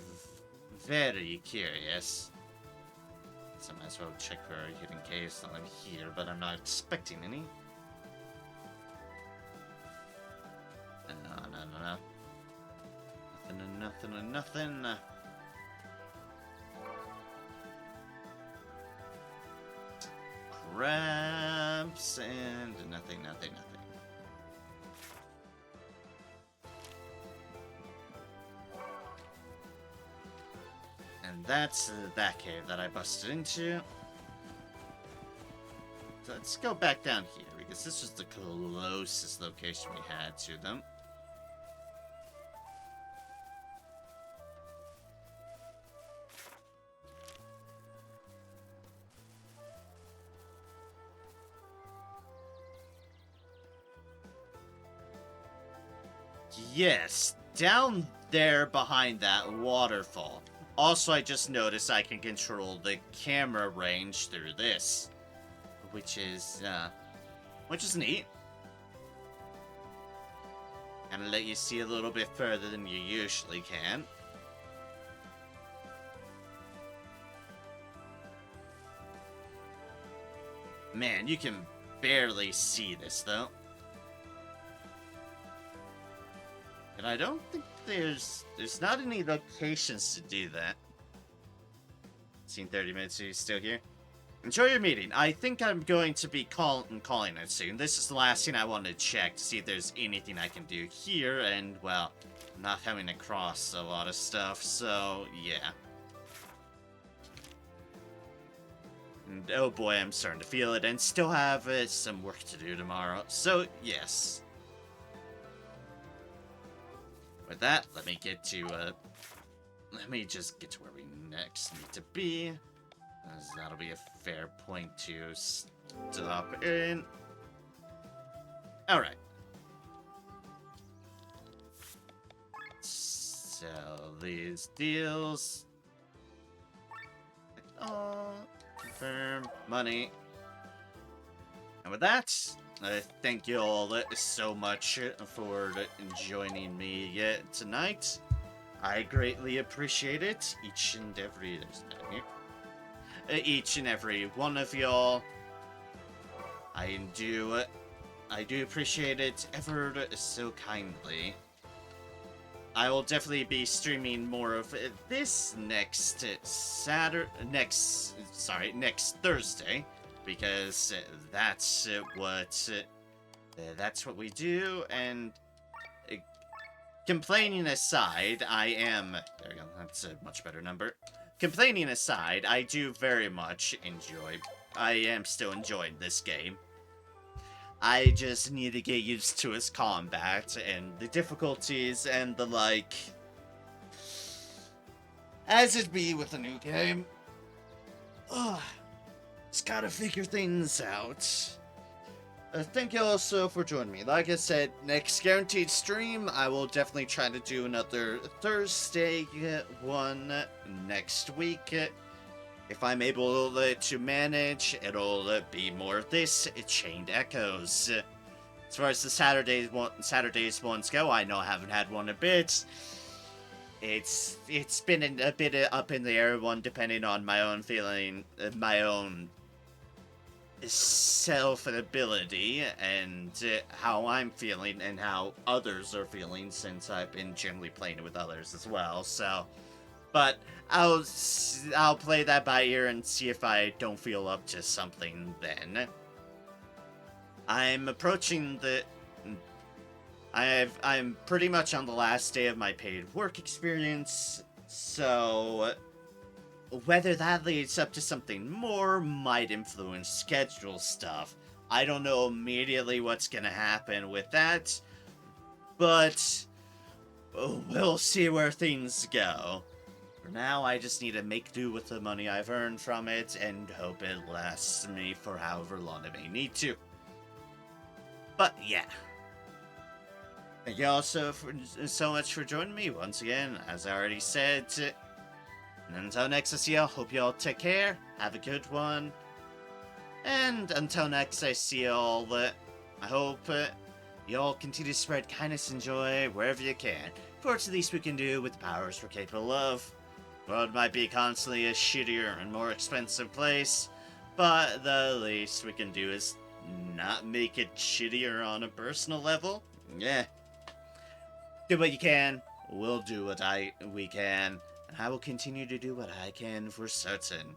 very curious. So I might as well check for hidden caves while I'm here, but I'm not expecting any. No. Nothing. Crabs and nothing. And that's that cave that I busted into. So let's go back down here, because this was the closest location we had to them. Yes, down there behind that waterfall. Also, I just noticed I can control the camera range through this, which is neat. And let you see a little bit further than you usually can. Man, you can barely see this though. And I don't think there's not any locations to do that. Seen 30 minutes, are you still here? Enjoy your meeting. I think I'm going to be calling it soon. This is the last thing I wanted to check to see if there's anything I can do here, and, well, I'm not coming across a lot of stuff, so, yeah. And, oh boy, I'm starting to feel it, and still have some work to do tomorrow, so, yes. With that, let me just get to where we next need to be. As that'll be a fair point to stop in. Alright. Sell these deals. Confirm money. And with that, thank you all so much for joining me tonight. I greatly appreciate it. Each and every one of y'all. I do appreciate it ever so kindly. I will definitely be streaming more of this next Thursday, because that's what we do. And complaining aside, there we go, that's a much better number. Complaining aside, I do very much I am still enjoying this game. I just need to get used to its combat and the difficulties and the like. as it be with a new game. Ugh, just gotta figure things out. Thank you also for joining me. Like I said, next guaranteed stream, I will definitely try to do another Thursday one next week. If I'm able to manage, it'll be more of this Chained Echoes. As far as the Saturdays ones go, I know I haven't had one a bit. It's been a bit up in the air one, depending on my own feeling, my own self and ability, and how I'm feeling and how others are feeling, since I've been generally playing with others as well. So, but I'll play that by ear and see if I don't feel up to something then. I'm approaching the... I'm pretty much on the last day of my paid work experience, so whether that leads up to something more might influence schedule stuff. I don't know immediately what's gonna happen with that, but we'll see where things go. For now, I just need to make do with the money I've earned from it and hope it lasts me for however long it may need to. But yeah. Thank you all so much for joining me once again, as I already said. And until next I see y'all, hope y'all take care, have a good one. And until next I see y'all, I hope y'all continue to spread kindness and joy wherever you can. For it's the least we can do with the powers we're capable of. The world might be constantly a shittier and more expensive place, but the least we can do is not make it shittier on a personal level. Yeah. Do what you can, we'll do what we can, and I will continue to do what I can for certain.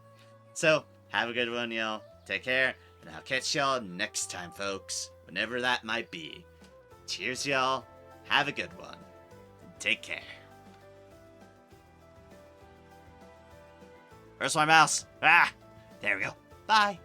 So, have a good one, y'all. Take care, and I'll catch y'all next time, folks, whenever that might be. Cheers, y'all. Have a good one. Take care. Where's my mouse? Ah! There we go. Bye.